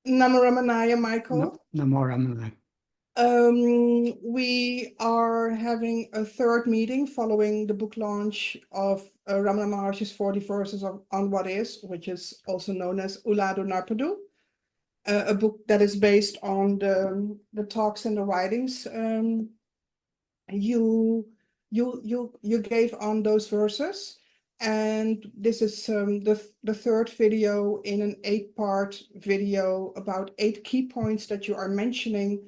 Namo Ramanaya, Michael. Namo Ramana. We are having a third meeting following the book launch of Ramana Maharshi's 40 verses on what is, which is also known as Uڵḷadu Nāṛpadu, a book that is based on the talks and the writings you gave on those verses. And this is the third video in an 8-part video about 8 key points that you are mentioning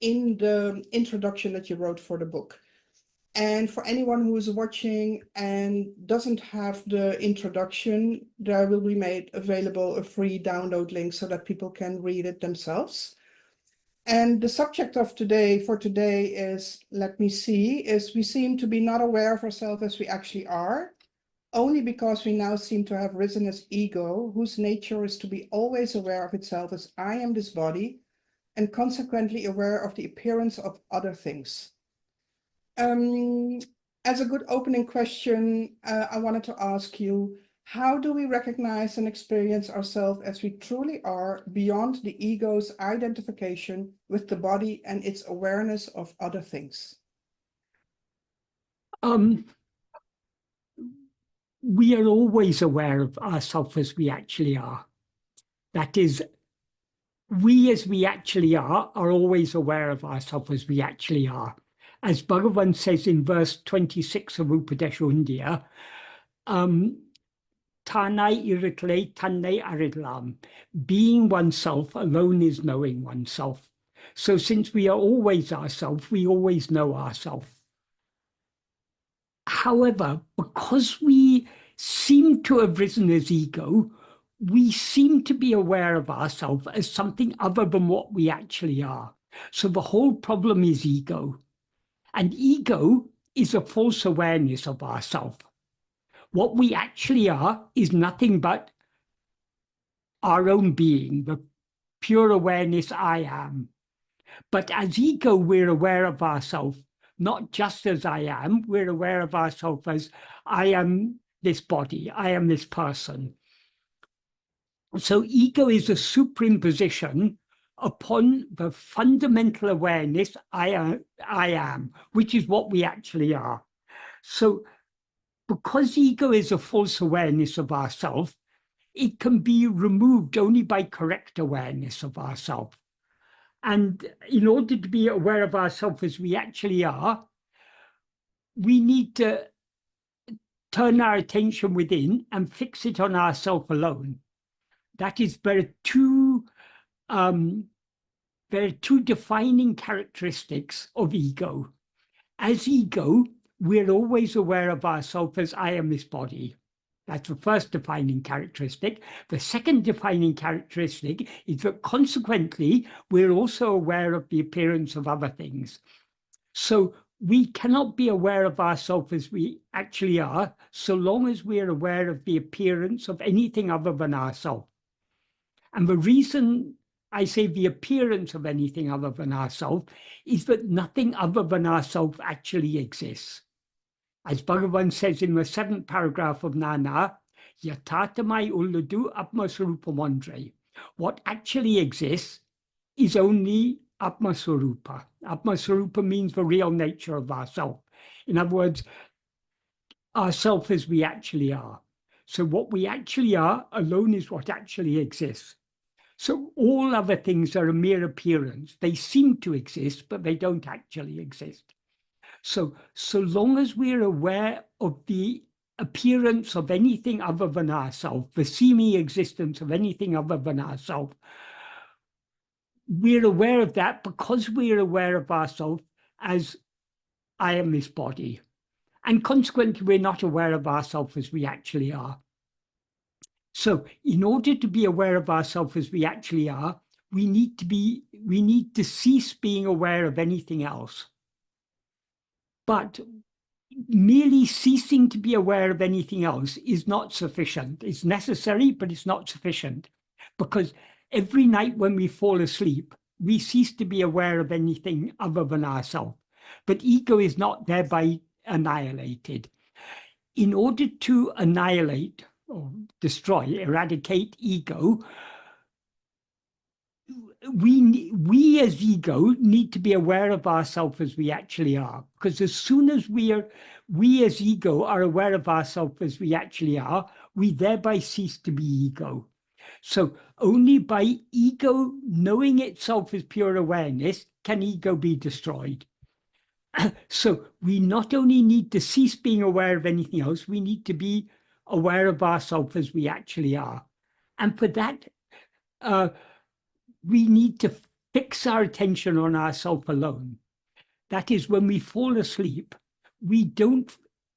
in the introduction that you wrote for the book. And for anyone who is watching and doesn't have the introduction, there will be made available a free download link so that people can read it themselves. And the subject of today is, let me see, is we seem to be not aware of ourselves as we actually are, only because we now seem to have risen as ego, whose nature is to be always aware of itself as I am this body, and consequently aware of the appearance of other things. As a good opening question, I wanted to ask you, how do we recognize and experience ourselves as we truly are beyond the ego's identification with the body and its awareness of other things? We are always aware of ourselves as we actually are. That is, we as we actually are always aware of ourselves as we actually are. As Bhagavan says in verse 26 of Upadesha Tanai iritle tanai aridlam. Being oneself alone is knowing oneself. So since we are always ourselves, we always know ourselves. However, because we seem to have risen as ego, we seem to be aware of ourselves as something other than what we actually are. So the whole problem is ego. And ego is a false awareness of ourselves. What we actually are is nothing but our own being, the pure awareness I am. But as ego, we're aware of ourselves, not just as I am, we're aware of ourselves as I am this body, I am this person. So ego is a superimposition upon the fundamental awareness I am, which is what we actually are. So because ego is a false awareness of ourselves, it can be removed only by correct awareness of ourselves. And in order to be aware of ourselves as we actually are, we need to turn our attention within and fix it on ourselves alone. That is, there are two defining characteristics of ego. As ego, we're always aware of ourselves as I am this body. That's the first defining characteristic. The second defining characteristic is that consequently, we're also aware of the appearance of other things. So we cannot be aware of ourselves as we actually are, so long as we are aware of the appearance of anything other than ourselves. And the reason I say the appearance of anything other than ourselves is that nothing other than ourselves actually exists. As Bhagavan says in the 7th paragraph of Nana, Yatatamai Uڵḷadu Atma-vichara. What actually exists is only Atma-vichara. Atma-vichara means the real nature of ourself. In other words, ourself as we actually are. So what we actually are alone is what actually exists. So all other things are a mere appearance. They seem to exist, but they don't actually exist. So long as we're aware of the appearance of anything other than ourselves, the seeming existence of anything other than ourselves, we're aware of that because we're aware of ourselves as I am this body. And consequently, we're not aware of ourselves as we actually are. So in order to be aware of ourselves as we actually are, we need to cease being aware of anything else. But merely ceasing to be aware of anything else is not sufficient. It's necessary, but it's not sufficient. Because every night when we fall asleep, we cease to be aware of anything other than ourselves. But ego is not thereby annihilated. In order to annihilate or destroy, eradicate ego, we as ego need to be aware of ourselves as we actually are, because as soon as we as ego are aware of ourselves as we actually are, we thereby cease to be ego. So only by ego knowing itself as pure awareness can ego be destroyed. So we not only need to cease being aware of anything else, we need to be aware of ourselves as we actually are. And for that, we need to fix our attention on ourself alone. That is, when we fall asleep, we don't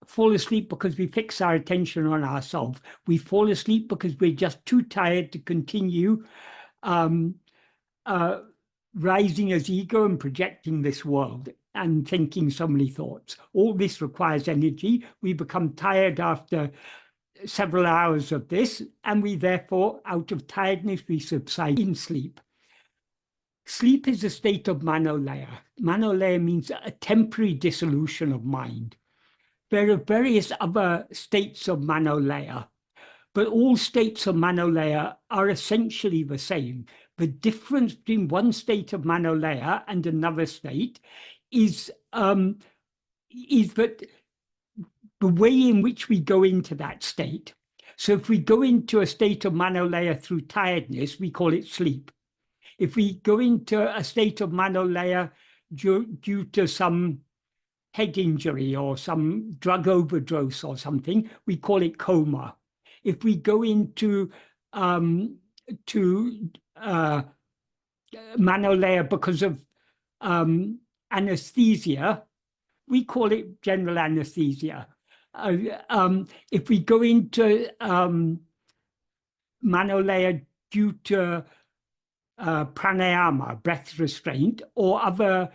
fall asleep because we fix our attention on ourselves. We fall asleep because we're just too tired to continue rising as ego and projecting this world and thinking so many thoughts. All this requires energy. We become tired after several hours of this, and we therefore, out of tiredness, we subside in sleep. Sleep is a state of manolaya. Manolaya means a temporary dissolution of mind. There are various other states of manolaya, but all states of manolaya are essentially the same. The difference between one state of manolaya and another state is that the way in which we go into that state. So if we go into a state of manolaya through tiredness, we call it sleep. If we go into a state of manolaya due to some head injury or some drug overdose or something, we call it coma. If we go into manolaya because of anesthesia, we call it general anesthesia. If we go into manolaya due to pranayama, breath restraint, or other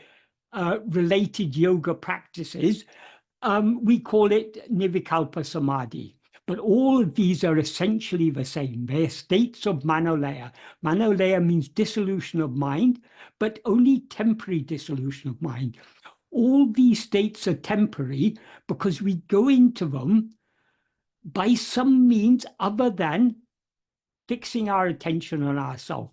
related yoga practices, we call it nirvikalpa samadhi. But all of these are essentially the same. They are states of manolaya. Manolaya means dissolution of mind, but only temporary dissolution of mind. All these states are temporary because we go into them by some means other than fixing our attention on ourselves.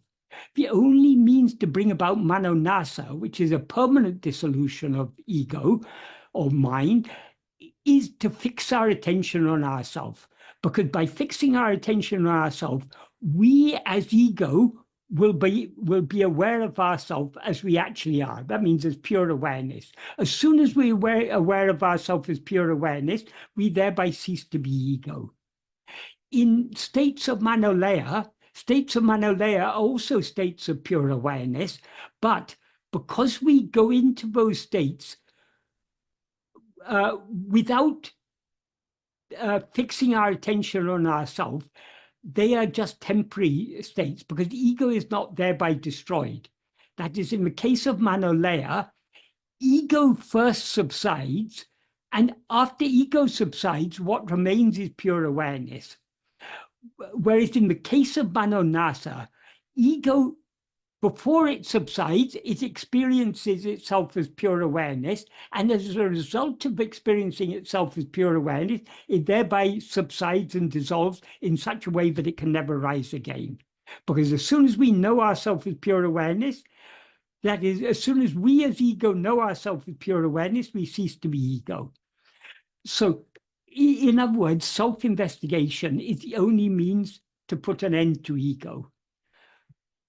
The only means to bring about manonasa, which is a permanent dissolution of ego or mind, is to fix our attention on ourselves. Because by fixing our attention on ourselves, we as ego will be aware of ourselves as we actually are. That means as pure awareness. As soon as we're aware of ourselves as pure awareness, we thereby cease to be ego. In states of manolaya are also states of pure awareness, but because we go into those states without fixing our attention on ourselves, they are just temporary states because ego is not thereby destroyed. That is, in the case of manolaya, ego first subsides, and after ego subsides, what remains is pure awareness. Whereas in the case of manonasa, ego, before it subsides, it experiences itself as pure awareness, and as a result of experiencing itself as pure awareness, it thereby subsides and dissolves in such a way that it can never rise again. Because as soon as we know ourselves as pure awareness, that is, as soon as we as ego know ourselves as pure awareness, we cease to be ego. So, in other words, self-investigation is the only means to put an end to ego.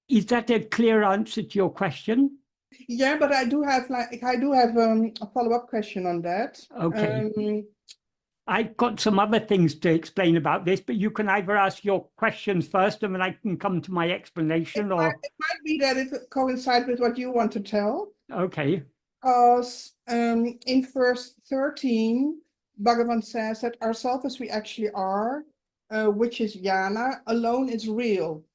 Is that a clear answer to your question? Yeah, but I do have a follow-up question on that. Okay. I've got some other things to explain about this, but you can either ask your questions first and then I can come to my explanation, or it might be that it coincides with what you want to tell. Okay. Because in verse 13, Bhagavan says that ourself as we actually are, which is jnana, alone is real.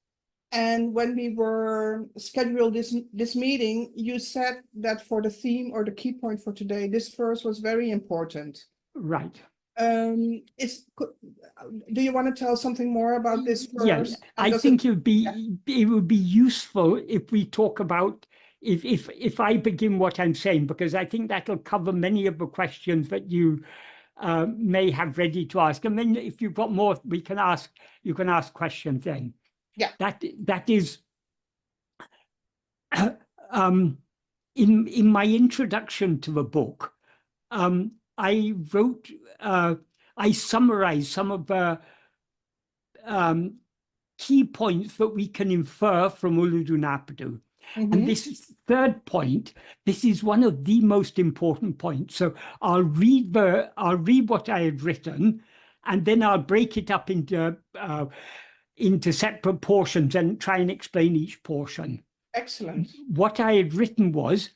And when we were scheduled this meeting, you said that for the theme or the key point for today, this verse was very important. Right. Do you want to tell something more about this verse? Yeah, I think it would be useful if we talk about if I begin what I'm saying, because I think that'll cover many of the questions that you may have ready to ask. And then if you've got more, you can ask questions then. Yeah. That is, in my introduction to the book, I wrote, I summarized some of the key points that we can infer from Uڵḷadu Nāṛpadu. And this is the third point. This is one of the most important points. So I'll read what I had written, and then I'll break it up into separate portions and try and explain each portion. Excellent. What I had written was,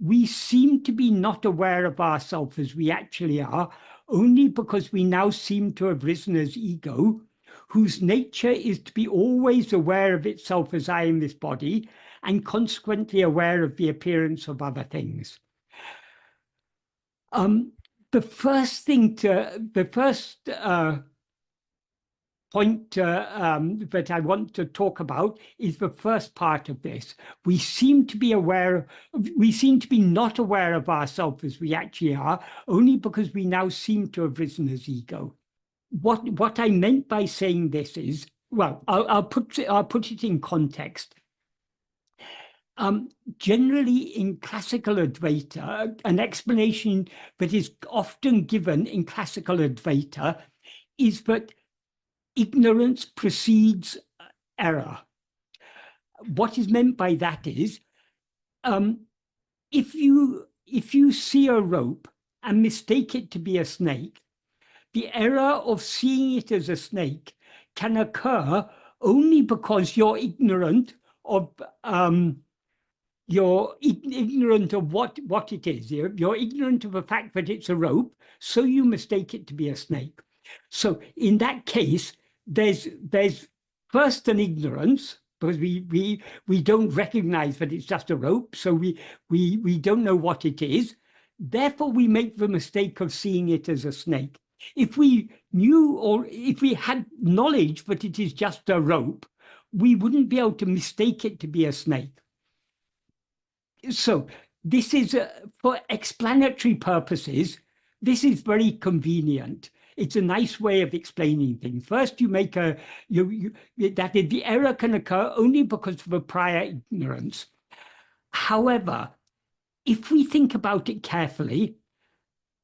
we seem to be not aware of ourselves as we actually are, only because we now seem to have risen as ego, whose nature is to be always aware of itself as I am this body, and consequently aware of the appearance of other things. The first point that I want to talk about is the first part of this. We seem to be not aware of ourselves as we actually are, only because we now seem to have risen as ego. What I meant by saying this is, well, I'll put it in context. Generally, in classical Advaita, an explanation that is often given in classical Advaita is that ignorance precedes error. What is meant by that is, if you see a rope and mistake it to be a snake, the error of seeing it as a snake can occur only because you're ignorant of what it is. You're ignorant of the fact that it's a rope, so you mistake it to be a snake. So in that case, there's first an ignorance, because we don't recognize that it's just a rope, so we don't know what it is. Therefore, we make the mistake of seeing it as a snake. If we knew, or if we had knowledge that it is just a rope, we wouldn't be able to mistake it to be a snake. So this is, for explanatory purposes, this is very convenient. It's a nice way of explaining things. First, you make that the error can occur only because of a prior ignorance. However, if we think about it carefully,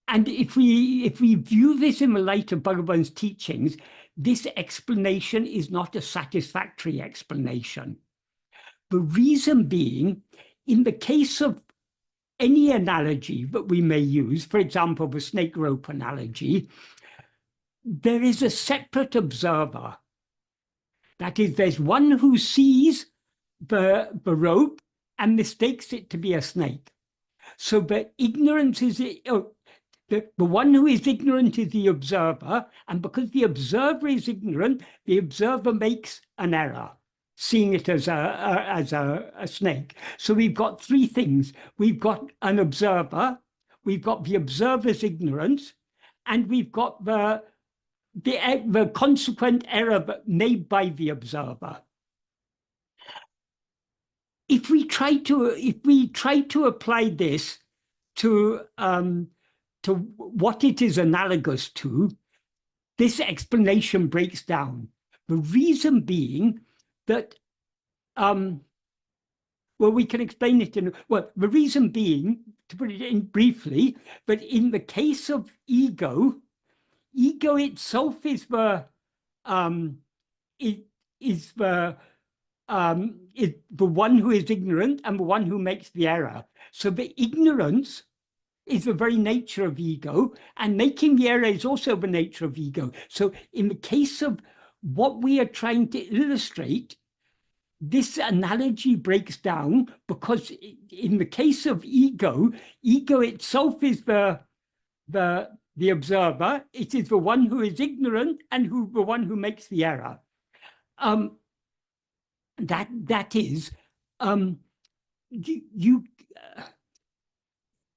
and if we view this in the light of Bhagavan's teachings, this explanation is not a satisfactory explanation. The reason being, in the case of any analogy that we may use, for example, the snake rope analogy, there is a separate observer. That is, there's one who sees the rope and mistakes it to be a snake. So the ignorance is, the one who is ignorant is the observer, and because the observer is ignorant, the observer makes an error, seeing it as a snake. So we've got three things. We've got an observer, we've got the observer's ignorance, and we've got the consequent error made by the observer. If we try to apply this to what it is analogous to, this explanation breaks down. The reason being that, well, we can explain it in, well, the reason being, to put it in briefly, that in the case of ego itself is the one who is ignorant and the one who makes the error. So the ignorance is the very nature of ego, and making the error is also the nature of ego. So in the case of what we are trying to illustrate, this analogy breaks down, because in the case of ego itself is the observer. It is the one who is ignorant and the one who makes the error. That is,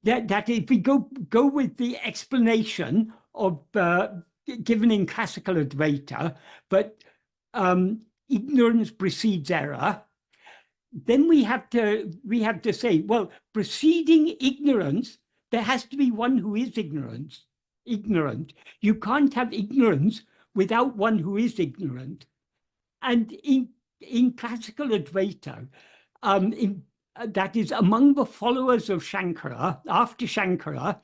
that if we go with the explanation of given in classical Advaita, but ignorance precedes error, then we have to say, well, preceding ignorance, there has to be one who is ignorant. You can't have ignorance without one who is ignorant. And in classical Advaita, that is, among the followers of Shankara, after Shankara,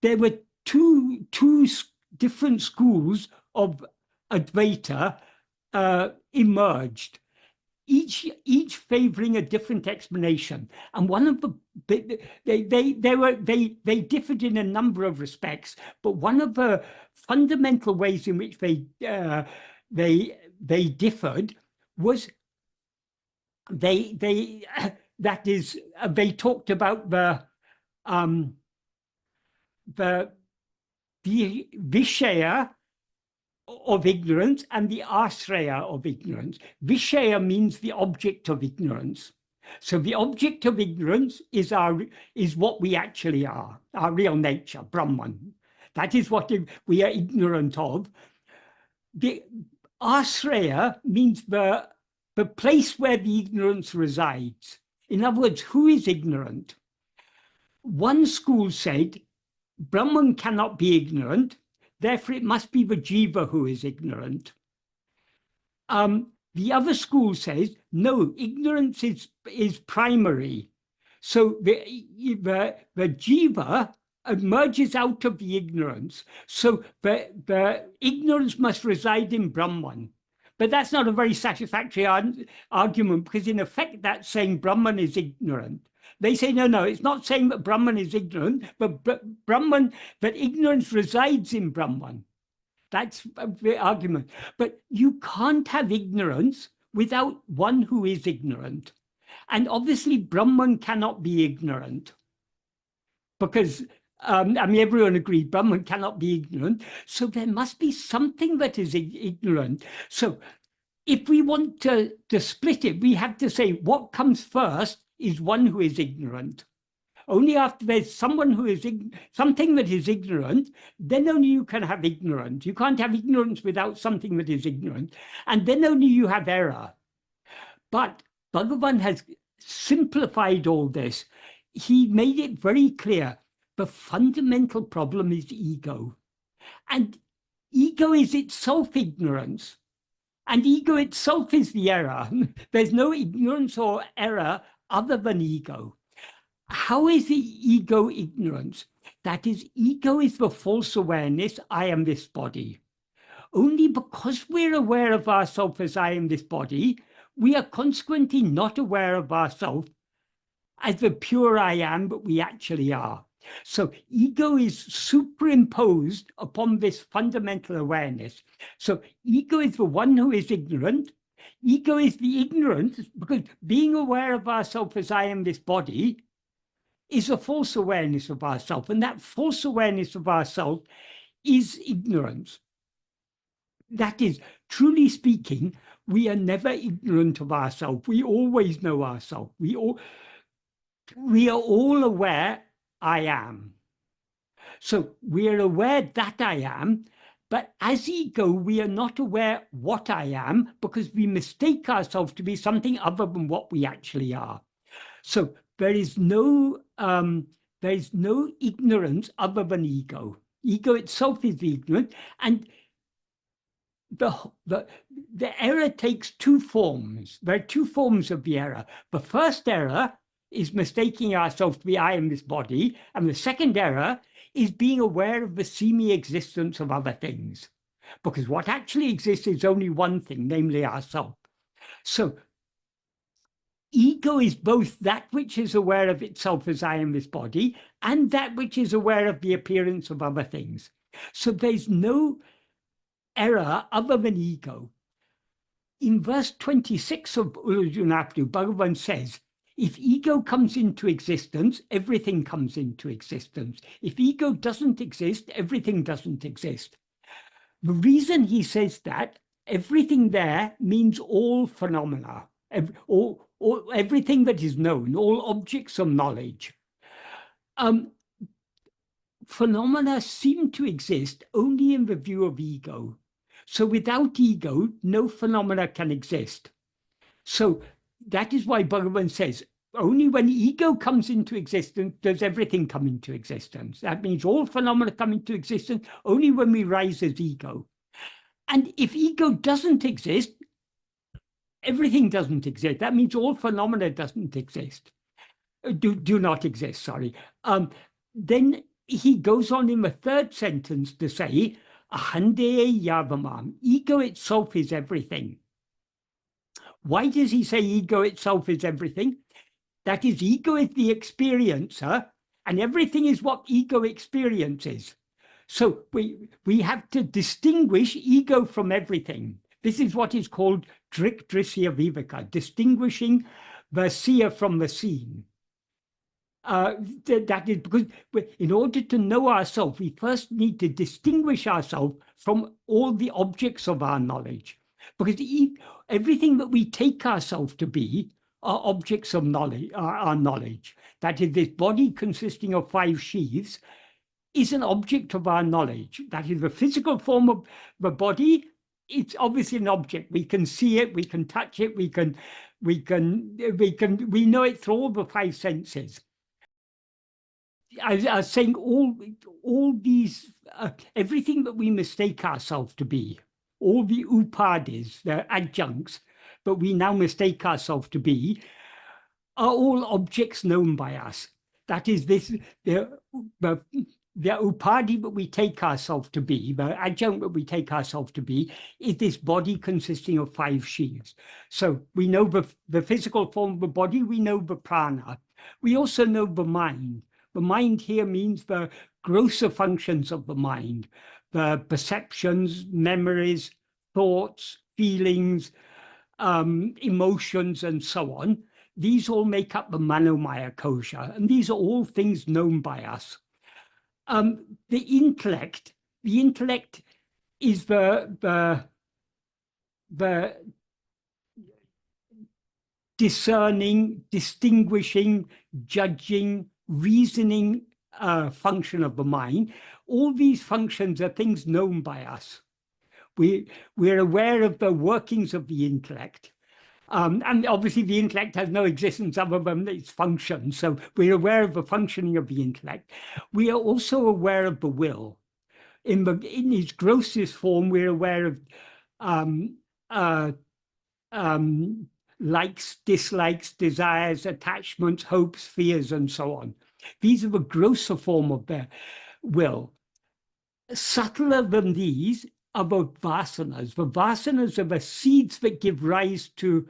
there were two different schools of Advaita emerged, each favoring a different explanation. And one of they differed in a number of respects, but one of the fundamental ways in which they differed was they talked about the Vishaya of ignorance and the Ashraya of ignorance. Vishaya means the object of ignorance. So the object of ignorance is what we actually are, our real nature, Brahman. That is what we are ignorant of. The Ashraya means the place where the ignorance resides. In other words, who is ignorant? One school said Brahman cannot be ignorant, therefore it must be the jiva who is ignorant. The other school says, no, ignorance is primary. So the jiva emerges out of the ignorance. So the ignorance must reside in Brahman. But that's not a very satisfactory argument, because in effect that's saying Brahman is ignorant. They say, no, it's not saying that Brahman is ignorant, but ignorance resides in Brahman. That's the argument. But you can't have ignorance without one who is ignorant. And obviously Brahman cannot be ignorant, because everyone agreed Brahman cannot be ignorant. So there must be something that is ignorant. So if we want to split it, we have to say what comes first is one who is ignorant. Only after there's someone who is something that is ignorant, then only you can have ignorance. You can't have ignorance without something that is ignorant. And then only you have error. But Bhagavan has simplified all this. He made it very clear. The fundamental problem is ego. And ego is itself ignorance. And ego itself is the error. There's no ignorance or error other than ego. How is the ego ignorance? That is, ego is the false awareness, I am this body. Only because we're aware of ourselves as I am this body, we are consequently not aware of ourselves as the pure I am, but we actually are. So ego is superimposed upon this fundamental awareness. So ego is the one who is ignorant. Ego is the ignorance, because being aware of ourselves as I am this body is a false awareness of ourselves. And that false awareness of ourselves is ignorance. That is, truly speaking, we are never ignorant of ourselves. We always know ourselves. We are all aware I am. So we are aware that I am, but as ego, we are not aware what I am, because we mistake ourselves to be something other than what we actually are. So there is no ignorance other than ego. Ego itself is the ignorant, and the error takes two forms. There are two forms of the error. The first error is mistaking ourselves to be I am this body, and the second error is being aware of the semi-existence of other things, because what actually exists is only one thing, namely ourself. So ego is both that which is aware of itself as I am this body, and that which is aware of the appearance of other things. So there's no error other than ego. In verse 26 of Uḻḷadu Nāṛpadu, Bhagavan says, if ego comes into existence, everything comes into existence. If ego doesn't exist, everything doesn't exist. The reason he says that, everything there means all phenomena, everything that is known, all objects of knowledge. Phenomena seem to exist only in the view of ego. So without ego, no phenomena can exist. So that is why Bhagavan says, only when ego comes into existence does everything come into existence. That means all phenomena come into existence only when we rise as ego. And if ego doesn't exist, everything doesn't exist. That means all phenomena doesn't exist. Do not exist, sorry. Then he goes on in the third sentence to say, ahande yavamam, ego itself is everything. Why does he say ego itself is everything? That is, ego is the experiencer, and everything is what ego experiences. So we have to distinguish ego from everything. This is what is called drik drisya viveka, distinguishing the seer from the seen. That is because in order to know ourselves, we first need to distinguish ourselves from all the objects of our knowledge. Because everything that we take ourselves to be are objects of knowledge, our knowledge. That is, this body consisting of 5 sheaths is an object of our knowledge. That is, the physical form of the body, it's obviously an object. We can see it, we can touch it, we know it through all the 5 senses. I was saying all these, everything that we mistake ourselves to be, all the upadis, the adjuncts, but we now mistake ourselves to be, are all objects known by us. That is, the upadi that we take ourselves to be, the adjunct that we take ourselves to be, is this body consisting of 5 sheaths. So we know the physical form of the body, we know the prana. We also know the mind. The mind here means the grosser functions of the mind, the perceptions, memories, thoughts, feelings, emotions, and so on. These all make up the manomaya kosha, and these are all things known by us. The intellect is the discerning, distinguishing, judging, reasoning function of the mind. All these functions are things known by us. We're aware of the workings of the intellect. And obviously the intellect has no existence other than its function. So we're aware of the functioning of the intellect. We are also aware of the will. In its grossest form, we're aware of likes, dislikes, desires, attachments, hopes, fears, and so on. These are the grosser form of their will. Subtler than these are the vasanas. The vasanas are the seeds that give rise to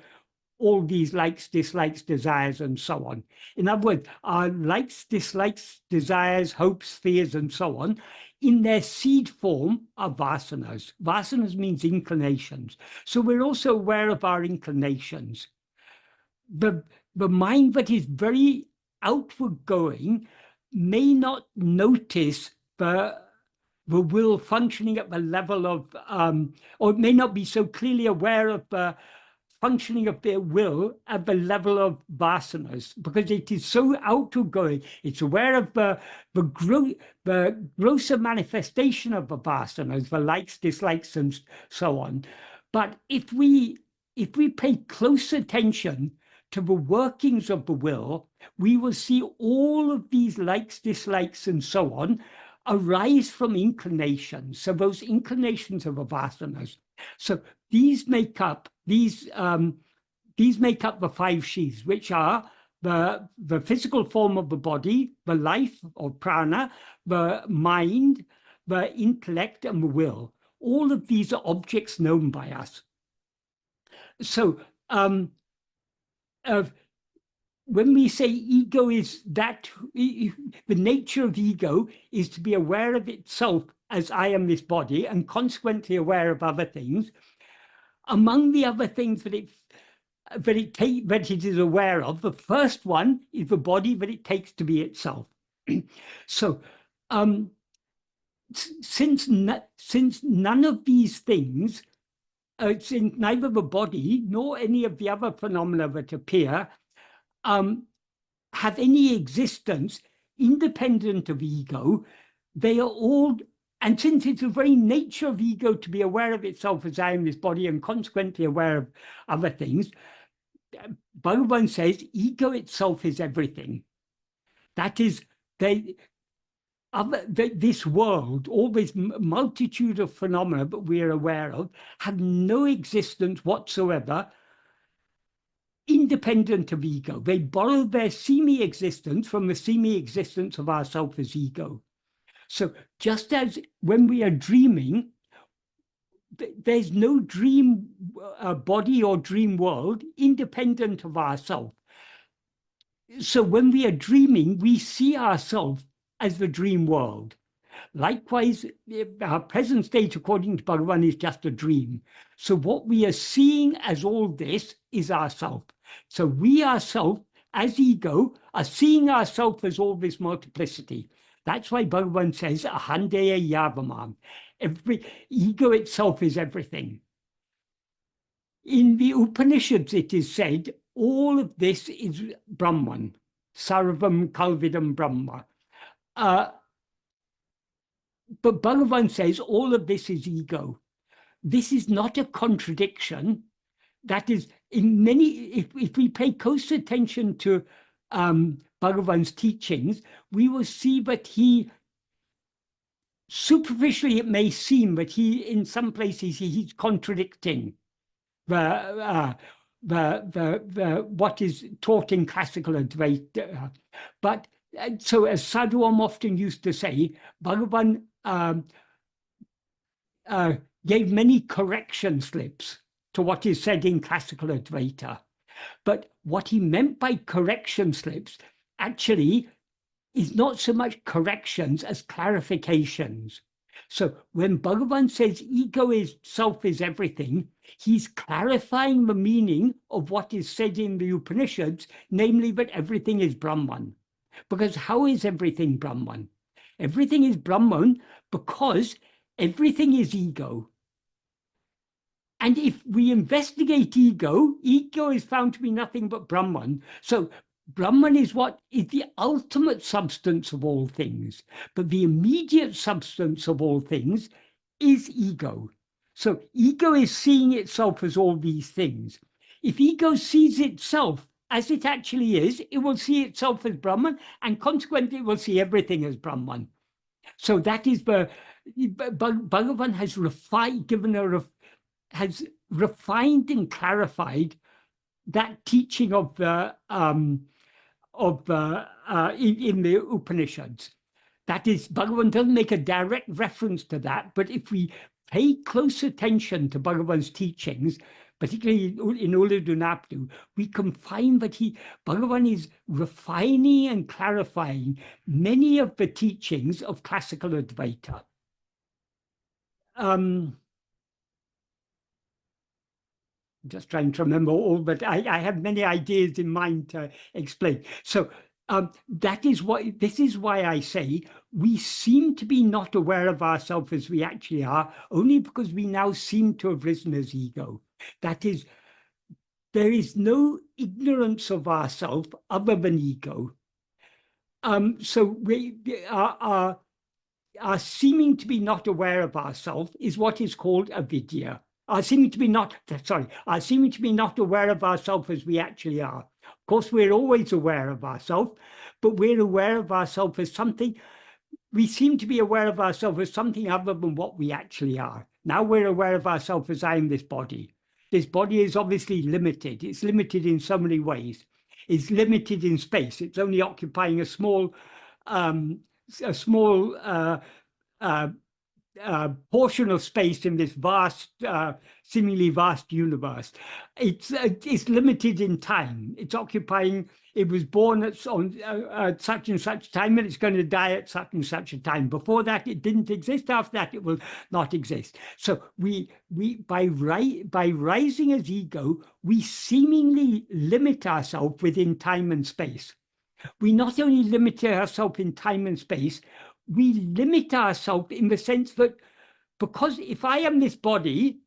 all these likes, dislikes, desires, and so on. In other words, our likes, dislikes, desires, hopes, fears, and so on, in their seed form are vasanas. Vasanas means inclinations. So we're also aware of our inclinations. The mind that is very outward going may not notice the will functioning at the level of, or may not be so clearly aware of the functioning of their will at the level of vasanas, because it is so outward going. It's aware of the grosser manifestation of the vasanas, the likes, dislikes, and so on. But if we pay close attention to the workings of the will, we will see all of these likes, dislikes, and so on arise from inclinations. So those inclinations are the vasanas. So these make up the 5 sheaths, which are the physical form of the body, the life or prana, the mind, the intellect, and the will. All of these are objects known by us. So when we say ego is that, the nature of ego is to be aware of itself as I am this body, and consequently aware of other things. Among the other things that it is aware of, the first one is the body that it takes to be itself. So since none of these things, since neither the body nor any of the other phenomena that appear have any existence independent of ego, they are all, and since it's the very nature of ego to be aware of itself as I am this body and consequently aware of other things, Bhagavan says ego itself is everything. That is, this world, all this multitude of phenomena that we are aware of, have no existence whatsoever independent of ego. They borrow their semi-existence from the semi-existence of ourself as ego. So just as when we are dreaming, there's no dream body or dream world independent of ourself. So when we are dreaming, we see ourselves as the dream world. Likewise, our present state, according to Bhagavan, is just a dream. So what we are seeing as all this is ourself. So we ourselves, as ego, are seeing ourselves as all this multiplicity. That's why Bhagavan says, ahandeya yavamam. Every ego itself is everything. In the Upanishads, it is said, all of this is Brahman, sarvam kalvidam Brahma. But Bhagavan says all of this is ego. This is not a contradiction. That is, in many, if we pay close attention to Bhagavan's teachings, we will see that he, superficially it may seem that he, in some places, he's contradicting what is taught in classical Advaita. But so as Sadhu Om often used to say, Bhagavan gave many correction slips to what is said in classical Advaita. But what he meant by correction slips actually is not so much corrections as clarifications. So when Bhagavan says ego is self is everything, he's clarifying the meaning of what is said in the Upanishads, namely that everything is Brahman. Because how is everything Brahman? Everything is Brahman because everything is ego. And if we investigate ego, ego is found to be nothing but Brahman. So Brahman is what is the ultimate substance of all things. But the immediate substance of all things is ego. So ego is seeing itself as all these things. If ego sees itself as it actually is, it will see itself as Brahman, and consequently it will see everything as Brahman. So that is the Bhagavan has refined and clarified that teaching of the in the Upanishads. That is, Bhagavan doesn't make a direct reference to that, but if we pay close attention to Bhagavan's teachings, particularly in Uḻḷadu Nāṛpadu, we can find that Bhagavan is refining and clarifying many of the teachings of classical Advaita. Just trying to remember all, but I have many ideas in mind to explain. So this is why I say we seem to be not aware of ourselves as we actually are, only because we now seem to have risen as ego. That is, there is no ignorance of ourselves other than ego. So we are seeming to be not aware of ourselves is what is called avidya. Our seeming to be not aware of ourselves as we actually are. Of course, we're always aware of ourselves, but we're aware of ourselves as something. We seem to be aware of ourselves as something other than what we actually are. Now we're aware of ourselves as I am this body. This body is obviously limited. It's limited in so many ways. It's limited in space. It's only occupying a small portion of space in this vast, seemingly vast universe. It's limited in time. It's occupying. It was born at such and such time, and it's going to die at such and such a time. Before that, it didn't exist. After that, it will not exist. So we by rising as ego, we seemingly limit ourselves within time and space. We not only limit ourselves in time and space, we limit ourselves in the sense that because if I am this body,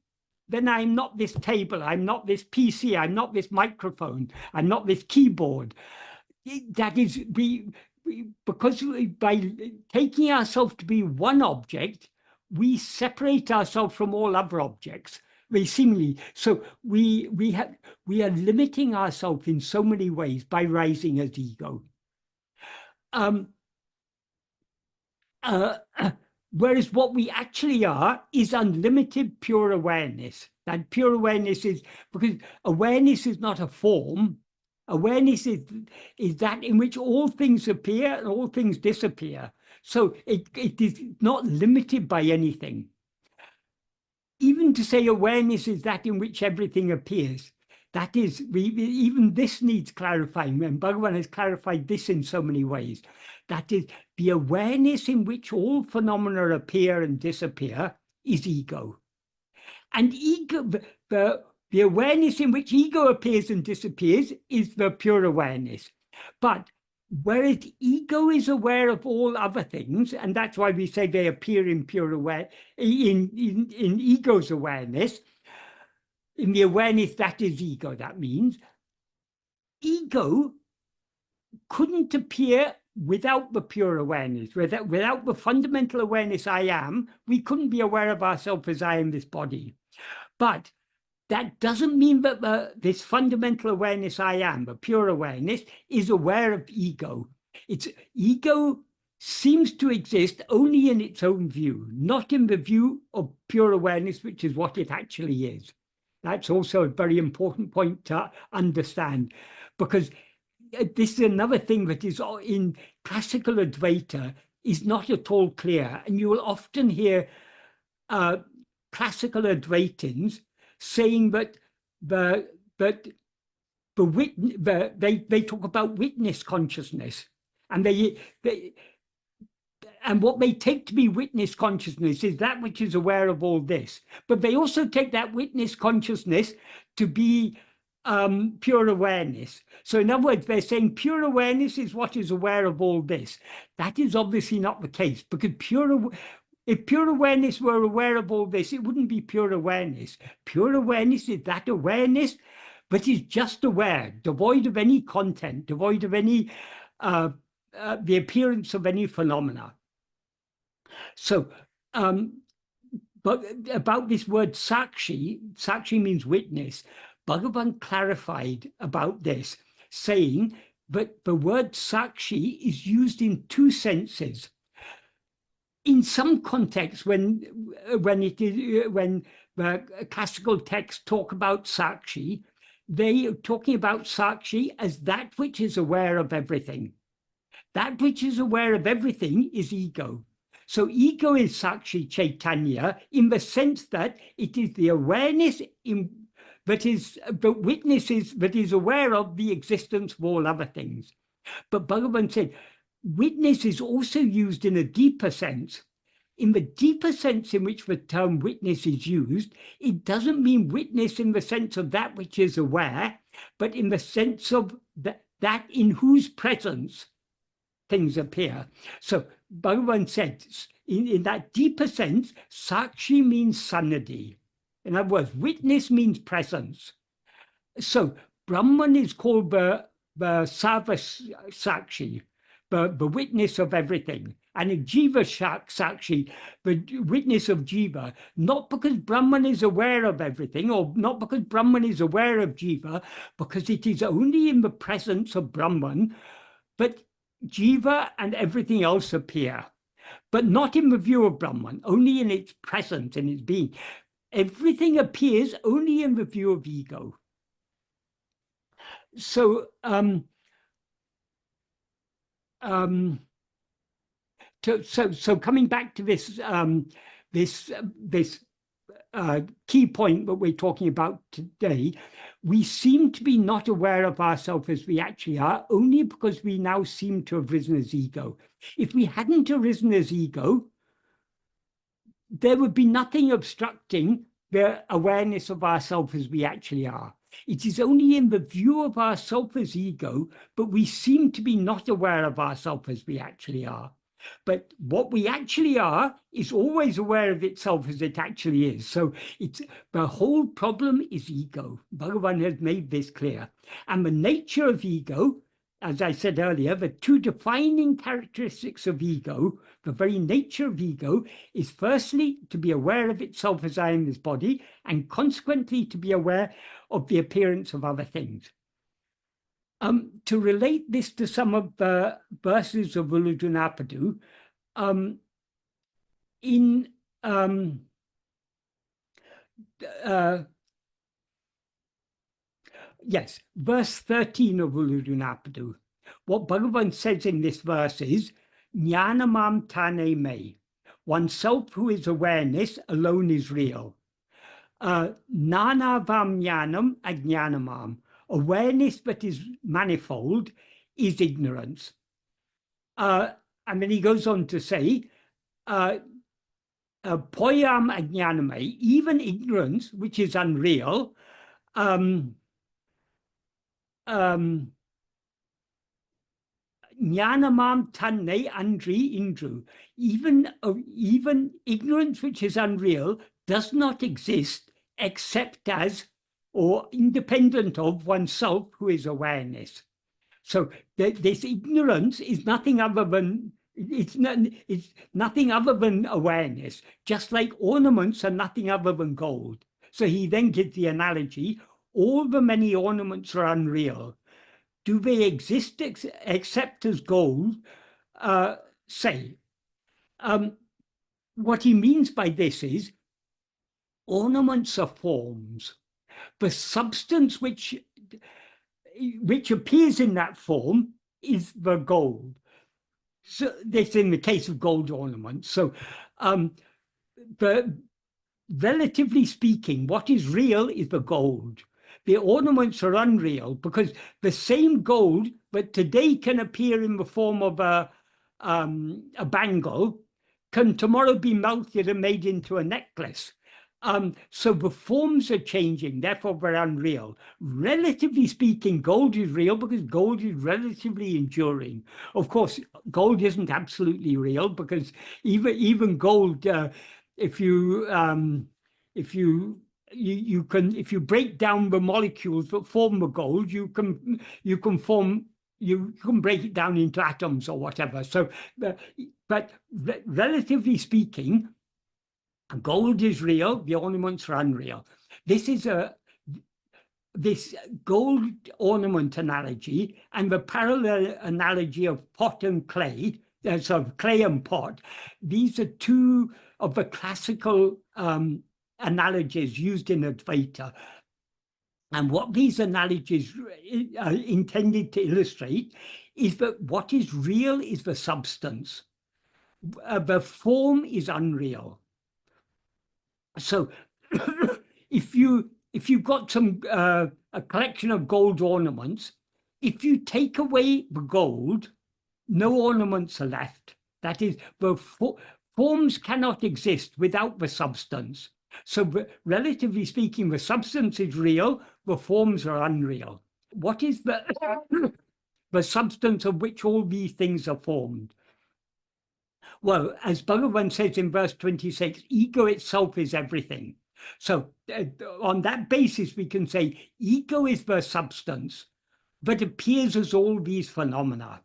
then I'm not this table, I'm not this PC, I'm not this microphone, I'm not this keyboard. That is, because by taking ourselves to be one object, we separate ourselves from all other objects. Very seemingly, so we are limiting ourselves in so many ways by rising as ego. Whereas what we actually are is unlimited pure awareness. That pure awareness is, because awareness is not a form, Awareness is that in which all things appear and all things disappear. So it is not limited by anything. Even to say awareness is that in which everything appears, that is, even this needs clarifying, and Bhagavan has clarified this in so many ways. That is, the awareness in which all phenomena appear and disappear is ego. And ego, the awareness in which ego appears and disappears is the pure awareness. But whereas ego is aware of all other things, and that's why we say they appear in pure aware, in ego's awareness, in the awareness that is ego, that means ego couldn't appear without the pure awareness. Without the fundamental awareness I am, we couldn't be aware of ourselves as I am this body. But that doesn't mean that this fundamental awareness I am, the pure awareness, is aware of ego. Ego seems to exist only in its own view, not in the view of pure awareness, which is what it actually is. That's also a very important point to understand, because this is another thing that is in classical Advaita is not at all clear. And you will often hear classical Advaitins saying that they talk about witness consciousness, and and what they take to be witness consciousness is that which is aware of all this. But they also take that witness consciousness to be pure awareness. So in other words, they're saying pure awareness is what is aware of all this. That is obviously not the case, because if pure awareness were aware of all this, it wouldn't be pure awareness. Pure awareness is that awareness that is just aware, devoid of any content, devoid of any the appearance of any phenomena. So, but about this word sakshi, sakshi means witness. Bhagavan clarified about this, saying that the word sakshi is used in two senses. In some contexts, when the classical texts talk about sakshi, they are talking about sakshi as that which is aware of everything. That which is aware of everything is ego. So ego is sakshi chaitanya in the sense that it is the awareness that witnesses, that is aware of the existence of all other things. But Bhagavan said, witness is also used in a deeper sense. In the deeper sense in which the term witness is used, it doesn't mean witness in the sense of that which is aware, but in the sense of that in whose presence things appear. So Bhagavan said, in that deeper sense, sakshi means sanadhi. In other words, witness means presence. So Brahman is called the sarva sakshi, the witness of everything, and a jiva sakshi, the witness of jiva, not because Brahman is aware of everything, or not because Brahman is aware of jiva, because it is only in the presence of Brahman, but jiva and everything else appear, but not in the view of Brahman, only in its presence, in its being. Everything appears only in the view of ego. So, so coming back to this key point that we're talking about today, we seem to be not aware of ourselves as we actually are, only because we now seem to have risen as ego. If we hadn't arisen as ego, there would be nothing obstructing the awareness of ourselves as we actually are. It is only in the view of ourselves as ego, but we seem to be not aware of ourselves as we actually are. But what we actually are is always aware of itself as it actually is. So the whole problem is ego. Bhagavan has made this clear. And the nature of ego, as I said earlier, the two defining characteristics of ego, the very nature of ego, is firstly to be aware of itself as I am this body, and consequently to be aware of the appearance of other things. To relate this to some of the verses of Uڵḷadu Nāṛpadu, yes, verse 13 of Uڵḷadu Nāṛpadu. What Bhagavan says in this verse is, Jnanamam tane me. Oneself who is awareness alone is real. Nānavam jnanam ajnanamam. Awareness that is manifold is ignorance. And then he goes on to say, poyam ajnaname, even ignorance, which is unreal, Jnanamam tanne andri indru. Even ignorance which is unreal does not exist except as or independent of oneself who is awareness. So this ignorance is nothing other than it's nothing other than awareness, just like ornaments are nothing other than gold. So he then gives the analogy, all the many ornaments are unreal. Do they exist except as gold? Say. What he means by this is, ornaments are forms. The substance which appears in that form is the gold. So this in the case of gold ornaments. So relatively speaking, what is real is the gold. The ornaments are unreal because the same gold that today can appear in the form of a bangle can tomorrow be melted and made into a necklace. So the forms are changing, therefore they're unreal. Relatively speaking, gold is real because gold is relatively enduring. Of course, gold isn't absolutely real because even gold, if you break down the molecules that form the gold, you can break it down into atoms or whatever. So, but relatively speaking, gold is real, the ornaments are unreal. This gold ornament analogy and the parallel analogy of pot and clay, so clay and pot, these are two of the classical analogies used in Advaita. And what these analogies are intended to illustrate is that what is real is the substance. The form is unreal. So if you've got a collection of gold ornaments, if you take away the gold, no ornaments are left. That is, the forms cannot exist without the substance. So relatively speaking, the substance is real, the forms are unreal. What is the substance of which all these things are formed? Well, as Bhagavan says in verse 26, ego itself is everything. So on that basis, we can say ego is the substance that appears as all these phenomena.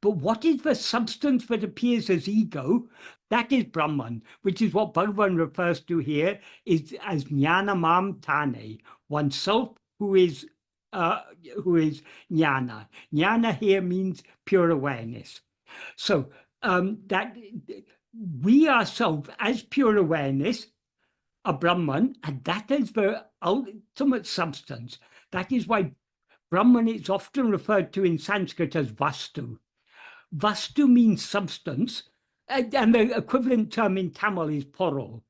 But what is the substance that appears as ego? That is Brahman, which is what Bhagavan refers to here as Jnanamam tane, oneself who is jnana. Jnana here means pure awareness. So that we ourselves as pure awareness are Brahman, and that is the ultimate substance. That is why Brahman is often referred to in Sanskrit as Vastu. Vastu means substance, and the equivalent term in Tamil is Porul.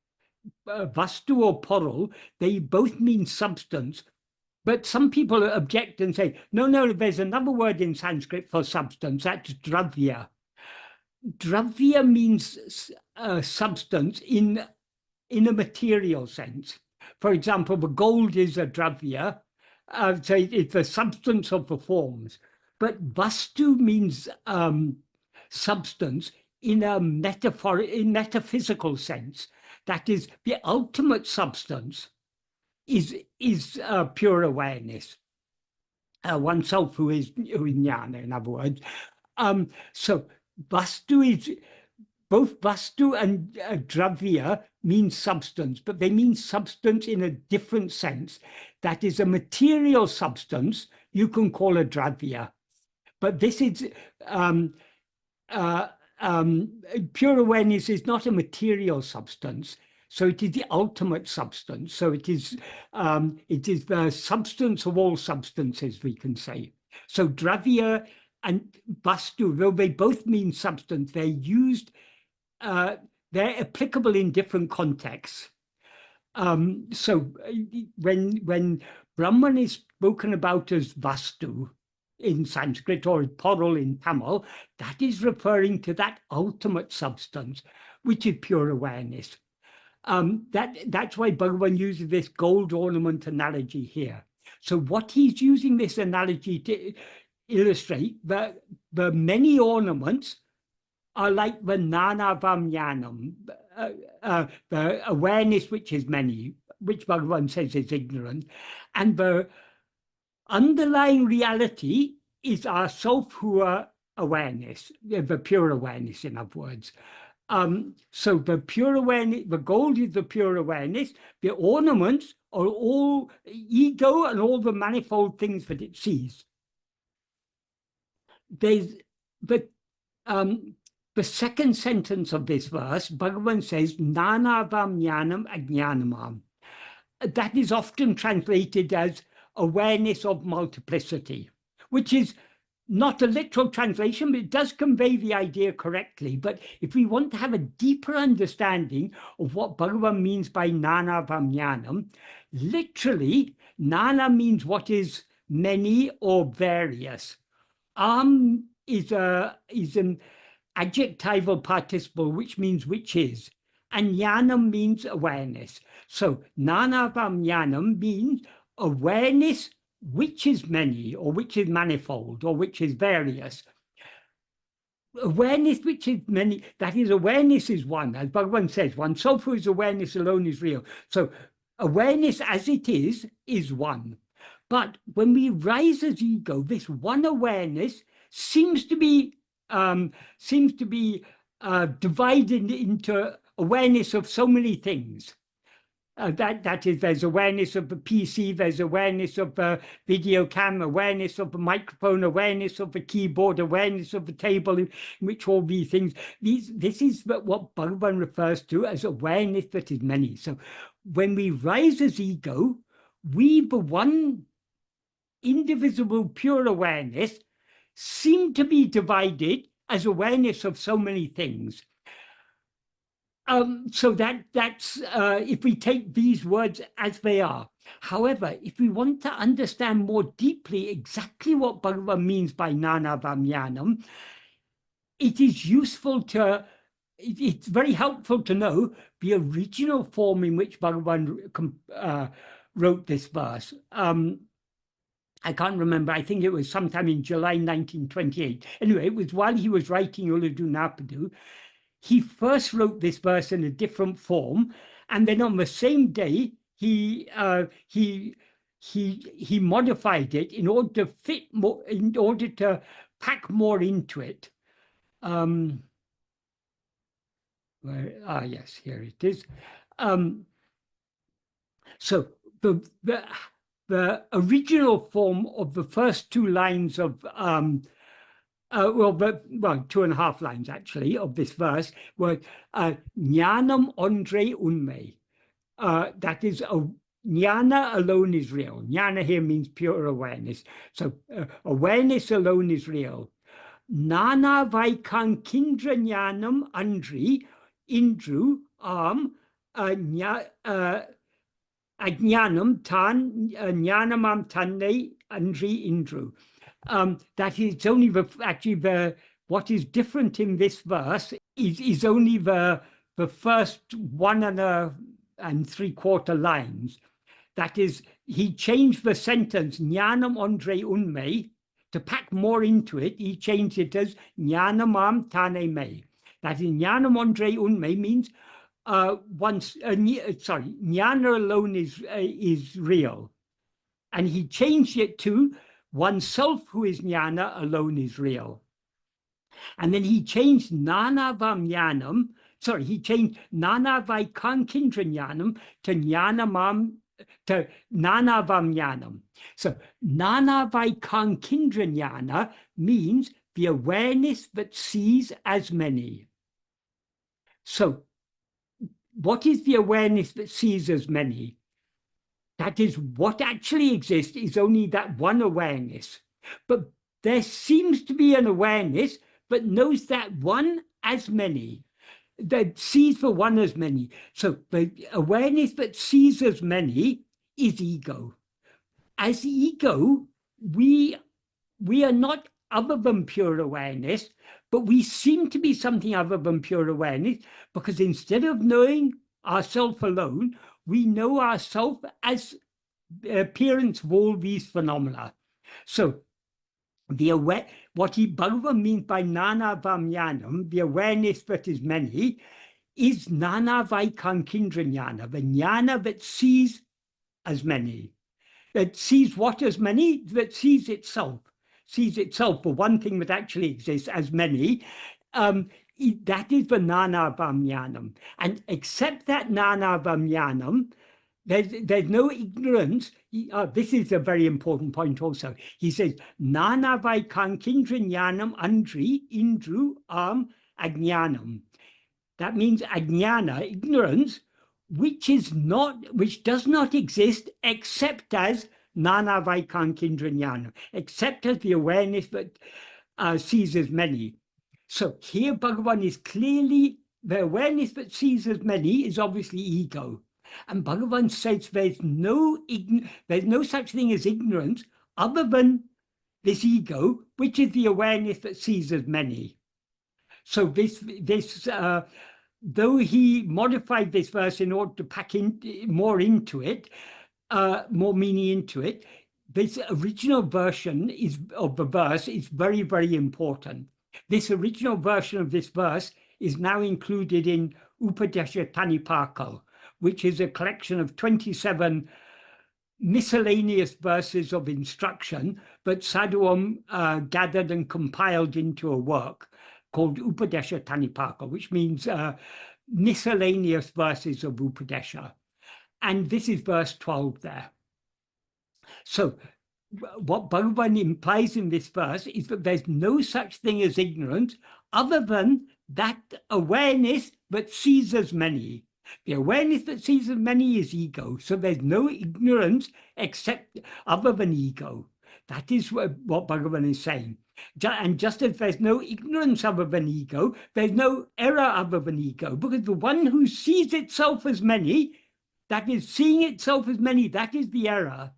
Vastu or Porul, they both mean substance, but some people object and say, no, there's another word in Sanskrit for substance, that's Dravya. Dravya means substance in a material sense. For example, the gold is a Dravya, so it's the substance of the forms. But Vastu means substance in a metaphysical sense. That is, the ultimate substance is pure awareness. Oneself who is jnana, in other words. So Vastu is, both Vastu and Dravya mean substance, but they mean substance in a different sense. That is, a material substance you can call a Dravya. But this is, pure awareness is not a material substance. So it is the ultimate substance. So it is the substance of all substances, we can say. So dravya and vastu, though they both mean substance, they're used, they're applicable in different contexts. So when Brahman is spoken about as vastu in Sanskrit or paral in Tamil, that is referring to that ultimate substance, which is pure awareness. That's why Bhagavan uses this gold ornament analogy here. So what he's using this analogy to illustrate, the many ornaments are like the nanavamyanam, the awareness which is many, which Bhagavan says is ignorant, and the underlying reality is our self who are awareness, the pure awareness, in other words. So the pure awareness, the gold is the pure awareness, the ornaments are all ego and all the manifold things that it sees. The second sentence of this verse, Bhagavan says, Nanavam jnanam ajnanamam. That is often translated as awareness of multiplicity, which is not a literal translation, but it does convey the idea correctly. But if we want to have a deeper understanding of what Bhagavan means by Nanavam jnanam, literally, Nana means what is many or various. Is an adjectival participle, which means which is, and jnanam means awareness. So Nanavam jnanam means awareness which is many, or which is manifold, or which is various. Awareness which is many, that is, awareness is one, as Bhagavan says, one self who is awareness alone is real. So awareness as it is one. But when we rise as ego, this one awareness seems to be divided into awareness of so many things. That is, there's awareness of the PC, there's awareness of the video cam, awareness of the microphone, awareness of the keyboard, awareness of the table in which all these things, this is what Bhagavan refers to as awareness that is many. So when we rise as ego, we, the one indivisible pure awareness, seem to be divided as awareness of so many things. So that's if we take these words as they are. However, if we want to understand more deeply exactly what Bhagavan means by Nanavam jnanam, it is useful to, it's very helpful to know the original form in which Bhagavan wrote this verse. I can't remember, I think it was sometime in July 1928. Anyway, it was while he was writing Uڵḷadu Nāṛpadu. He first wrote this verse in a different form, and then on the same day, he modified it in order to fit more, in order to pack more into it. Yes, here it is. So the original form of the first two lines of 2.5 lines actually of this verse were jnanam andre unme. That is, jnana alone is real. Jnana here means pure awareness. So awareness alone is real. Nana vaikankindra jnanam andri indru ajnanam tan jnanamam tanne andri indru. That is only what is different in this verse is only the first 1 3/4 lines. That is, he changed the sentence jnanam andre unme to pack more into it. He changed it as jnanamam tane me. That is, jnanam andre unme means jnana alone is real, and he changed it to oneself who is jnana alone is real. And then he changed nanavam jnanam, he changed nanavaikankindra jnanam to nanavam jnanam. So nanavaikankindra jnana means the awareness that sees as many. So what is the awareness that sees as many? That is, what actually exists is only that one awareness. But there seems to be an awareness but knows that one as many, that sees the one as many. So the awareness that sees as many is ego. As ego, we are not other than pure awareness, but we seem to be something other than pure awareness, because instead of knowing ourself alone, we know ourself as the appearance of all these phenomena. So what Bhagavan means by nana vamyanam, the awareness that is many, is nana vaikankindra jnana, the jnana that sees as many. That sees what as many? That sees itself for one thing that actually exists as many. That is the nana vamyanam. And except that nana vamyanam, there's no ignorance. This is a very important point also. He says, nana vaikankindra jnanam andri indru ajnanam. That means ajnana, ignorance, which does not exist except as nana vaikankindra jnana, except as the awareness that sees as many. So here Bhagavan is clearly, the awareness that sees as many is obviously ego. And Bhagavan says there's no such thing as ignorance other than this ego, which is the awareness that sees as many. So though he modified this verse in order to pack in more into it, more meaning into it, this original version of the verse is very, very important. This original version of this verse is now included in Upadesha Tanipaka, which is a collection of 27 miscellaneous verses of instruction that Sadhu Om gathered and compiled into a work called Upadesha Tanipaka, which means miscellaneous verses of Upadesha. And this is verse 12 there. So what Bhagavan implies in this verse is that there's no such thing as ignorance other than that awareness that sees as many. The awareness that sees as many is ego. So there's no ignorance except other than ego. That is what Bhagavan is saying. And just as there's no ignorance other than ego, there's no error other than ego, because the one who sees itself as many, that is seeing itself as many, that is the error.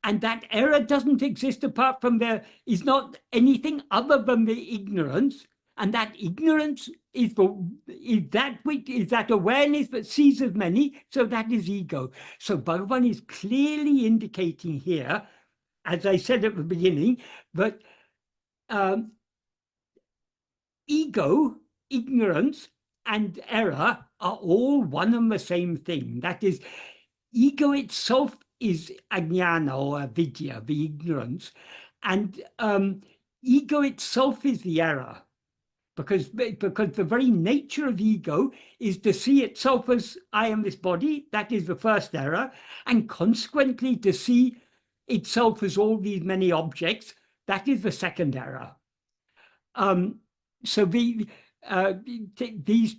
And that error doesn't exist apart from is not anything other than the ignorance. And that ignorance is that awareness that sees as many, so that is ego. So Bhagavan is clearly indicating here, as I said at the beginning, that ego, ignorance, and error are all one and the same thing. That is, ego itself is ajnana or avidya, the ignorance, and ego itself is the error, because the very nature of ego is to see itself as I am this body. That is the first error, and consequently to see itself as all these many objects. That is the second error. So these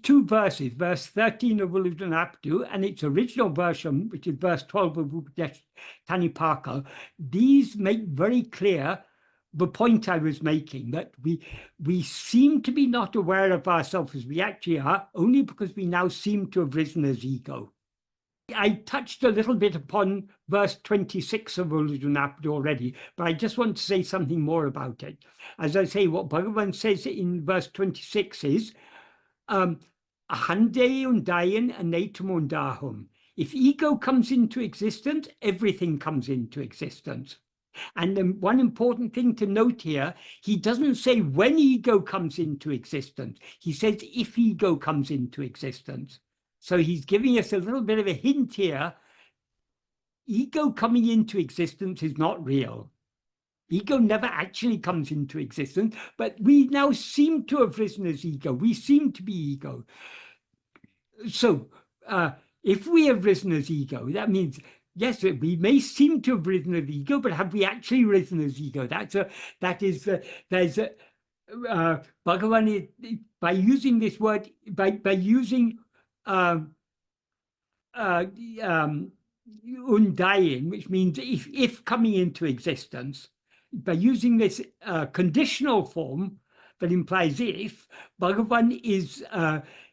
two verses, verse 13 of Uḻḷadu Nāṛpadu and its original version, which is verse 12 of Upadesha Tanipaka, these make very clear the point I was making, that we seem to be not aware of ourselves as we actually are, only because we now seem to have risen as ego. I touched a little bit upon verse 26 of Uḻḷadu Nāṛpadu already, but I just want to say something more about it. As I say, what Bhagavan says in verse 26 is, Ahande undayan anatam undahum. If ego comes into existence, everything comes into existence. And then one important thing to note here, he doesn't say when ego comes into existence. He says if ego comes into existence. So he's giving us a little bit of a hint here. Ego coming into existence is not real. Ego never actually comes into existence, but we now seem to have risen as ego. We seem to be ego. So if we have risen as ego, that means, yes, we may seem to have risen as ego, but have we actually risen as ego? Bhagavan is, by using this word, by using undying, which means if coming into existence, by using this conditional form that implies if, Bhagavan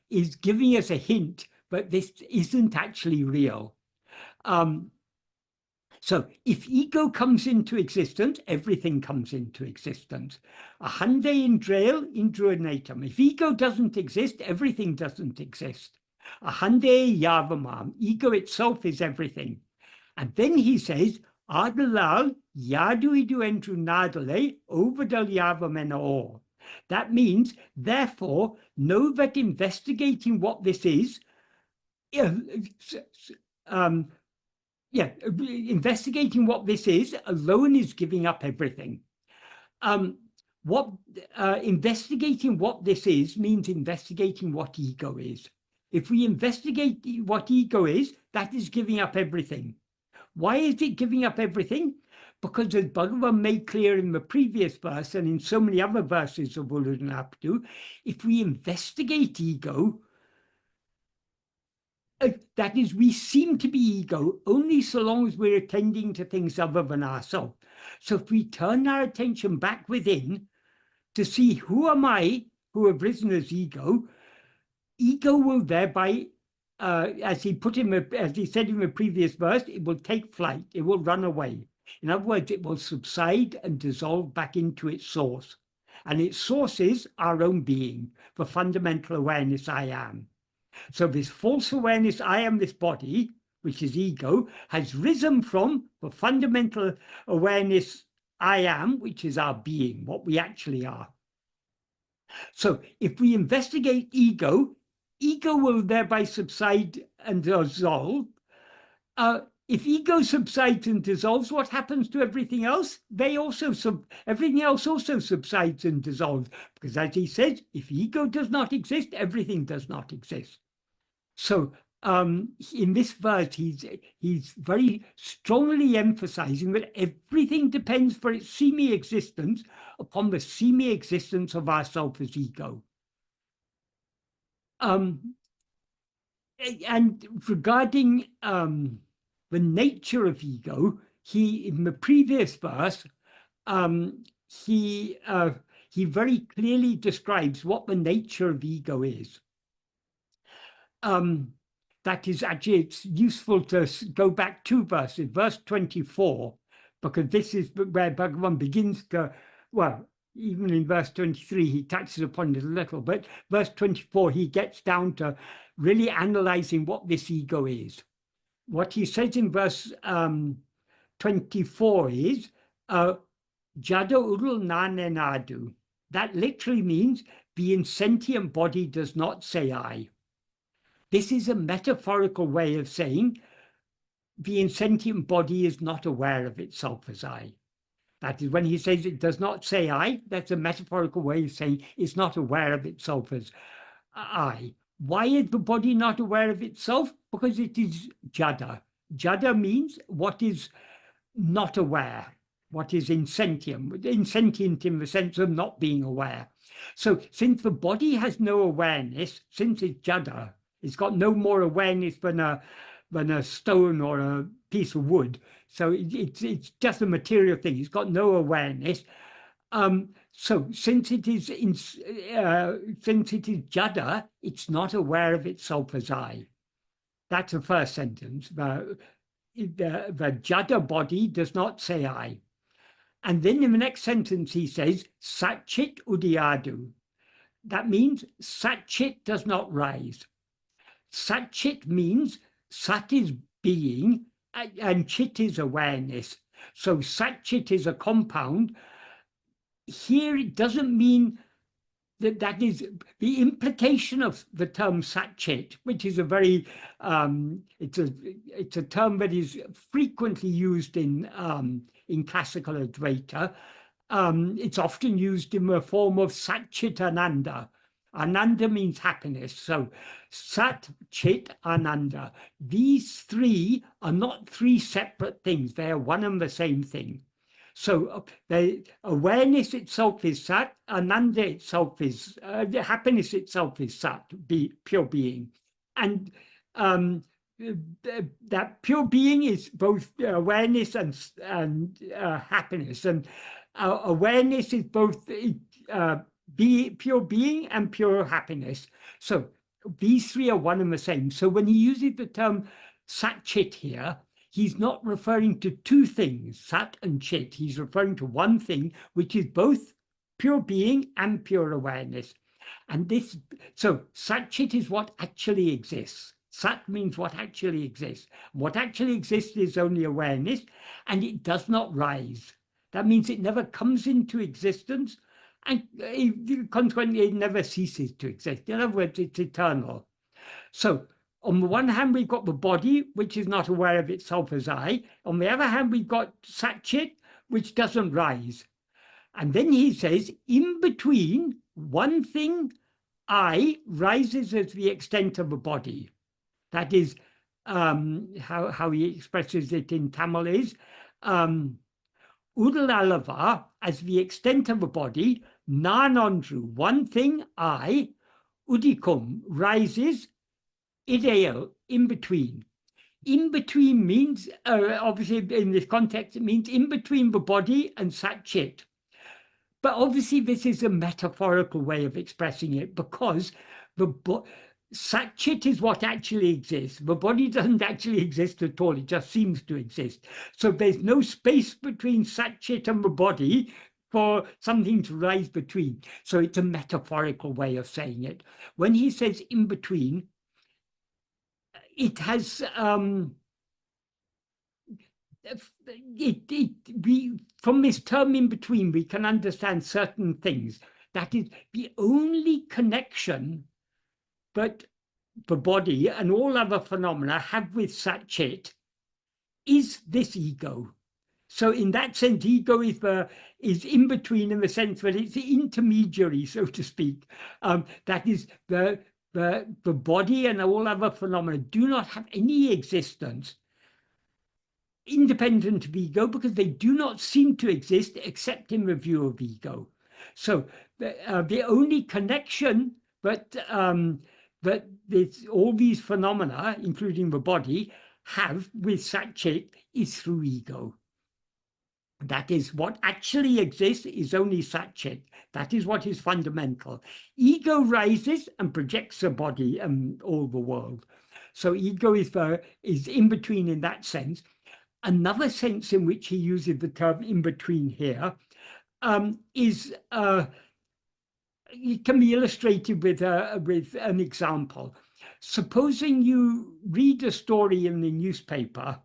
is giving us a hint, but this isn't actually real. So if ego comes into existence, everything comes into existence. Ahande indrail indruanatam. If ego doesn't exist, everything doesn't exist. Ahande yavamam. Ego itself is everything. And then he says, Adalal yadu idu endru nadale ovadal yavamena or. That means, therefore, know that investigating what this is, investigating what this is alone is giving up everything. Investigating what this is means investigating what ego is. If we investigate what ego is, that is giving up everything. Why is it giving up everything? Because as Bhagavan made clear in the previous verse and in so many other verses of Uḷḷadu Nāṛpadu, if we investigate ego, that is, we seem to be ego only so long as we're attending to things other than ourselves. So if we turn our attention back within to see who am I who have risen as ego, ego will thereby, as he said in the previous verse, it will take flight, it will run away. In other words, it will subside and dissolve back into its source. And its source is our own being, the fundamental awareness I am. So this false awareness, I am this body, which is ego, has risen from the fundamental awareness I am, which is our being, what we actually are. So if we investigate ego, ego will thereby subside and dissolve. If ego subsides and dissolves, what happens to everything else? Everything else also subsides and dissolves, because as he says, if ego does not exist, everything does not exist. So in this verse, he's very strongly emphasizing that everything depends for its semi-existence upon the semi-existence of ourself as ego. And regarding the nature of ego, in the previous verse, he very clearly describes what the nature of ego is. That is actually, it's useful to go back 2 verses, verse 24, because this is where Bhagavan begins to, well, even in verse 23, he touches upon it a little, but verse 24, he gets down to really analyzing what this ego is. What he says in verse 24 is, Uḻḷadu Nāṛpadu. That literally means the insentient body does not say I. This is a metaphorical way of saying the insentient body is not aware of itself as I. That is, when he says it does not say I, that's a metaphorical way of saying it's not aware of itself as I. Why is the body not aware of itself? Because it is jada. Jada means what is not aware, what is insentient in the sense of not being aware. So since the body has no awareness, since it's jada, it's got no more awareness than a stone or a piece of wood. So it's just a material thing. It's got no awareness. So since it is jada, it's not aware of itself as I. That's the first sentence. The jada body does not say I. And then in the next sentence he says, Satchit Uḍḷļadu. That means Satchit does not rise. Satchit means Sat is being and Chit is awareness. So Satchit is a compound. Here it doesn't mean that is the implication of the term Satchit, which is a very it's a term that is frequently used in classical Advaita. It's often used in the form of Satchit Ananda. Ananda means happiness. So Sat, Chit, Ananda. These 3 are not 3 separate things. They are one and the same thing. So the awareness itself is Sat, Ananda itself is, happiness itself is Sat, pure being. And that pure being is both awareness and happiness, and awareness is both pure being and pure happiness. So these three are one and the same. So when he uses the term Sat Chit here, he's not referring to two things, Sat and Chit. He's referring to one thing, which is both pure being and pure awareness. And this, so Sat Chit is what actually exists. Sat means what actually exists. What actually exists is only awareness, and it does not rise. That means it never comes into existence, and consequently it never ceases to exist. In other words, it's eternal. So on the one hand, we've got the body, which is not aware of itself as I. On the other hand, we've got Sat Chit, which doesn't rise. And then he says, in between, one thing, I, rises as the extent of a body. That is how he expresses it in Tamil is, Uḍڵļadu, as the extent of a body, Nāṇ, one thing, I, Udikum, rises, Ideo, in between. In between means, obviously in this context, it means in between the body and Sat Chit. But obviously this is a metaphorical way of expressing it, because Sat Chit is what actually exists. The body doesn't actually exist at all. It just seems to exist. So there's no space between Sat Chit and the body for something to rise between. So it's a metaphorical way of saying it. When he says in between, it has from this term in between, we can understand certain things. That is the only connection that the body and all other phenomena have with Sat Chit is this ego. So in that sense, ego is in between, in the sense that it's the intermediary, so to speak. That is the body and all other phenomena do not have any existence independent of ego, because they do not seem to exist except in the view of ego. So the only connection that all these phenomena, including the body, have with Sat Chit is through ego. That is, what actually exists is only Sat Chit. That is what is fundamental. Ego rises and projects the body and all the world. So ego is in between in that sense. Another sense in which he uses the term in between here is it can be illustrated with an example. Supposing you read a story in the newspaper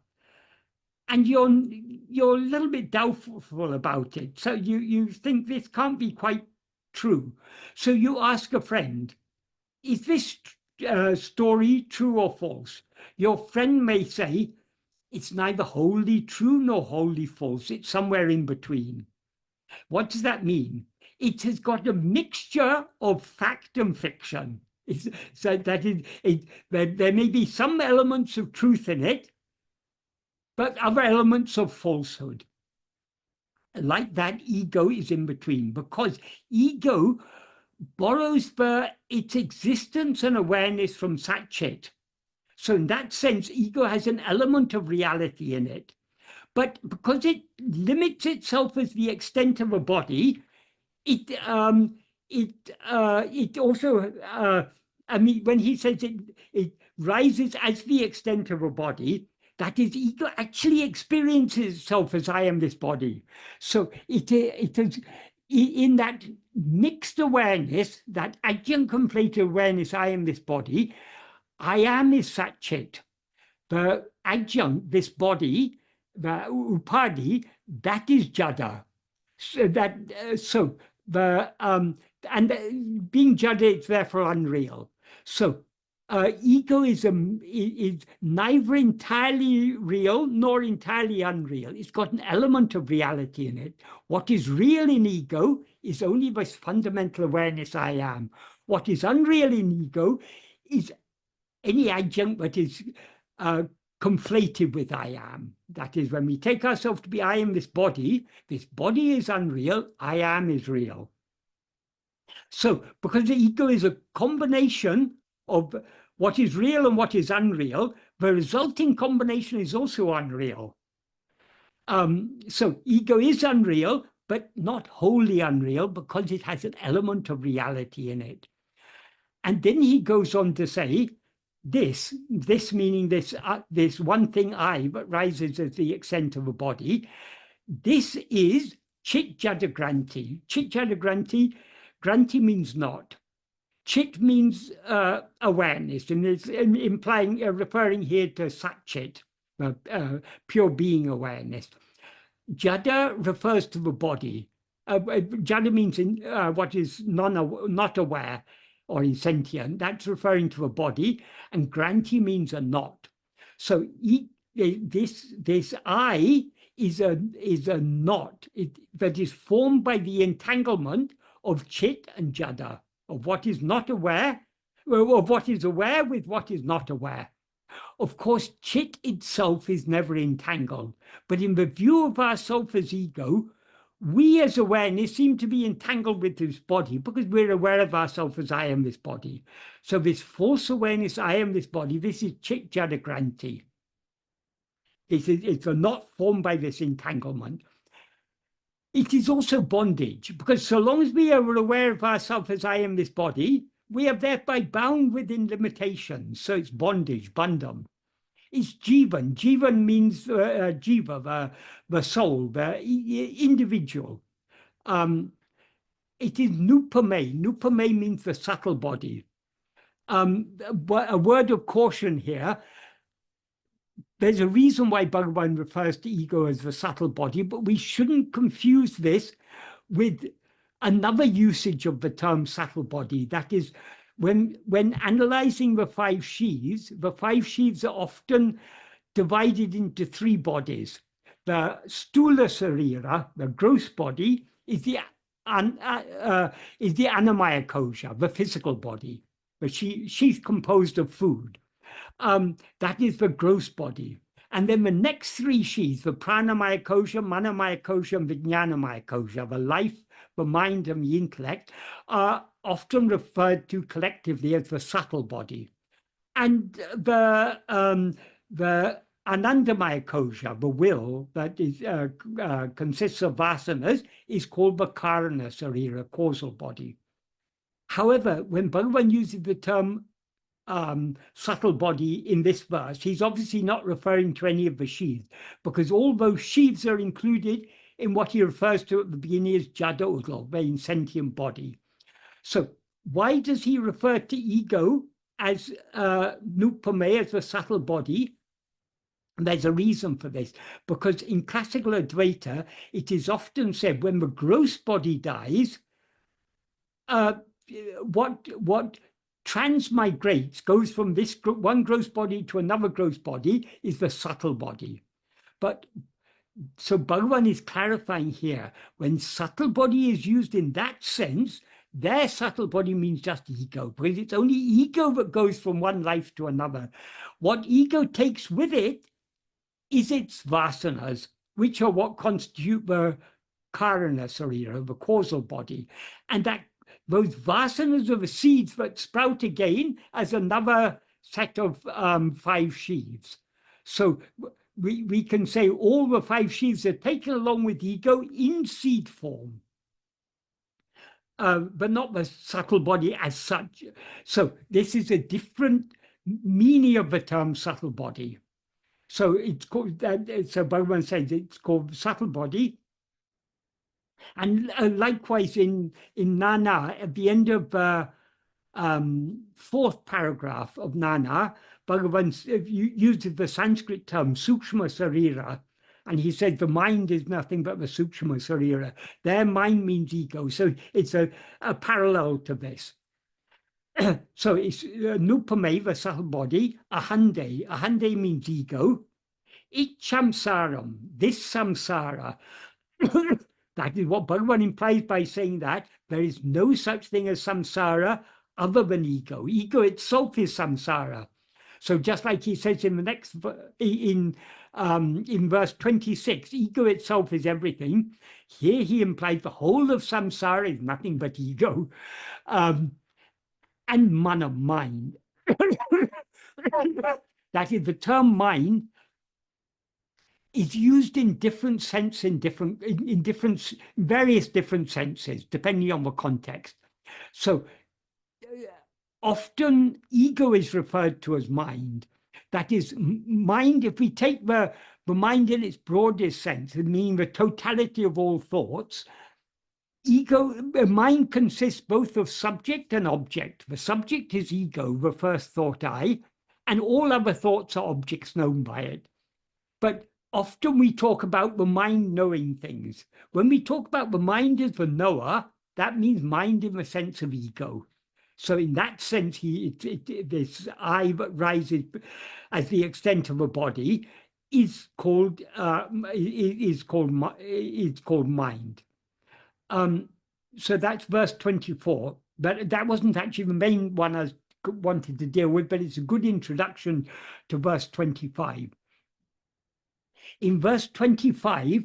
and you're a little bit doubtful about it. So you think this can't be quite true. So you ask a friend, is this story true or false? Your friend may say, it's neither wholly true nor wholly false. It's somewhere in between. What does that mean? It has got a mixture of fact and fiction. So that there may be some elements of truth in it, but other elements of falsehood. Like that, ego is in between, because ego borrows its existence and awareness from Sat Chit. So in that sense, ego has an element of reality in it. But because it limits itself as the extent of a body, it also, I mean, when he says it rises as the extent of a body, that is, ego actually experiences itself as I am this body. So it is in that mixed awareness, that adjunct conflated awareness, I am this body, I am is Sat Chit. The adjunct, this body, the upadi, that is jada. So being jada is therefore unreal. So ego is neither entirely real nor entirely unreal. It's got an element of reality in it. What is real in ego is only this fundamental awareness I am. What is unreal in ego is any adjunct that is conflated with I am. That is, when we take ourselves to be I am this body is unreal, I am is real. So because the ego is a combination of what is real and what is unreal, the resulting combination is also unreal. So ego is unreal, but not wholly unreal, because it has an element of reality in it. And then he goes on to say, this meaning this one thing I, but rises as the extent of a body, this is Chit Jada Granti. Chit Jada Granti, Granti means not. Chit means awareness, and it's implying, referring here to Sat-Chit, pure being awareness. Jada refers to the body. Jada means what is not aware or insentient. That's referring to the body, and Granti means a not. So this I is a knot that is formed by the entanglement of Chit and Jada, of what is not aware, of what is aware with what is not aware. Of course, Chit itself is never entangled, but in the view of ourself as ego, we as awareness seem to be entangled with this body because we're aware of ourselves as I am this body. So this false awareness, I am this body, this is Chit Jada Granti. It's a knot formed by this entanglement. It is also bondage, because so long as we are aware of ourselves as I am this body, we are thereby bound within limitations. So it's bondage, bandham. It's jivan. Jivan means jiva, the soul, the individual. It is nupame. Nupame means the subtle body. A word of caution here. There's a reason why Bhagavan refers to ego as the subtle body, but we shouldn't confuse this with another usage of the term subtle body. That is, when analyzing the five sheaths are often divided into three bodies. The stula sarira, the gross body, is the annamaya kosha, the physical body. But she's composed of food. That is the gross body. And then the next three sheaths, the pranamaya kosha, manamaya kosha, and vijnanamaya kosha, the life, the mind, and the intellect, are often referred to collectively as the subtle body. And the anandamaya kosha, the will that is consists of vasanas, is called the karana sarira, causal body. However, when Bhagavan uses the term subtle body in this verse, he's obviously not referring to any of the sheaths, because all those sheaths are included in what he refers to at the beginning as Jada Uḍḍal, the insentient body. So why does he refer to ego as nupame, as the subtle body? And there's a reason for this, because in classical Advaita, it is often said when the gross body dies, what transmigrates, goes from this one gross body to another gross body, is the subtle body. But so Bhagavan is clarifying here, when subtle body is used in that sense, their subtle body means just ego, because it's only ego that goes from one life to another. What ego takes with it is its vasanas, which are what constitute the karana sarira, the causal body. And that those vasanas are the seeds that sprout again as another set of five sheaths. So we can say all the five sheaths are taken along with ego in seed form, but not the subtle body as such. So this is a different meaning of the term subtle body. So it's called that. So Bhagavan says it's called subtle body. And likewise in Nāṇa, at the end of the fourth paragraph of Nāṇa, Bhagavan uses the Sanskrit term sukshma sarira, and he said the mind is nothing but the sukshma sarira. Their mind means ego, so it's a parallel to this. So it's nupame, the subtle body, ahande. Ahande means ego. Ichamsaram, this samsara. That is what Bhagavan implies by saying that there is no such thing as samsara other than ego. Ego itself is samsara. So just like he says in the next, in verse 26, ego itself is everything. Here he implies the whole of samsara is nothing but ego. And mana, mind. That is, the term mind is used in different sense in various different senses, depending on the context. So often ego is referred to as mind. That is, mind, if we take the mind in its broadest sense, meaning the totality of all thoughts, mind consists both of subject and object. The subject is ego, the first thought I, and all other thoughts are objects known by it. But often we talk about the mind knowing things. When we talk about the mind as the knower, that means mind in the sense of ego. So in that sense, this I that rises as the extent of a body is called mind. So that's verse 24. But that wasn't actually the main one I wanted to deal with, but it's a good introduction to verse 25. In verse 25,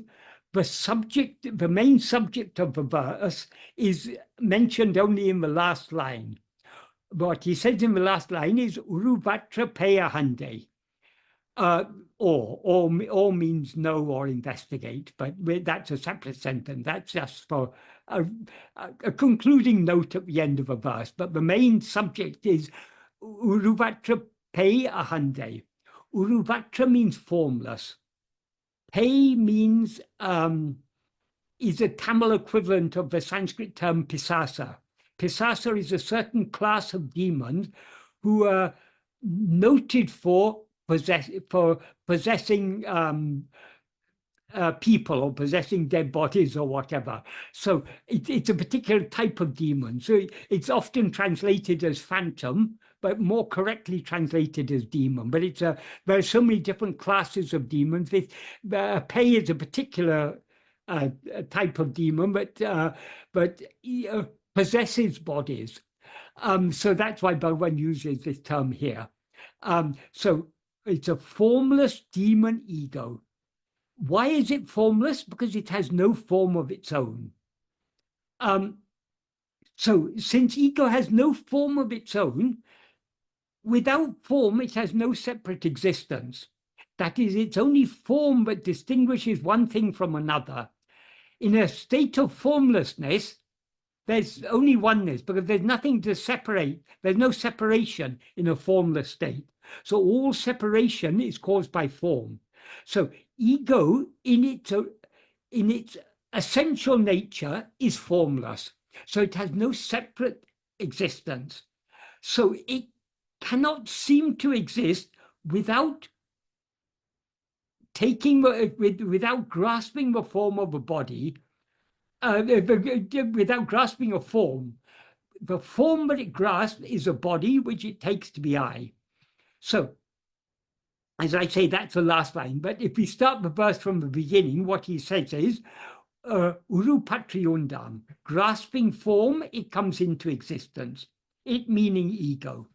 the main subject of the verse is mentioned only in the last line. What he says in the last line is Uruvatra Peyahande. Or means know or investigate, but that's a separate sentence. That's just for a concluding note at the end of a verse. But the main subject is Uruvatra Peyahande. Uruvatra means formless. Pei means is a Tamil equivalent of the Sanskrit term pisasa. Pisasa is a certain class of demons who are noted for possessing people or possessing dead bodies or whatever. So it's a particular type of demon. So it's often translated as phantom, but more correctly translated as demon. But there are so many different classes of demons. Pei is a particular type of demon, but possesses bodies. So that's why Bhagavan uses this term here. So it's a formless demon ego. Why is it formless? Because it has no form of its own. So since ego has no form of its own, without form, it has no separate existence. That is, its only form that distinguishes one thing from another. In a state of formlessness, there's only oneness because there's nothing to separate. There's no separation in a formless state. So all separation is caused by form. So ego in its essential nature is formless. So it has no separate existence. So it cannot seem to exist without without grasping the form of a body, without grasping a form. The form that it grasps is a body which it takes to be I. So, as I say, that's the last line. But if we start the verse from the beginning, what he says is, Urupatriyundam, grasping form, it comes into existence. It meaning ego.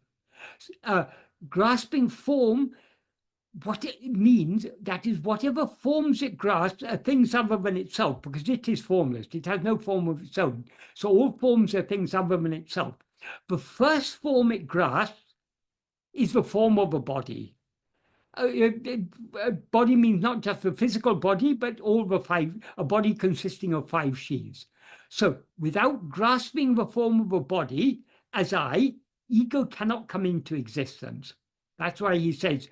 Grasping form, what it means, that is whatever forms it grasps are things other than itself, because it is formless. It has no form of its own. So all forms are things other than itself. The first form it grasps is the form of a body. Body means not just the physical body, but a body consisting of 5 sheaths. So without grasping the form of a body as I, ego cannot come into existence. That's why he says,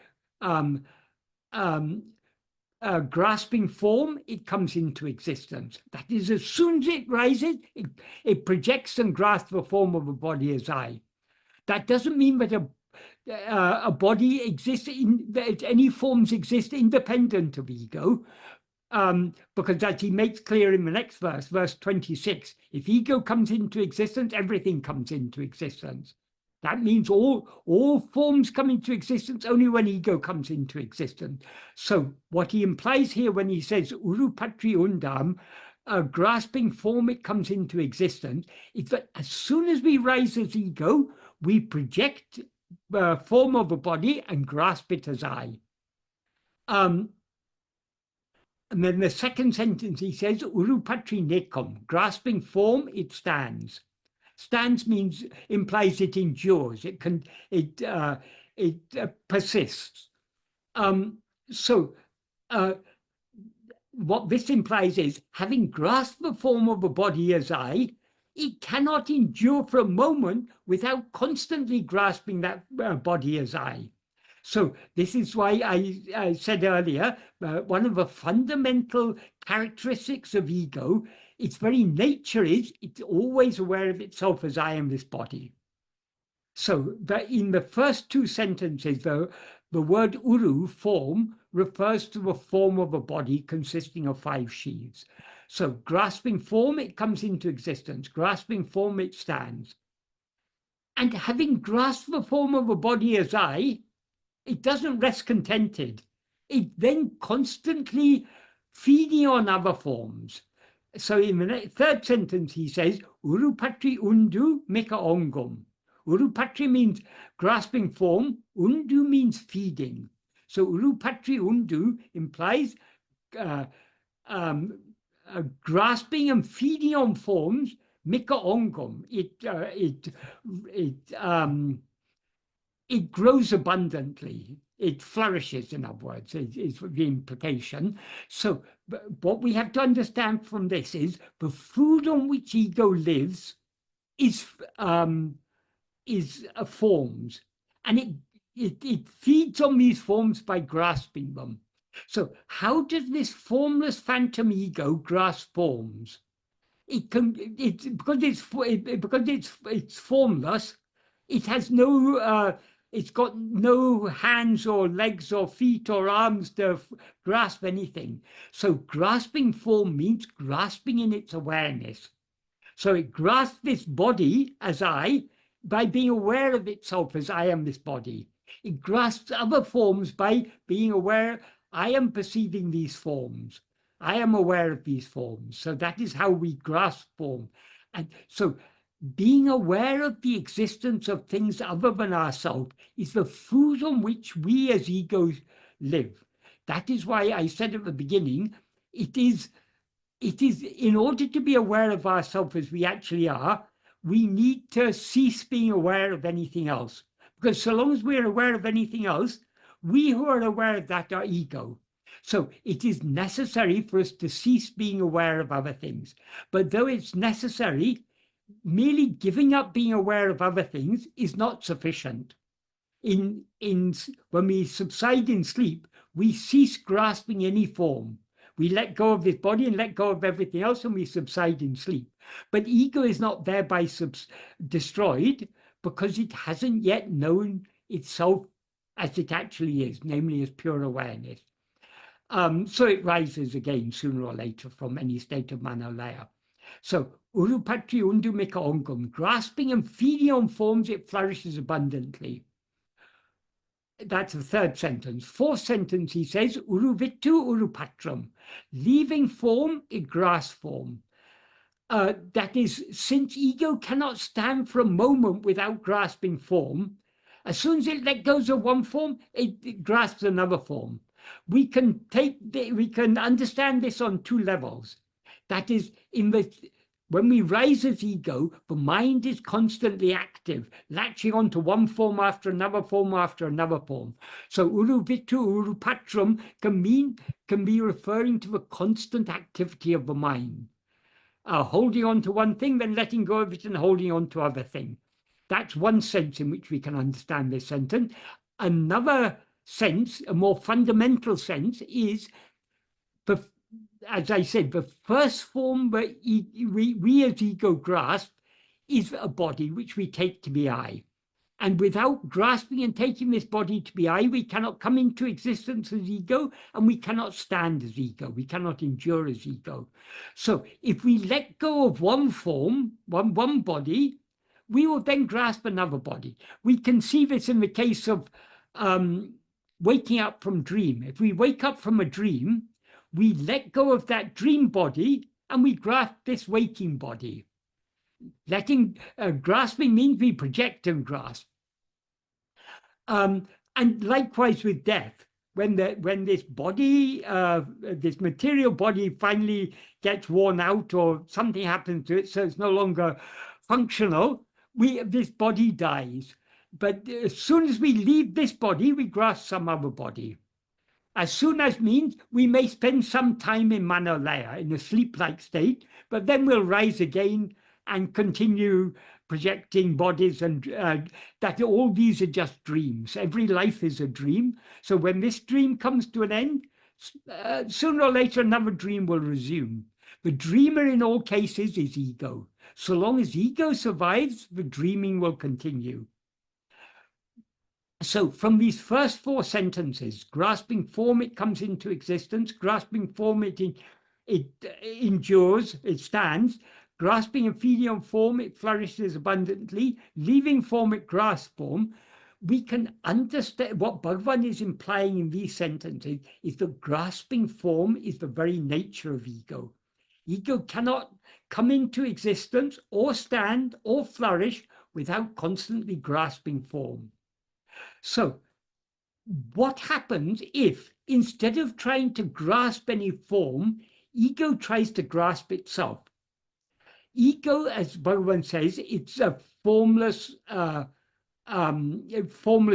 grasping form, it comes into existence. That is, as soon as it rises, it projects and grasps the form of a body as I. That doesn't mean that a body exists that any forms exist independent of ego, because as he makes clear in the next verse, verse 26, if ego comes into existence, everything comes into existence. That means all forms come into existence only when ego comes into existence. So what he implies here when he says Urupatri Undam, grasping form, it comes into existence, is that as soon as we rise as ego, we project the form of a body and grasp it as I. And then the second sentence he says, Urupatri Nekom, grasping form, it stands. Stands implies it endures. It persists. So what this implies is, having grasped the form of a body as I, it cannot endure for a moment without constantly grasping that body as I. So this is why I said earlier, one of the fundamental characteristics of ego, its very nature is it's always aware of itself as I am this body. So that in the first two sentences, though, the word uru, form, refers to the form of a body consisting of 5 sheaths. So grasping form, it comes into existence. Grasping form, it stands. And having grasped the form of a body as I, it doesn't rest contented. It then constantly feeding on other forms. So in the third sentence, he says, Urupatri undu meka ongum. Urupatri means grasping form. Undu means feeding. So Urupatri undu implies grasping and feeding on forms. Mika ongum. It grows abundantly. It flourishes, in other words, is the implication. So what we have to understand from this is the food on which ego lives is forms, and it feeds on these forms by grasping them. So how does this formless phantom ego grasp forms? Because it's formless. It has no. It's got no hands or legs or feet or arms to grasp anything. So grasping form means grasping in its awareness. So it grasps this body as I by being aware of itself as I am this body. It grasps other forms by being aware I am perceiving these forms. I am aware of these forms. So that is how we grasp form. And so being aware of the existence of things other than ourselves is the food on which we as egos live. That is why I said at the beginning, it is in order to be aware of ourselves as we actually are, we need to cease being aware of anything else. Because so long as we're aware of anything else, we who are aware of that are ego. So it is necessary for us to cease being aware of other things. But though it's necessary, merely giving up being aware of other things is not sufficient. When we subside in sleep, we cease grasping any form. We let go of this body and let go of everything else, and we subside in sleep. But ego is not thereby destroyed because it hasn't yet known itself as it actually is, namely as pure awareness. So it rises again sooner or later from any state of manolaya. So Urupatri undu meka ongum, grasping and feeding on forms, it flourishes abundantly. That's the third sentence. Fourth sentence, he says, Uruvitu urupatram, leaving form, it grasps form. That is, since ego cannot stand for a moment without grasping form, as soon as it let go of one form, it grasps another form. We can understand this on 2 levels. That is, when we rise as ego, the mind is constantly active, latching onto one form after another form after another form. So uruvitu urupatram can be referring to the constant activity of the mind. Holding on to one thing, then letting go of it and holding on to other thing. That's one sense in which we can understand this sentence. Another sense, a more fundamental sense, is as I said, the first form that we as ego grasp is a body which we take to be I. And without grasping and taking this body to be I, we cannot come into existence as ego, and we cannot stand as ego. We cannot endure as ego. So if we let go of one form, one body, we will then grasp another body. We can see this in the case of waking up from dream. If we wake up from a dream, we let go of that dream body and we grasp this waking body. Grasping means we project and grasp. And likewise with death, when this body, this material body finally gets worn out or something happens to it, so it's no longer functional, this body dies. But as soon as we leave this body, we grasp some other body. As soon as means we may spend some time in Manolaya, in a sleep-like state, but then we'll rise again and continue projecting bodies, and that all these are just dreams. Every life is a dream. So when this dream comes to an end, sooner or later another dream will resume. The dreamer in all cases is ego. So long as ego survives, the dreaming will continue. So from these first 4 sentences, grasping form, it comes into existence. Grasping form, it endures, it stands. Grasping and feeding on form, it flourishes abundantly. Leaving form, it grasps form. We can understand what Bhagavan is implying in these sentences is that grasping form is the very nature of ego. Ego cannot come into existence or stand or flourish without constantly grasping form. So what happens if, instead of trying to grasp any form, ego tries to grasp itself? Ego, as Bhagavan says, it's a formless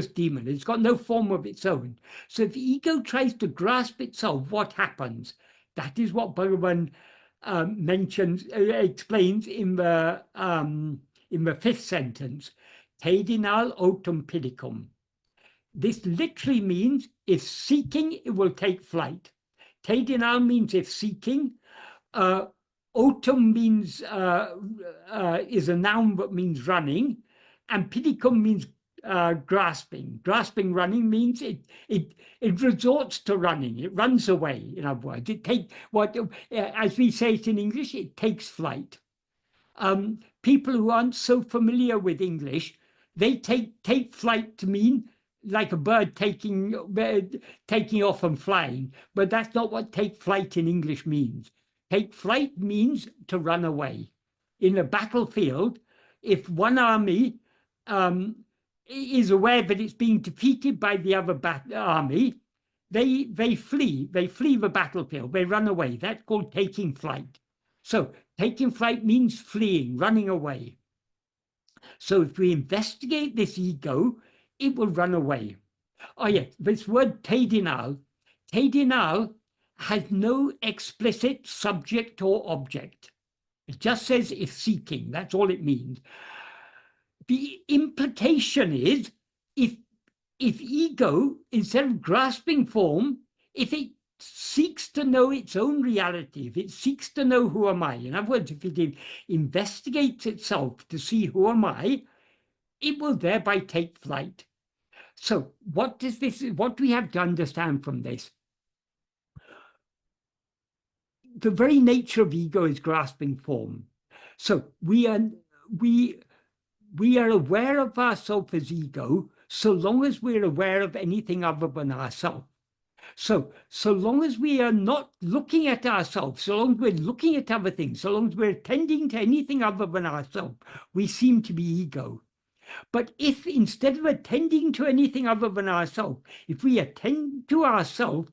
demon. It's got no form of its own. So if ego tries to grasp itself, what happens? That is what Bhagavan explains in the 5th sentence. Tedinal otum pidicum. This literally means if seeking, it will take flight. Tedinal means if seeking. Otum means is a noun that means running, and pidicum means grasping. Grasping, running means it resorts to running. It runs away. In other words, it takes what, as we say it in English, it takes flight. People who aren't so familiar with English, they take flight to mean like a bird taking off and flying, but that's not what take flight in English means. Take flight means to run away. In a battlefield, if one army is aware that it's being defeated by the other army, they flee the battlefield, they run away. That's called taking flight. So taking flight means fleeing, running away. So if we investigate this ego, it will run away. Oh yes, this word tedinal has no explicit subject or object. It just says if seeking, that's all it means. The implication is if ego, instead of grasping form, if it seeks to know its own reality, if it seeks to know who am I, in other words, if it investigates itself to see who am I, it will thereby take flight. So what do we have to understand from this? The very nature of ego is grasping form. So we are aware of ourselves as ego so long as we're aware of anything other than ourselves. So long as we are not looking at ourselves, so long as we're looking at other things, so long as we're attending to anything other than ourselves, we seem to be ego. But if instead of attending to anything other than ourselves, if we attend to ourselves,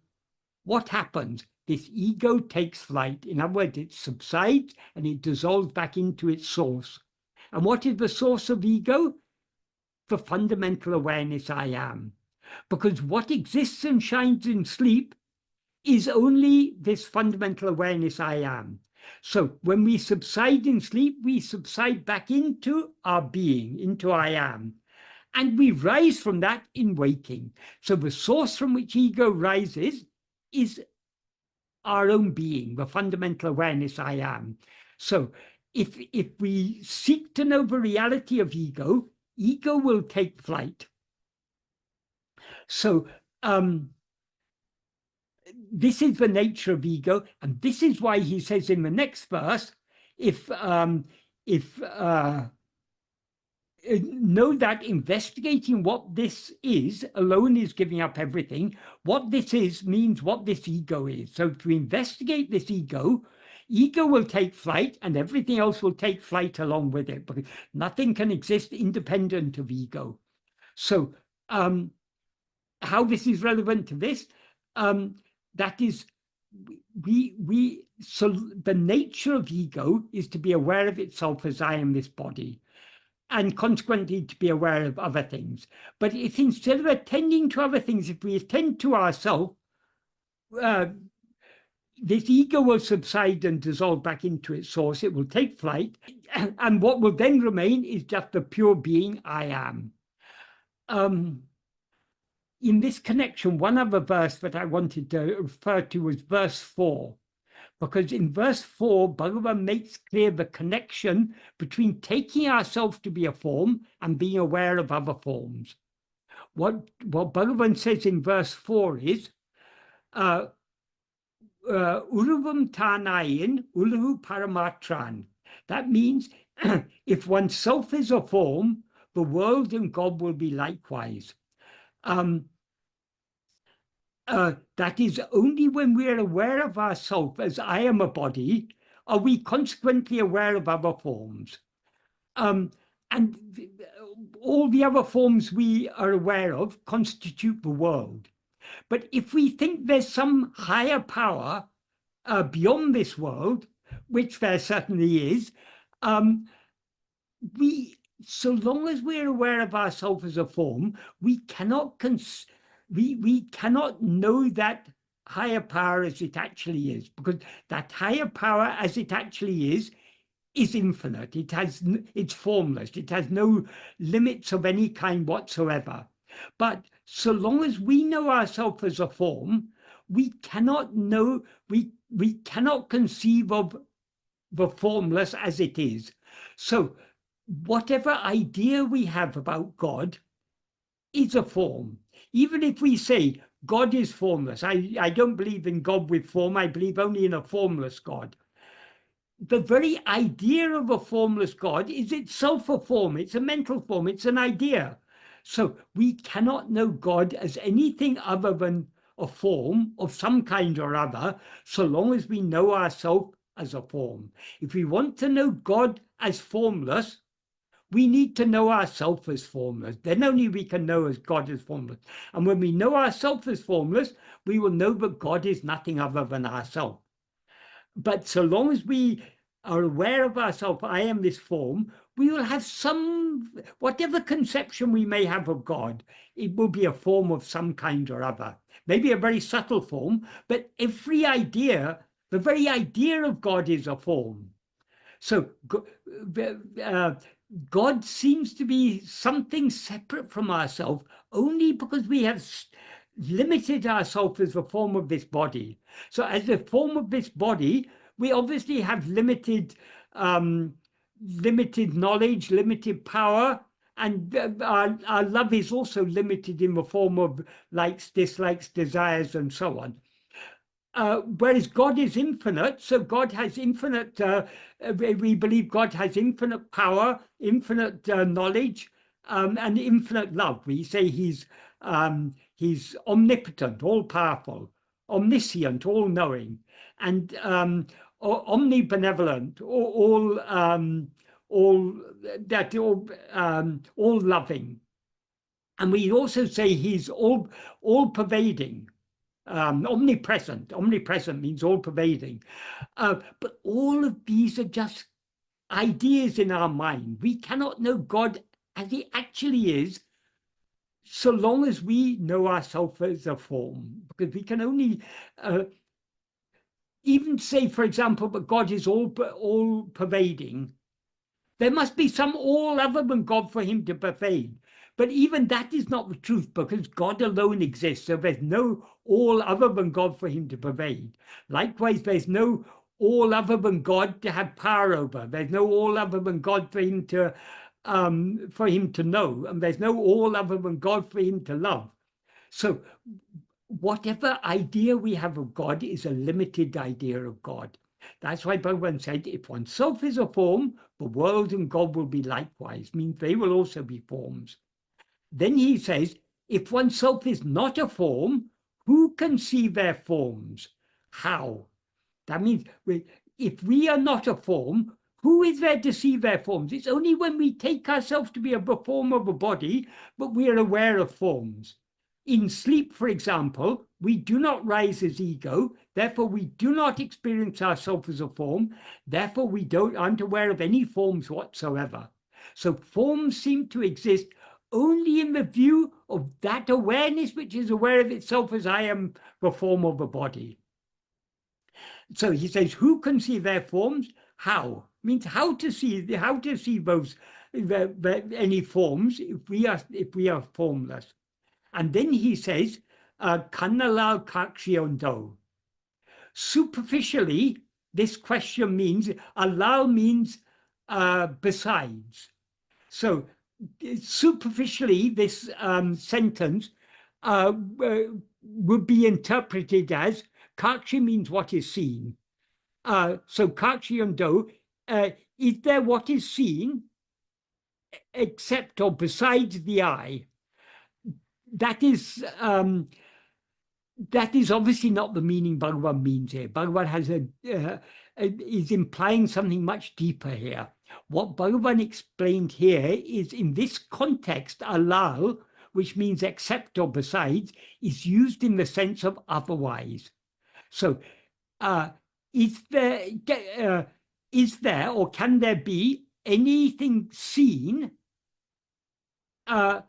what happens? This ego takes flight. In other words, it subsides and it dissolves back into its source. And what is the source of ego? The fundamental awareness I am. Because what exists and shines in sleep is only this fundamental awareness I am. So when we subside in sleep, we subside back into our being, into I am. And we rise from that in waking. So the source from which ego rises is our own being, the fundamental awareness I am. So if we seek to know the reality of ego, ego will take flight. So this is the nature of ego, and this is why he says in the next verse, know that investigating what this is alone is giving up everything. What this is means what this ego is. So to investigate this ego will take flight, and everything else will take flight along with it, because nothing can exist independent of ego. So how this is relevant to this, that is, so the nature of ego is to be aware of itself as I am this body, and consequently to be aware of other things. But if instead of attending to other things, if we attend to ourselves, this ego will subside and dissolve back into its source. It will take flight. And what will then remain is just the pure being I am. In this connection, one other verse that I wanted to refer to was verse 4. Because in verse 4, Bhagavan makes clear the connection between taking ourselves to be a form and being aware of other forms. What Bhagavan says in verse 4 is, Uruvam Tanayin Uļḷadu Paramatran. That means if oneself is a form, the world and God will be likewise. That is only when we are aware of ourself as I am a body, are we consequently aware of other forms. And all the other forms we are aware of constitute the world. But if we think there's some higher power beyond this world, which there certainly is, so long as we're aware of ourselves as a form, we cannot we cannot know that higher power as it actually is, because that higher power as it actually is infinite. It's formless. It has no limits of any kind whatsoever. But so long as we know ourselves as a form, we cannot know, we cannot conceive of the formless as it is. So whatever idea we have about God is a form. Even if we say God is formless, I don't believe in God with form, I believe only in a formless God. The very idea of a formless God is itself a form. It's a mental form. It's an idea. So we cannot know God as anything other than a form of some kind or other, so long as we know ourselves as a form. If we want to know God as formless, we need to know ourselves as formless. Then only we can know as God as formless. And when we know ourselves as formless, we will know that God is nothing other than ourselves. But so long as we are aware of ourselves, I am this form, we will have some, whatever conception we may have of God, it will be a form of some kind or other. Maybe a very subtle form, but every idea, the very idea of God is a form. So God seems to be something separate from ourselves only because we have limited ourselves as a form of this body. So as a form of this body, we obviously have limited knowledge, limited power, and our love is also limited in the form of likes, dislikes, desires, and so on. Whereas God is infinite, so God has infinite, we believe God has infinite power, infinite knowledge, and infinite love. We say he's omnipotent, all-powerful, omniscient, all-knowing, and omnibenevolent, all-loving. And we also say he's all-pervading. Omnipresent means all-pervading. But all of these are just ideas in our mind. We cannot know God as he actually is so long as we know ourselves as a form, because we can only even say, for example, that God is all-pervading. There must be some all other than God for him to pervade. But even that is not the truth, because God alone exists. So there's no all other than God for him to pervade. Likewise, there's no all other than God to have power over. There's no all other than God for him to know. And there's no all other than God for him to love. So whatever idea we have of God is a limited idea of God. That's why Bhagavan said, if oneself is a form, the world and God will be likewise, means they will also be forms. Then he says, if oneself is not a form, who can see their forms? How? That means if we are not a form, who is there to see their forms? It's only when we take ourselves to be a form of a body, but we are aware of forms. In sleep, for example, we do not rise as ego, therefore we do not experience ourselves as a form, therefore we aren't aware of any forms whatsoever. So forms seem to exist only in the view of that awareness which is aware of itself as I am the form of a body. So he says, who can see their forms? How? Means how to see those any forms if we are formless. And then he says, Kannalal Kakshiondo. Superficially, this question means, alal means besides. So superficially, this sentence would be interpreted as, Kakshi means what is seen. So Kakshiondo, is there what is seen except or besides the eye? That is obviously not the meaning Bhagavan means here. Bhagavan has is implying something much deeper here. What Bhagavan explained here is, in this context, alal, which means except or besides, is used in the sense of otherwise. So is there or can there be anything seen, or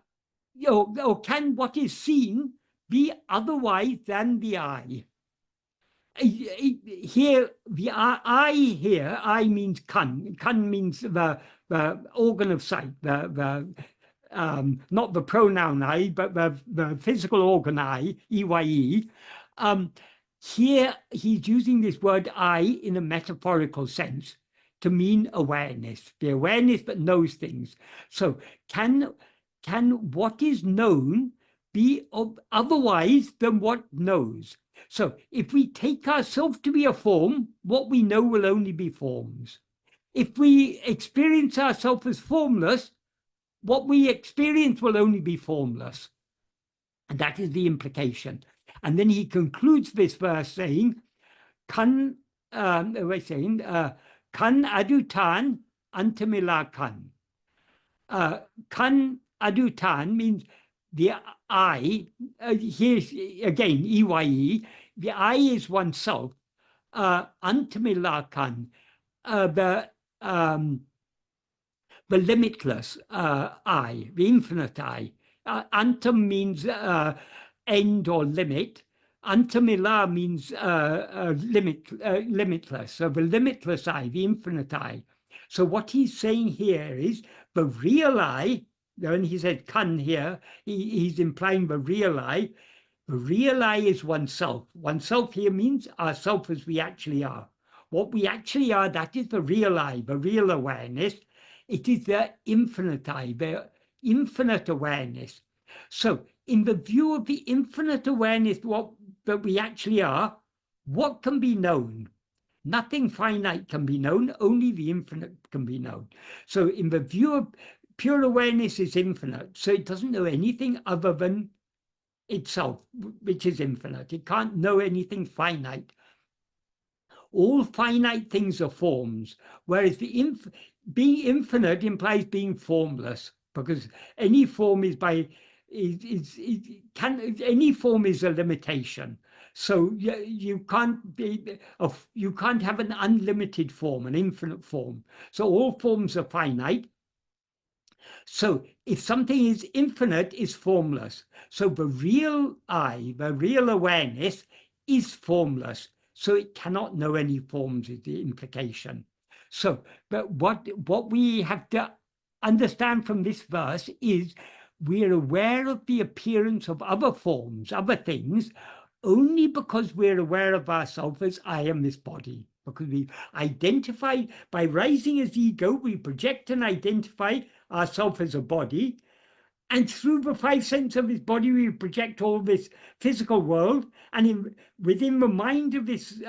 can what is seen be otherwise than the eye? Here, the eye means kan. Kan means the organ of sight, not the pronoun eye, but the physical organ eye, EYE. Here, he's using this word I in a metaphorical sense to mean awareness, the awareness that knows things. So can what is known be otherwise than what knows? So if we take ourselves to be a form, what we know will only be forms. If we experience ourselves as formless, what we experience will only be formless. And that is the implication. And then he concludes this verse saying, kan adutan antamila kan. Kan adutan means the I, here's again, EYE, the I is oneself, antamila kan, the limitless I, the infinite I. Antam means end or limit. Antamila means limitless. So the limitless I, the infinite I. So what he's saying here is the real I, when he said kan here, he's implying the real I. The real I is oneself. Oneself here means ourself as we actually are. What we actually are, that is the real I, the real awareness. It is the infinite I, the infinite awareness. So in the view of the infinite awareness that we actually are, what can be known? Nothing finite can be known, only the infinite can be known. So in the view of pure awareness is infinite, so it doesn't know anything other than itself, which is infinite. It can't know anything finite. All finite things are forms, whereas being infinite implies being formless, because any form is any form is a limitation. So you can't have an unlimited form, an infinite form. So all forms are finite. So if something is infinite, is formless. So the real I, the real awareness, is formless. So it cannot know any forms, is the implication. So, but what we have to understand from this verse is we're aware of the appearance of other forms, other things, only because we're aware of ourselves as I am this body. Because we identify, by rising as ego, we project and identify ourselves as a body. And through the five senses of this body, we project all this physical world. And within the mind of this,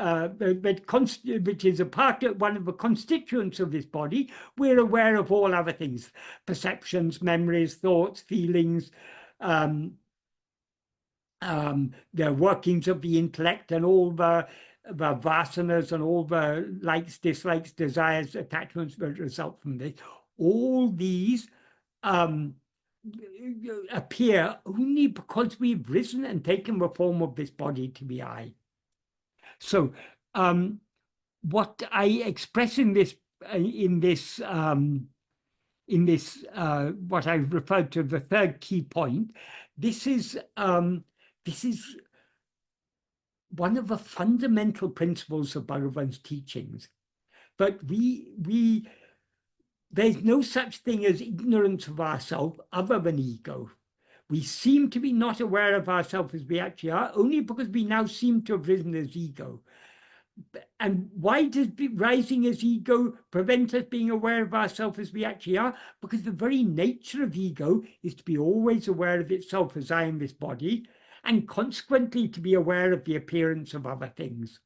which is a part of one of the constituents of this body, we're aware of all other things: perceptions, memories, thoughts, feelings, the workings of the intellect, and all the vasanas and all the likes, dislikes, desires, attachments that result from this. All these appear only because we've risen and taken the form of this body to be I. So what I express in this in this, what I referred to the third key point. This is one of the fundamental principles of Bhagavan's teachings. But there's no such thing as ignorance of ourselves other than ego. We seem to be not aware of ourselves as we actually are, only because we now seem to have risen as ego. And why does rising as ego prevent us being aware of ourselves as we actually are? Because the very nature of ego is to be always aware of itself as I am this body, and consequently to be aware of the appearance of other things.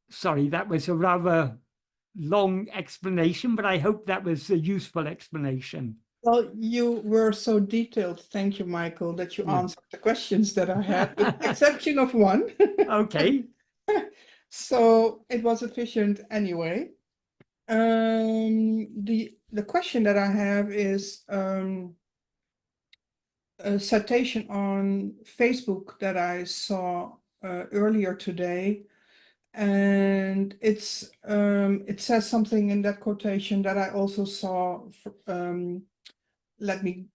Sorry, that was a rather long explanation, but I hope that was a useful explanation. Well, you were so detailed, thank you, Michael, that you answered the questions that I had, with the exception of one. Okay. So it was efficient anyway. The question that I have is a citation on Facebook that I saw earlier today, and it says something in that quotation that I also saw. Let me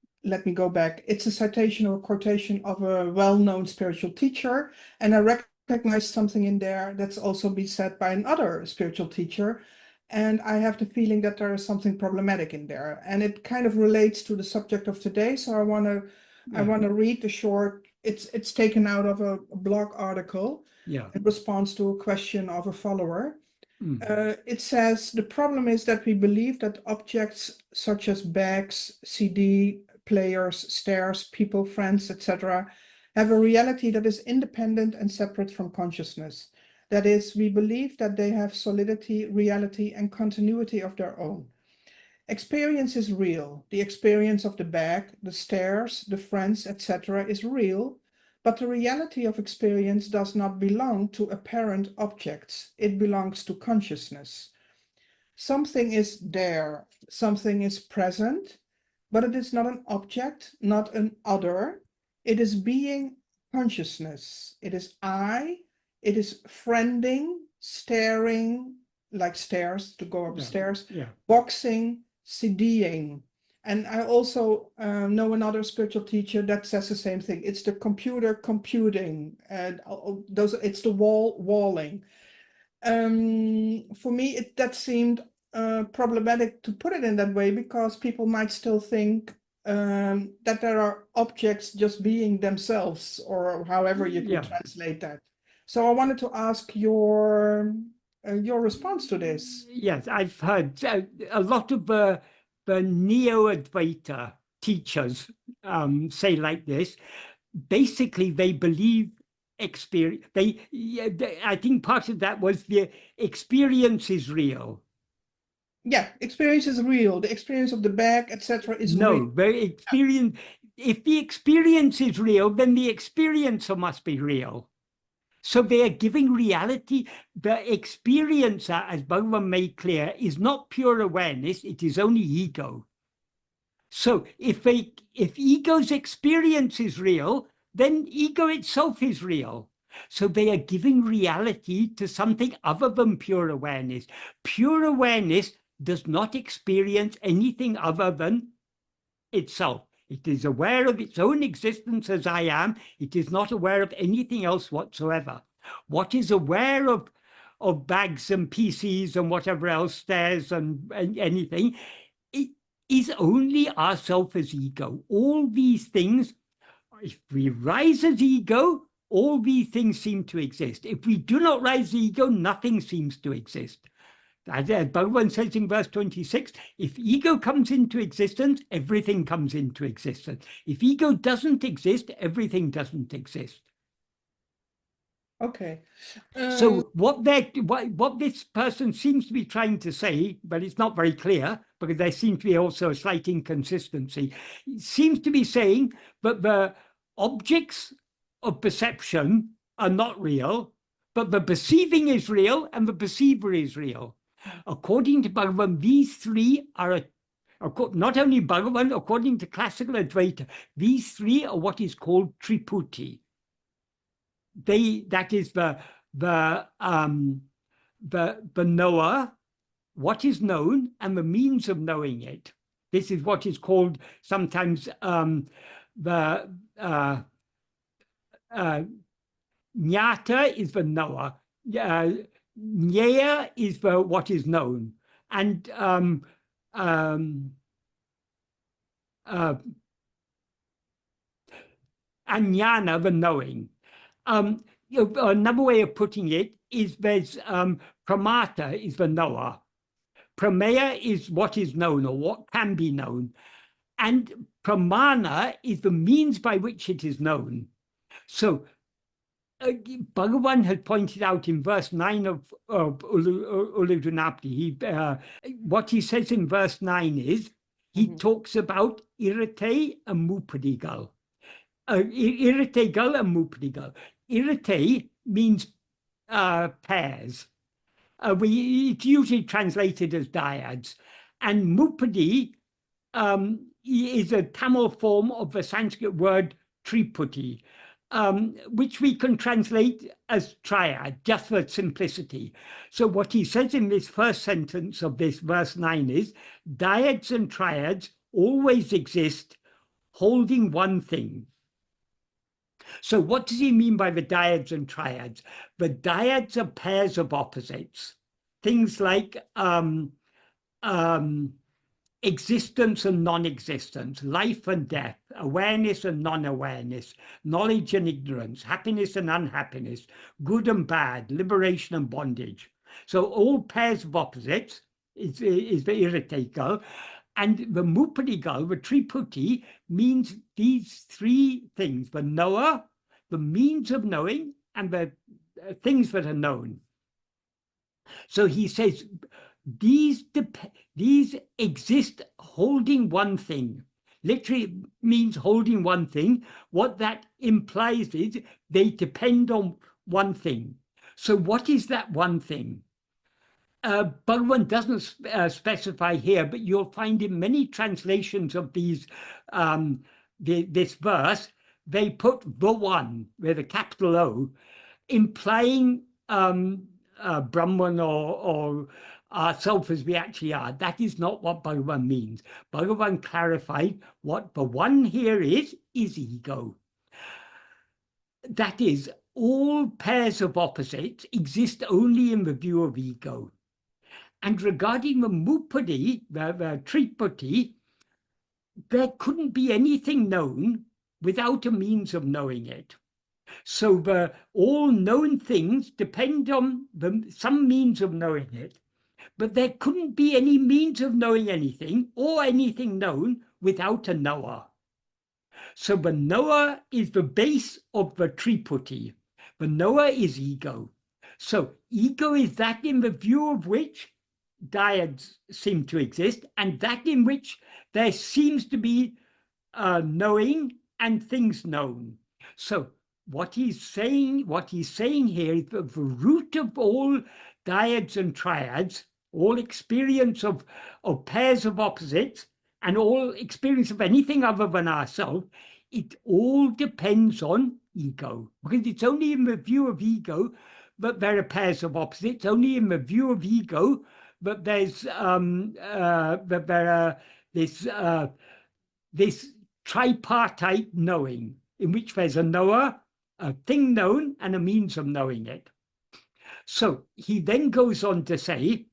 go back. It's a citation or quotation of a well-known spiritual teacher, and I recognize something in there that's also been said by another spiritual teacher, and I have the feeling that there is something problematic in there, and it kind of relates to the subject of today. So I want to read the short. It's taken out of a blog article in response to a question of a follower. It says, the problem is that we believe that objects such as bags, CD players, stairs, people, friends, etc., have a reality that is independent and separate from consciousness. That is, we believe that they have solidity, reality, and continuity of their own. Experience is real. The experience of the bag, the stairs, the friends, etc., is real. But the reality of experience does not belong to apparent objects. It belongs to consciousness. Something is there, something is present, but it is not an object, not an other. It is being consciousness. It is I, it is friending, staring, like stairs, to go upstairs, boxing, CDing. And I also know another spiritual teacher that says the same thing. It's the computer computing, and it's the walling. For me, that seemed problematic to put it in that way, because people might still think that there are objects just being themselves, or however you can translate that. So I wanted to ask your response to this. Yes, I've heard a lot of the neo-Advaita teachers say like this. Basically, they believe experience. I think part of that was the experience is real. Yeah, experience is real. The experience of the bag, etc., is real. No, the experience. If the experience is real, then the experiencer must be real. So they are giving reality. The experiencer, as Bhagavan made clear, is not pure awareness, it is only ego. So if ego's experience is real, then ego itself is real. So they are giving reality to something other than pure awareness. Pure awareness does not experience anything other than itself. It is aware of its own existence as I am. It is not aware of anything else whatsoever. What is aware of bags and PCs and whatever else, stairs and anything, it is only ourself as ego. All these things, if we rise as ego, all these things seem to exist. If we do not rise as ego, nothing seems to exist. As Bhagavan says in verse 26, if ego comes into existence, everything comes into existence. If ego doesn't exist, everything doesn't exist. Okay. So what this person seems to be trying to say, but it's not very clear, because there seems to be also a slight inconsistency, seems to be saying that the objects of perception are not real, but the perceiving is real and the perceiver is real. According to Bhagavan, these three are, not only Bhagavan, according to classical Advaita, these three are what is called Triputi. That is the knower, what is known and the means of knowing it. This is what is called sometimes the Jnata is the knower, Jnaya is the what is known, and Jnana, the knowing. Another way of putting it is there's Pramata is the knower, Prameya is what is known or what can be known, and Pramana is the means by which it is known. So Bhagavan had pointed out in verse 9 of Uڵḷadu Nāṛpadu, what he says in verse 9 is, he talks about irate and mupadigal. Iritegal and mupadigal. Irite means pairs. It's usually translated as dyads. And mupadi is a Tamil form of the Sanskrit word triputi, which we can translate as triad, just for simplicity. So what he says in this first sentence of this verse 9 is, dyads and triads always exist holding one thing. So what does he mean by the dyads and triads? The dyads are pairs of opposites. Things like existence and non-existence, life and death, awareness and non-awareness, knowledge and ignorance, happiness and unhappiness, good and bad, liberation and bondage. So all pairs of opposites is the irritagal. And the mupadigal, the triputi, means these three things: the knower, the means of knowing, and the things that are known. So he says, these exist holding one thing. Literally means holding one thing. What that implies is they depend on one thing. So what is that one thing? Bhagavan doesn't specify here, but you'll find in many translations of these this verse, they put the one with a capital O, implying Brahman or ourself as we actually are. That is not what Bhagavan means. Bhagavan clarified what the one here is ego. That is, all pairs of opposites exist only in the view of ego. And regarding the mupadi, the triputi, there couldn't be anything known without a means of knowing it. So all known things depend on some means of knowing it, but there couldn't be any means of knowing anything or anything known without a knower. So the knower is the base of the triputi. The knower is ego. So ego is that in the view of which dyads seem to exist, and that in which there seems to be knowing and things known. So what he's saying here is that the root of all dyads and triads, all experience of pairs of opposites, and all experience of anything other than ourselves, it all depends on ego, because it's only in the view of ego that there are pairs of opposites, only in the view of ego but there's this tripartite knowing, in which there's a knower, a thing known, and a means of knowing it. So he then goes on to say,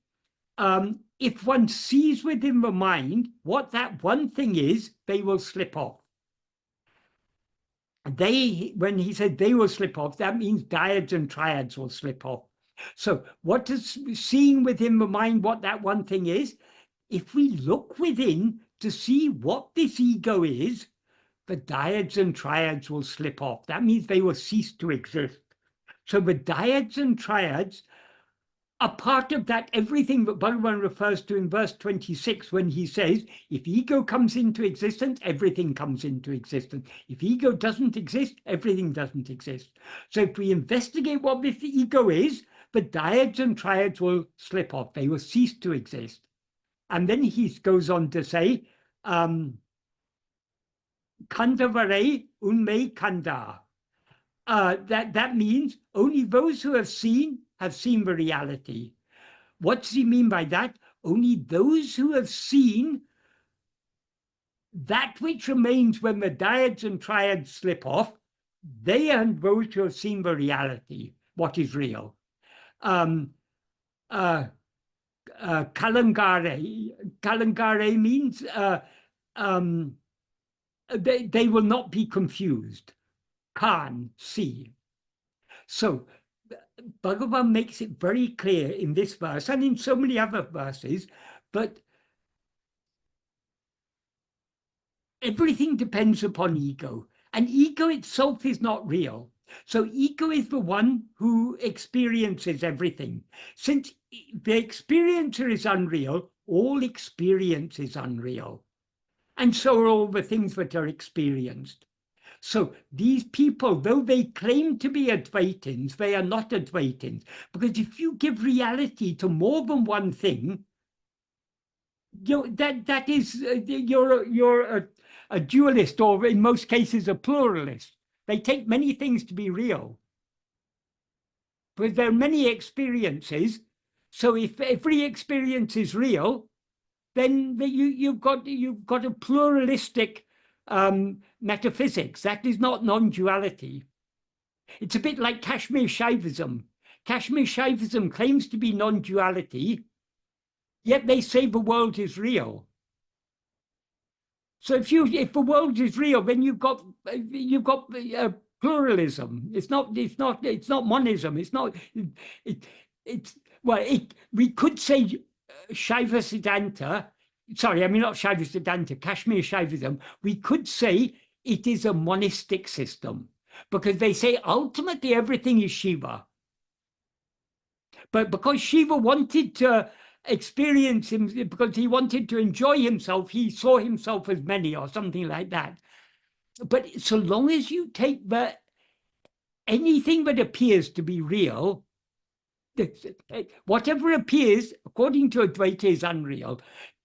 if one sees within the mind what that one thing is, they will slip off. When he said they will slip off, that means dyads and triads will slip off. So what does seeing within the mind what that one thing is? If we look within to see what this ego is, the dyads and triads will slip off. That means they will cease to exist. So the dyads and triads are part of that everything that Bhagavan refers to in verse 26 when he says, if ego comes into existence, everything comes into existence. If ego doesn't exist, everything doesn't exist. So if we investigate what this ego is, the dyads and triads will slip off. They will cease to exist. And then he goes on to say, Kandavare unme kanda. That means only those who have seen the reality. What does he mean by that? Only those who have seen that which remains when the dyads and triads slip off, they are those who have seen the reality, what is real. Kalangare means they will not be confused. Can see. So Bhagavan makes it very clear in this verse and in so many other verses, but everything depends upon ego, and ego itself is not real. So ego is the one who experiences everything. Since the experiencer is unreal, all experience is unreal. And so are all the things that are experienced. So these people, though they claim to be Advaitins, they are not Advaitins. Because if you give reality to more than one thing, you're a dualist, or in most cases a pluralist. They take many things to be real. But there are many experiences. So if every experience is real, then you've got a pluralistic metaphysics. That is not non-duality. It's a bit like Kashmir Shaivism. Kashmir Shaivism claims to be non-duality, yet they say the world is real. So if the world is real, then you've got pluralism. It's not monism. We could say Shaiva Siddhanta. Sorry, I mean not Shaiva Siddhanta. Kashmir Shaivism. We could say it is a monistic system because they say ultimately everything is Shiva. But because Shiva wanted to experience him, because he wanted to enjoy himself, he saw himself as many or something like that. But so long as you take anything that appears to be real, whatever appears, according to Advaita, is unreal.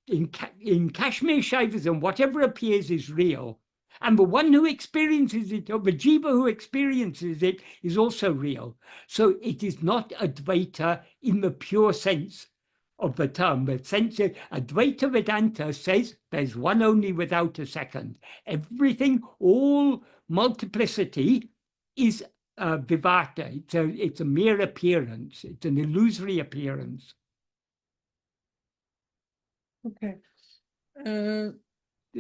In Kashmir Shaivism, whatever appears is real. And the one who experiences it, or the jiva who experiences it, is also real. So it is not Advaita in the pure sense of the term. The sense of Advaita Vedanta says there's one only without a second. Everything, all multiplicity is vivata. It's a mere appearance. It's an illusory appearance. Okay.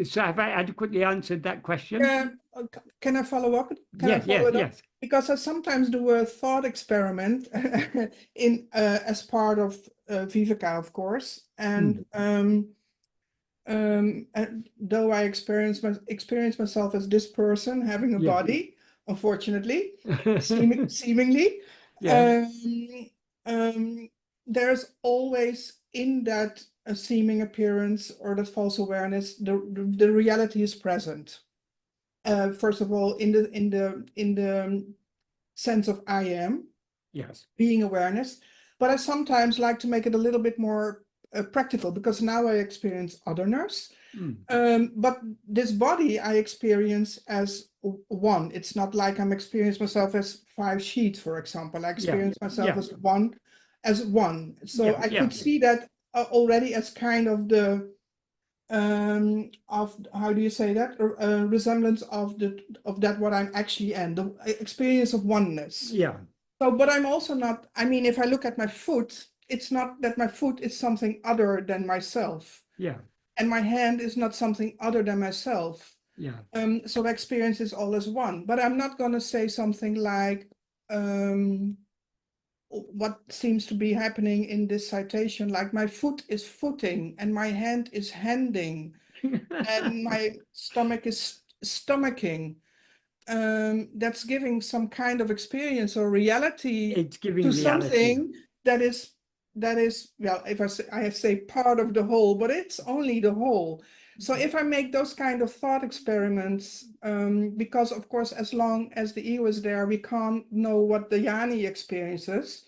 So have I adequately answered that question? Can I follow up? Yes. Because I sometimes do a thought experiment as part of Viveka, of course, and though I experience myself as this person having a body, unfortunately, seemingly, there's always in that a seeming appearance or that false awareness, the reality is present. First of all, in the sense of I am, being awareness, but I sometimes like to make it a little bit more practical, because now I experience otherness. But this body I experience as one. It's not like I'm experiencing myself as 5 sheets, for example. I experience myself as one. So I could see that already as kind of the of, how do you say that, resemblance of that what I'm actually am, the experience of oneness. So, but I'm also not, I mean, if I look at my foot, it's not that my foot is something other than myself. And my hand is not something other than myself. So experience is all as one. But I'm not going to say something like what seems to be happening in this citation, like my foot is footing and my hand is handing and my stomach is stomaching. That's giving some kind of experience or reality to something that is, well, if I say part of the whole, but it's only the whole. So if I make those kind of thought experiments, because of course, as long as the ego is there, we can't know what the Jnani experiences.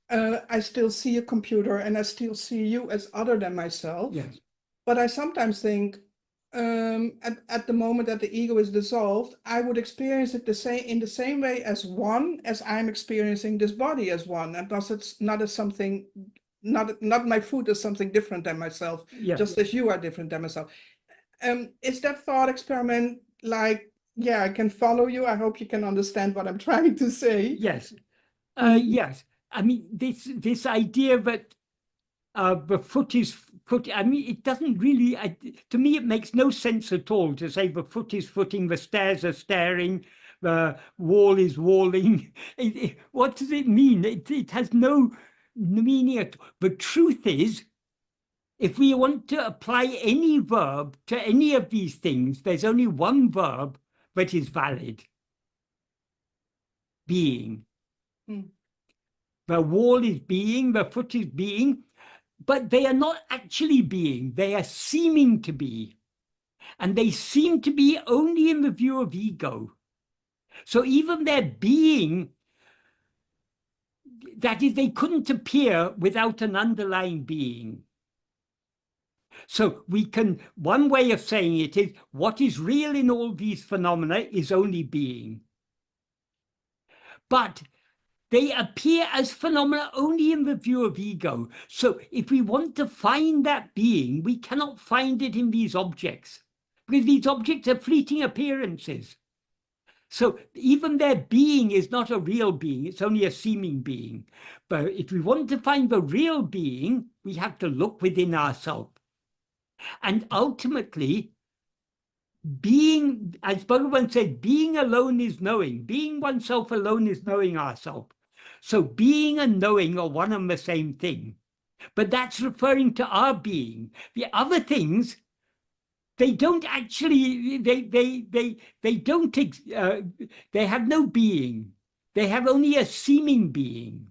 I still see a computer and I still see you as other than myself. But I sometimes think, at the moment that the ego is dissolved, I would experience it in the same way as one, as I'm experiencing this body as one, and thus it's not as something not my food is something different than myself, Yeah. just as you are different than myself. Is that thought experiment like, yeah, I can follow you. I hope you can understand what I'm trying to say. Yes. Yes. I mean, this idea that the foot is foot. I mean, it doesn't really. To me, it makes no sense at all to say the foot is footing, the stairs are staring, the wall is walling. What does it mean? It has no meaning at all. The truth is, if we want to apply any verb to any of these things, there's only one verb that is valid: being. The wall is being, the foot is being, but they are not actually being, they are seeming to be. And they seem to be only in the view of ego. So even their being, that is, they couldn't appear without an underlying being. So we can, one way of saying it is, what is real in all these phenomena is only being. But they appear as phenomena only in the view of ego. So if we want to find that being, we cannot find it in these objects, because these objects are fleeting appearances. So even their being is not a real being, it's only a seeming being. But if we want to find the real being, we have to look within ourselves. And ultimately, being, as Bhagavan said, being alone is knowing. Being oneself alone is knowing ourselves. So being and knowing are one and the same thing. But that's referring to our being. The other things, they don't actually, they don't, they have no being. They have only a seeming being.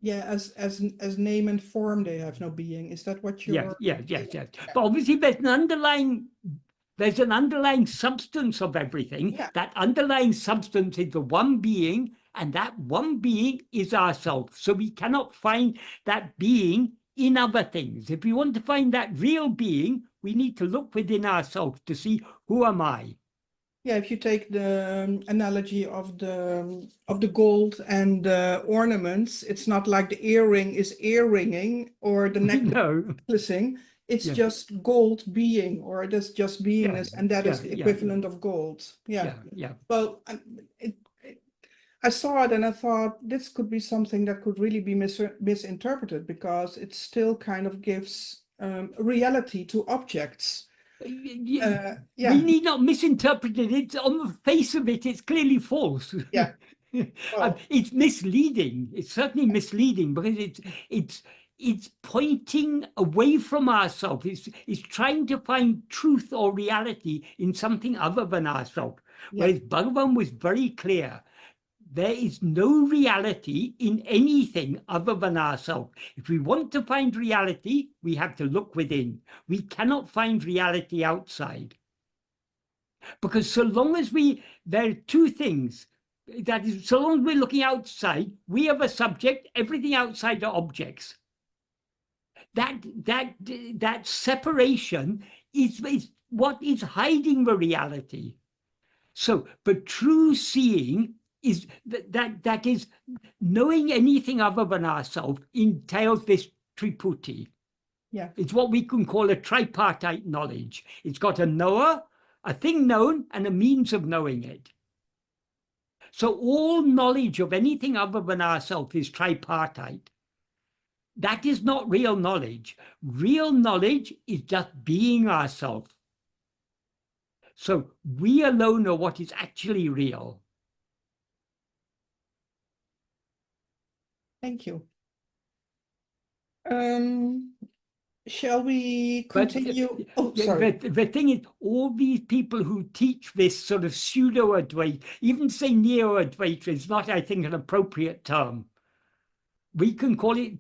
Yeah, as name and form, they have no being. Is that what you're? Yes. But obviously there's an underlying substance of everything. Yeah. That underlying substance is the one being, and that one being is ourself. So we cannot find that being in other things. If we want to find that real being, we need to look within ourselves to see, who am I? Yeah, if you take the analogy of the gold and the ornaments, it's not like the earring is earringing or the necklacing. It's just gold being, or it is just beingness, and that is the equivalent of gold. Yeah. Well, I saw it and I thought this could be something that could really be misinterpreted, because it still kind of gives reality to objects. We need not misinterpret it. It's on the face of it, it's clearly false. Yeah. Well, it's misleading. It's certainly misleading, because it's pointing away from ourselves. It's trying to find truth or reality in something other than ourselves. Whereas Bhagavan was very clear. There is no reality in anything other than ourselves. If we want to find reality, we have to look within. We cannot find reality outside. Because so long as there are two things. That is, so long as we're looking outside, we are the subject, everything outside are objects. That separation is what is hiding the reality. So the true seeing is that is, knowing anything other than ourselves entails this triputi. Yeah. It's what we can call a tripartite knowledge. It's got a knower, a thing known, and a means of knowing it. So all knowledge of anything other than ourselves is tripartite. That is not real knowledge. Real knowledge is just being ourselves. So we alone are what is actually real. Thank you. Shall we continue? Sorry. The thing is, all these people who teach this sort of pseudo-Advaita, even say neo-Advaita is not, I think, an appropriate term. We can call it,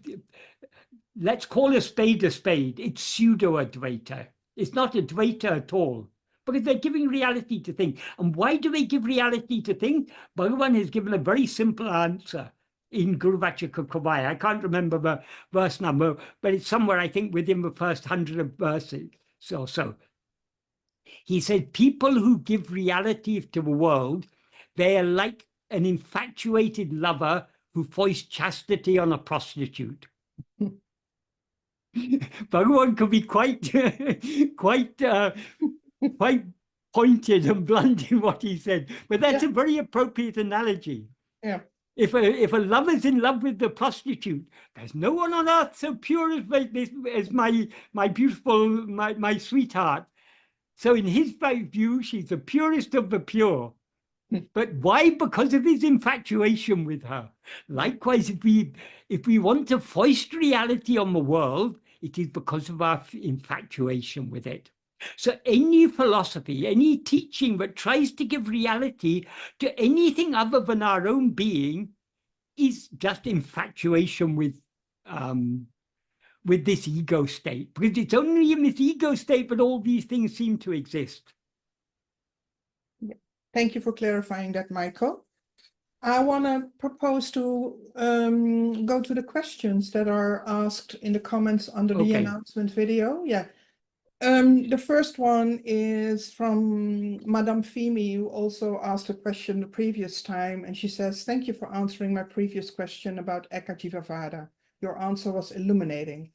let's call a spade a spade. It's pseudo-Advaita. It's not Advaita at all, because they're giving reality to things. And why do they give reality to things? Bhagavan has given a very simple answer in Guru Vachaka Kavaya. I can't remember the verse number, but it's somewhere, I think, within the first 100 of verses or so. He said, people who give reality to the world, they are like an infatuated lover who foist chastity on a prostitute. Bhagavan could be quite, quite pointed and blunt in what he said, but that's a very appropriate analogy. Yeah. If a lover's in love with the prostitute, there's no one on earth so pure as my beautiful, my sweetheart. So in his view, she's the purest of the pure. But why? Because of his infatuation with her. Likewise, if we want to foist reality on the world, it is because of our infatuation with it. So any philosophy, any teaching that tries to give reality to anything other than our own being is just infatuation with this ego state, because it's only in this ego state that all these things seem to exist. Thank you for clarifying that, Michael. I want to propose to go to the questions that are asked in the comments under the announcement video. Yeah. The first one is from Madame Fimi, who also asked a question the previous time, and she says, "Thank you for answering my previous question about Ekajivavada. Your answer was illuminating.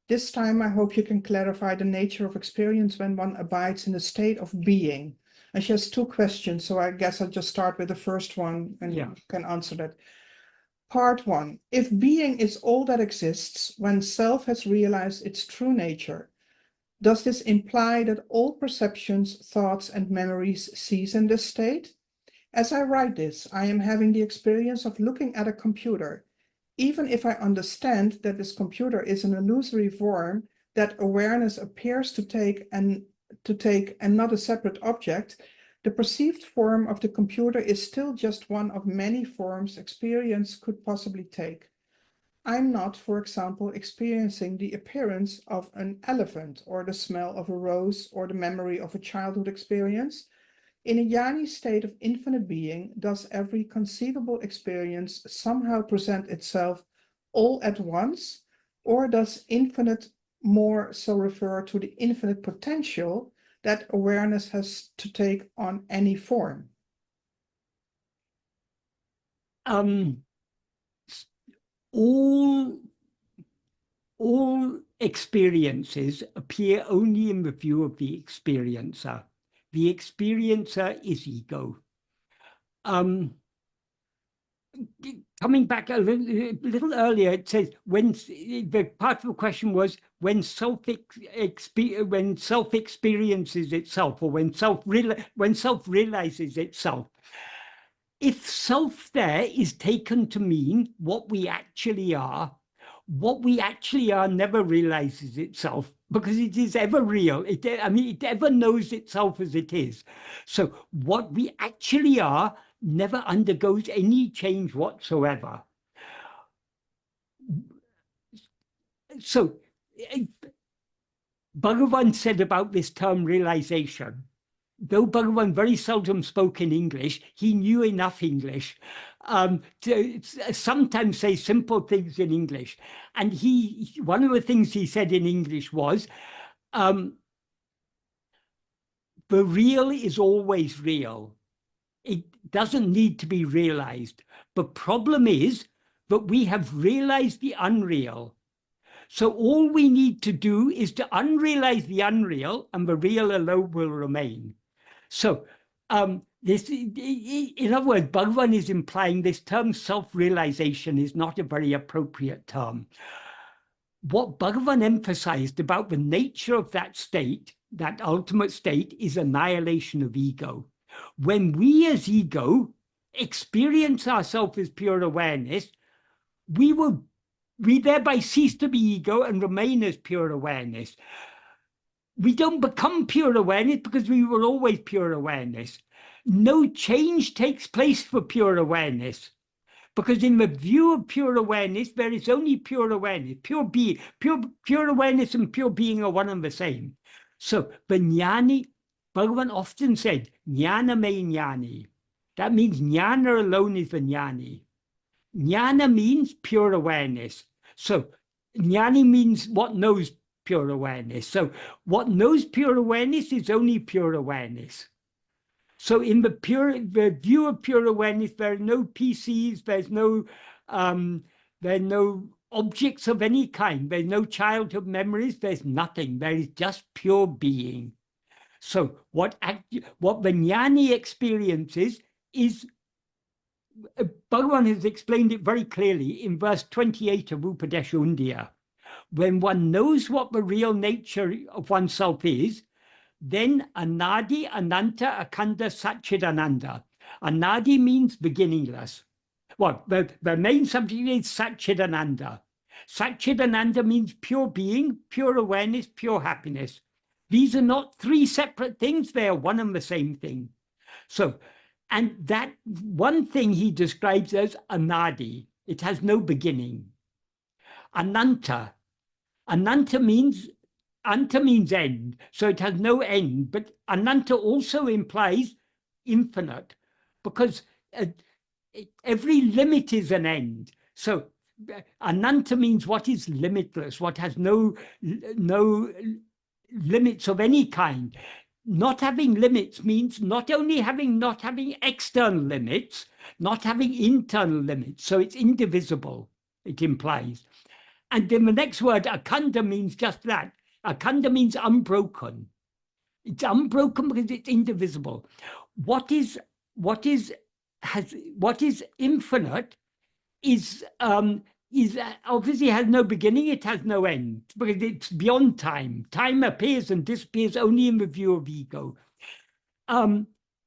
This time, I hope you can clarify the nature of experience when one abides in a state of being." And she has two questions, so I guess I'll just start with the first one and you can answer that. Part one, if being is all that exists when self has realized its true nature, does this imply that all perceptions, thoughts, and memories cease in this state? As I write this, I am having the experience of looking at a computer. Even if I understand that this computer is an illusory form that awareness appears to take and not a separate object, the perceived form of the computer is still just one of many forms experience could possibly take. I'm not, for example, experiencing the appearance of an elephant or the smell of a rose or the memory of a childhood experience. In a jnani state of infinite being, does every conceivable experience somehow present itself all at once, or does infinite more so refer to the infinite potential that awareness has to take on any form? All experiences appear only in the view of the experiencer. The experiencer is ego. Coming back a little earlier, it says when the part of the question was when self experiences itself, or when self realizes itself. If self there is taken to mean what we actually are never realizes itself, because it is ever real. It ever knows itself as it is. So what we actually are never undergoes any change whatsoever. So Bhagavan said about this term realization, though Bhagavan very seldom spoke in English, he knew enough English to sometimes say simple things in English. And one of the things he said in English was, the real is always real. It doesn't need to be realized. The problem is that we have realized the unreal. So all we need to do is to unrealize the unreal, and the real alone will remain. So in other words, Bhagavan is implying this term self-realization is not a very appropriate term. What Bhagavan emphasized about the nature of that state, that ultimate state, is annihilation of ego. When we as ego experience ourselves as pure awareness, we thereby cease to be ego and remain as pure awareness. We don't become pure awareness because we were always pure awareness. No change takes place for pure awareness, because in the view of pure awareness, there is only pure awareness. Pure being, pure awareness and pure being are one and the same. So the jnani, Bhagavan often said, jnana me jnani. That means jnana alone is the jnani. Jnana means pure awareness. So jnani means what knows pure awareness. So what knows pure awareness is only pure awareness. So in the view of pure awareness, there are no PCs, there are no objects of any kind, there's no childhood memories, there's nothing, there is just pure being. So what the jnani experiences is, Bhagavan has explained it very clearly in verse 28 of Upadesha Undiyar. When one knows what the real nature of oneself is, then Anadi, Ananta, Akhanda, Satchidananda. Anadi means beginningless. Well, the main subject is Satchidananda. Satchidananda means pure being, pure awareness, pure happiness. These are not three separate things, they are one and the same thing. So, and that one thing he describes as Anadi, it has no beginning. Ananta, Ananta means Anta means end, so it has no end, but Ananta also implies infinite, because every limit is an end. So Ananta means what is limitless, what has no limits of any kind. Not having limits means not only not having external limits, not having internal limits. So it's indivisible, it implies. And then the next word, akhanda, means just that. Akhanda means unbroken. It's unbroken because it's indivisible. What is infinite is obviously has no beginning, it has no end, because it's beyond time. Time appears and disappears only in the view of ego.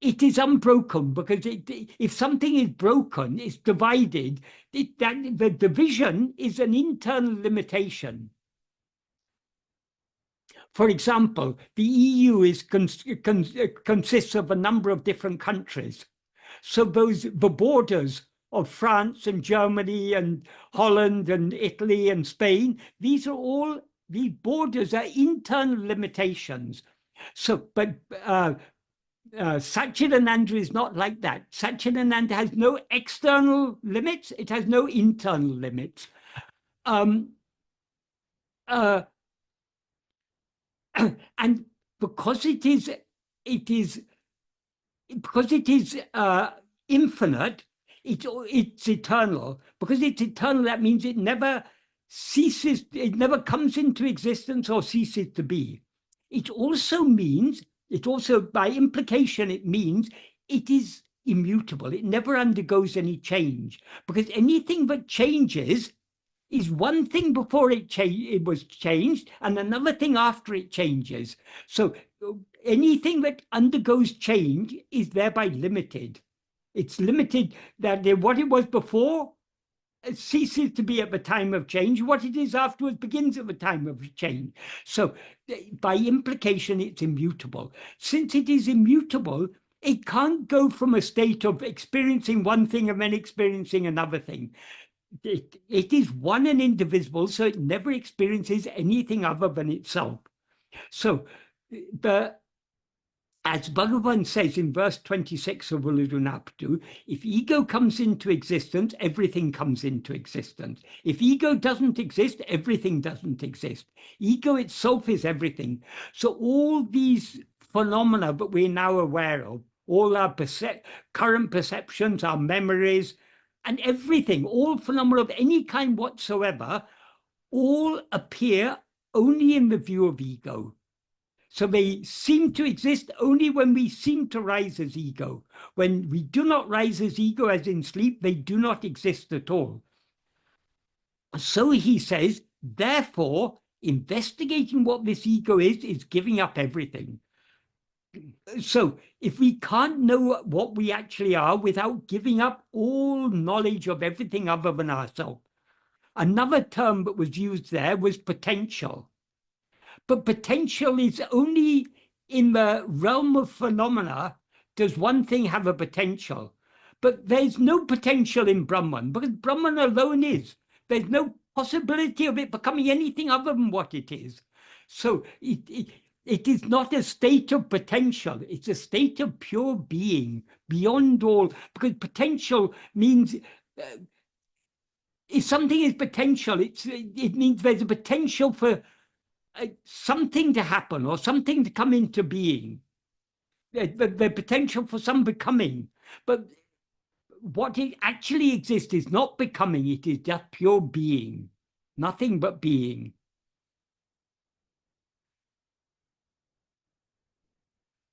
It is unbroken because if something is broken, it's divided, the division is an internal limitation. For example, the EU consists of a number of different countries. So the borders of France and Germany and Holland and Italy and Spain, these borders are internal limitations. So, but Satchidananda is not like that. Satchidananda has no external limits, it has no internal limits. And because it is infinite, it's eternal. Because it's eternal, that means it never ceases, it never comes into existence or ceases to be. It also means, by implication, it means it is immutable. It never undergoes any change, because anything that changes is one thing before it was changed and another thing after it changes. So anything that undergoes change is thereby limited. It's limited, that what it was before ceases to be at the time of change. What it is afterwards begins at the time of change. So by implication, it's immutable. Since it is immutable, it can't go from a state of experiencing one thing and then experiencing another thing. It is one and indivisible, so it never experiences anything other than itself. So as Bhagavan says in verse 26 of Uḻḷadu Nāṛpadu, if ego comes into existence, everything comes into existence. If ego doesn't exist, everything doesn't exist. Ego itself is everything. So all these phenomena that we're now aware of, all our current perceptions, our memories, and everything, all phenomena of any kind whatsoever, all appear only in the view of ego. So they seem to exist only when we seem to rise as ego. When we do not rise as ego, as in sleep, they do not exist at all. So he says, therefore, investigating what this ego is giving up everything. So if we can't know what we actually are without giving up all knowledge of everything other than ourselves. Another term that was used there was potential. But potential is only in the realm of phenomena does one thing have a potential. But there's no potential in Brahman, because Brahman alone is. There's no possibility of it becoming anything other than what it is. So it is not a state of potential, it's a state of pure being, beyond all, because potential means, if something is potential, it means there's a potential for something to happen or something to come into being. the potential for some becoming. But what it actually exists is not becoming, it is just pure being, nothing but being.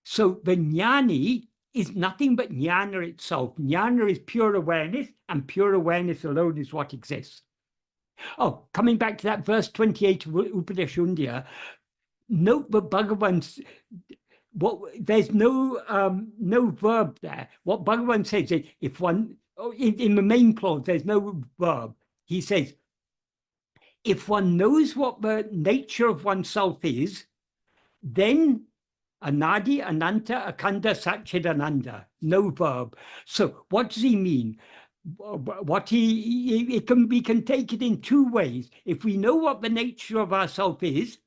So the jnani is nothing but jnana itself. Jnana is pure awareness, and pure awareness alone is what exists. Oh, coming back to that verse 28 of Upadeshundya, note that Bhagavan's there's no verb there. What Bhagavan says is, if one, in the main clause, there's no verb. He says, if one knows what the nature of oneself is, then Anadi, Ananta, Akanda, Satchidananda, no verb. So what does he mean? We can take it in two ways. If we know what the nature of ourself is,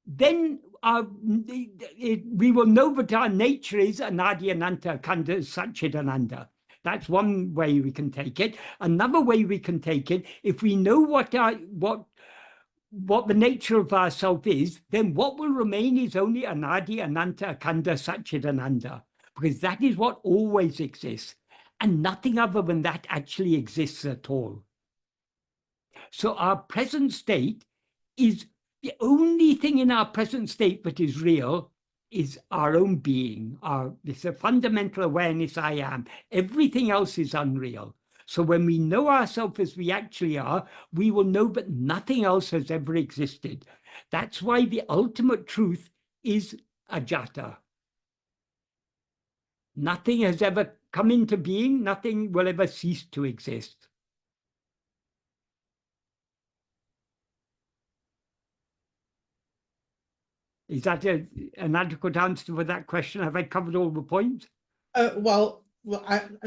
then we will know that our nature is Anadi, Ananta, Akanda, Satchidananda. That's one way we can take it. Another way we can take it, if we know what the nature of ourself is, then what will remain is only Anadi, Ananta, Akanda, Satchidananda, because that is what always exists, and nothing other than that actually exists at all. So our present state is the only thing in our present state that is real is our own being, this fundamental awareness I am. Everything else is unreal. So when we know ourselves as we actually are, we will know that nothing else has ever existed. That's why the ultimate truth is ajata. Nothing has ever come into being, nothing will ever cease to exist. Is that an adequate answer for that question? Have I covered all the points? Well,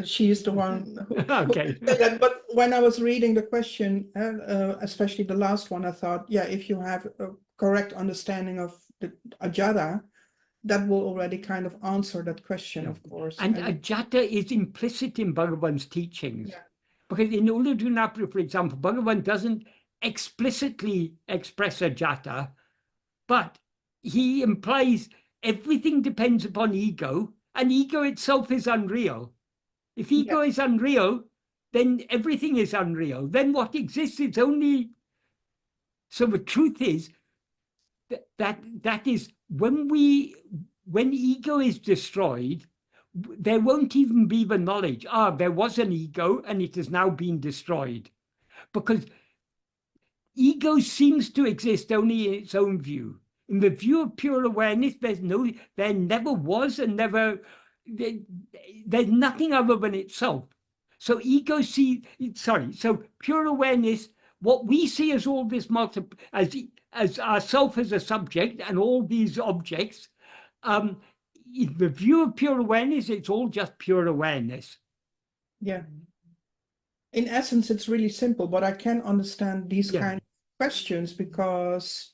she is the one who Okay. said that. But when I was reading the question, especially the last one, I thought, yeah, if you have a correct understanding of the ajata, that will already kind of answer that question, of course. And ajata is implicit in Bhagavan's teachings. Yeah. Because in Uڵḷadu Nāṛpadu, for example, Bhagavan doesn't explicitly express ajata, but he implies everything depends upon ego, and ego itself is unreal. If ego is unreal, then everything is unreal. Then what exists is only. So the truth is that is when ego is destroyed, there won't even be the knowledge, there was an ego and it has now been destroyed. Because ego seems to exist only in its own view. In the view of pure awareness, there never was and never, there's nothing other than itself. So so pure awareness, what we see as all this as ourself as a subject and all these objects, in the view of pure awareness, it's all just pure awareness. Yeah. In essence, it's really simple, but I can understand these kind of questions because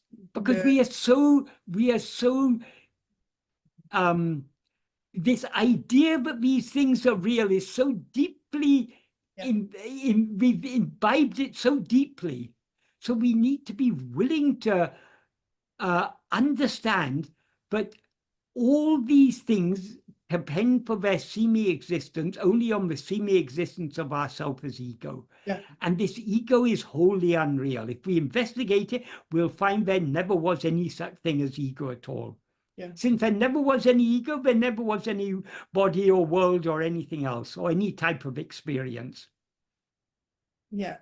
we are so this idea that these things are real is so deeply we've imbibed it so deeply. So we need to be willing to understand that all these things depend for their semi-existence only on the semi-existence of ourself as ego. And this ego is wholly unreal. If we investigate it, we'll find there never was any such thing as ego at all. Since there never was any ego, there never was any body or world or anything else, or any type of experience. Yeah.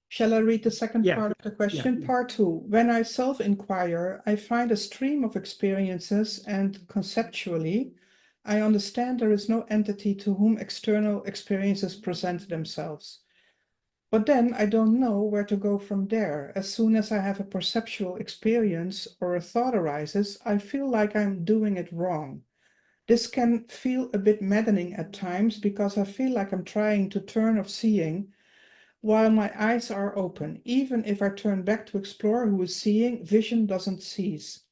Shall I read the second part of the question? Part 2. When I self-inquire, I find a stream of experiences, and conceptually, I understand there is no entity to whom external experiences present themselves. But then I don't know where to go from there. As soon as I have a perceptual experience or a thought arises, I feel like I'm doing it wrong. This can feel a bit maddening at times because I feel like I'm trying to turn off seeing while my eyes are open. Even if I turn back to explore who is seeing, vision doesn't cease.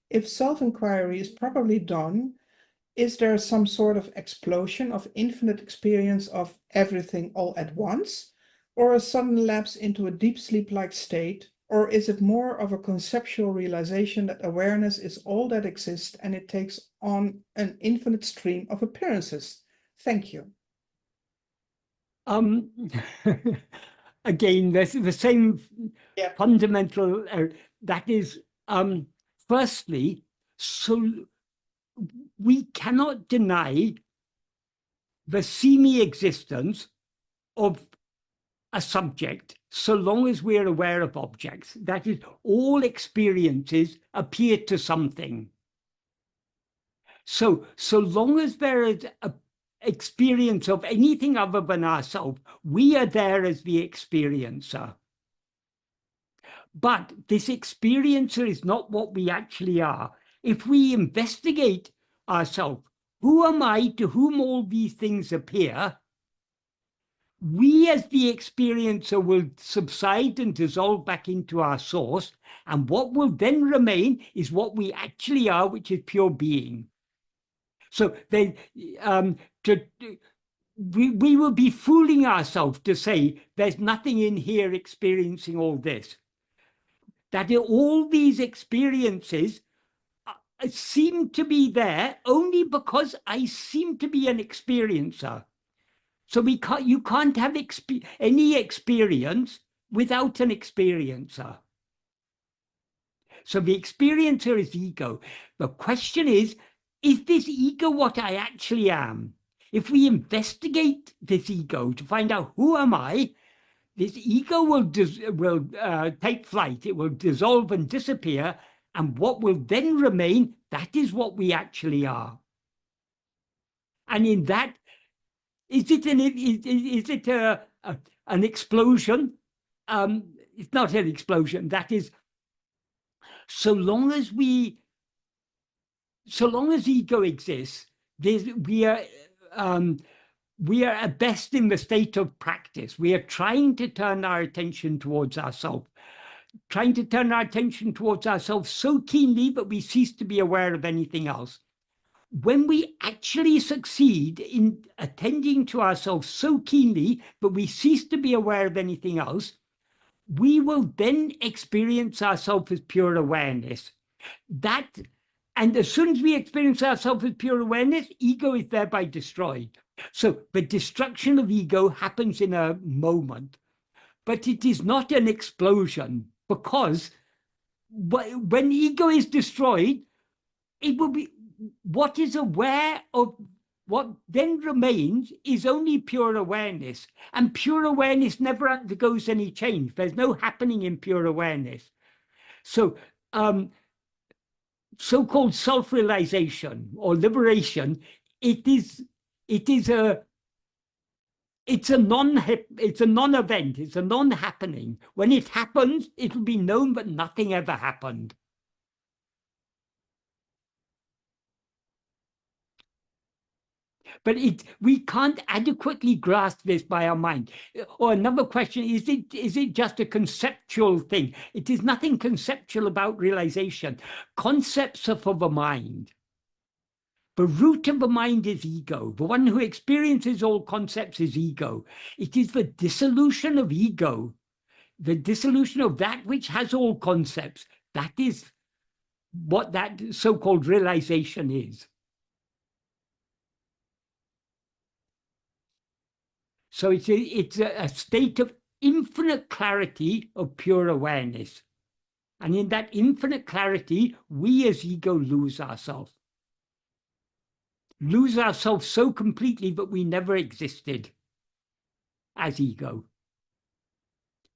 If self-inquiry is properly done, is there some sort of explosion of infinite experience of everything all at once, or a sudden lapse into a deep sleep-like state, Or is it more of a conceptual realization that awareness is all that exists and it takes on an infinite stream of appearances? Thank you. Again, there's the same Yeah. fundamental, that is, firstly, so we cannot deny the semi-existence of a subject so long as we're aware of objects. That is, all experiences appear to something. So long as there is an experience of anything other than ourselves, we are there as the experiencer. But this experiencer is not what we actually are. If we investigate ourselves, who am I to whom all these things appear? We as the experiencer will subside and dissolve back into our source, and what will then remain is what we actually are, which is pure being. So then, we will be fooling ourselves to say there's nothing in here experiencing all this. That all these experiences seem to be there only because I seem to be an experiencer. So you can't have any experience without an experiencer. So the experiencer is ego. The question is this ego what I actually am? If we investigate this ego to find out who am I, this ego will take flight. It will dissolve and disappear. And what will then remain, that is what we actually are. And in that, is it an explosion? It's not an explosion. That is, so long as ego exists, we are at best in the state of practice. We are trying to turn our attention towards ourselves, so keenly that we cease to be aware of anything else. When we actually succeed in attending to ourselves so keenly that we cease to be aware of anything else, we will then experience ourselves as pure awareness. And as soon as we experience ourselves as pure awareness, ego is thereby destroyed. So the destruction of ego happens in a moment, but it is not an explosion, because when ego is destroyed, it will be what is aware of what then remains is only pure awareness. And pure awareness never undergoes any change. There's no happening in pure awareness. So so-called self-realization or liberation, it's a non-event, it's a non-happening. When it happens, it will be known that nothing ever happened. But we can't adequately grasp this by our mind. Or another question, is it just a conceptual thing? It is nothing conceptual about realization. Concepts are for the mind. The root of the mind is ego. The one who experiences all concepts is ego. It is the dissolution of ego, the dissolution of that which has all concepts. That is what that so-called realization is. So it's a state of infinite clarity of pure awareness. And in that infinite clarity, we as ego lose ourselves. Lose ourselves so completely that we never existed as ego.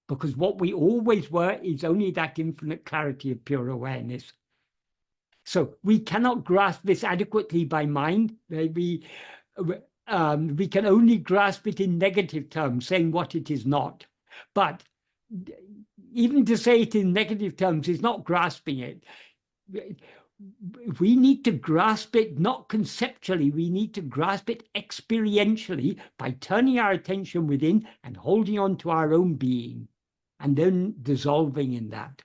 Because what we always were is only that infinite clarity of pure awareness. So we cannot grasp this adequately by mind. We can only grasp it in negative terms, saying what it is not. But even to say it in negative terms is not grasping it. We need to grasp it not conceptually, we need to grasp it experientially by turning our attention within and holding on to our own being, and then dissolving in that.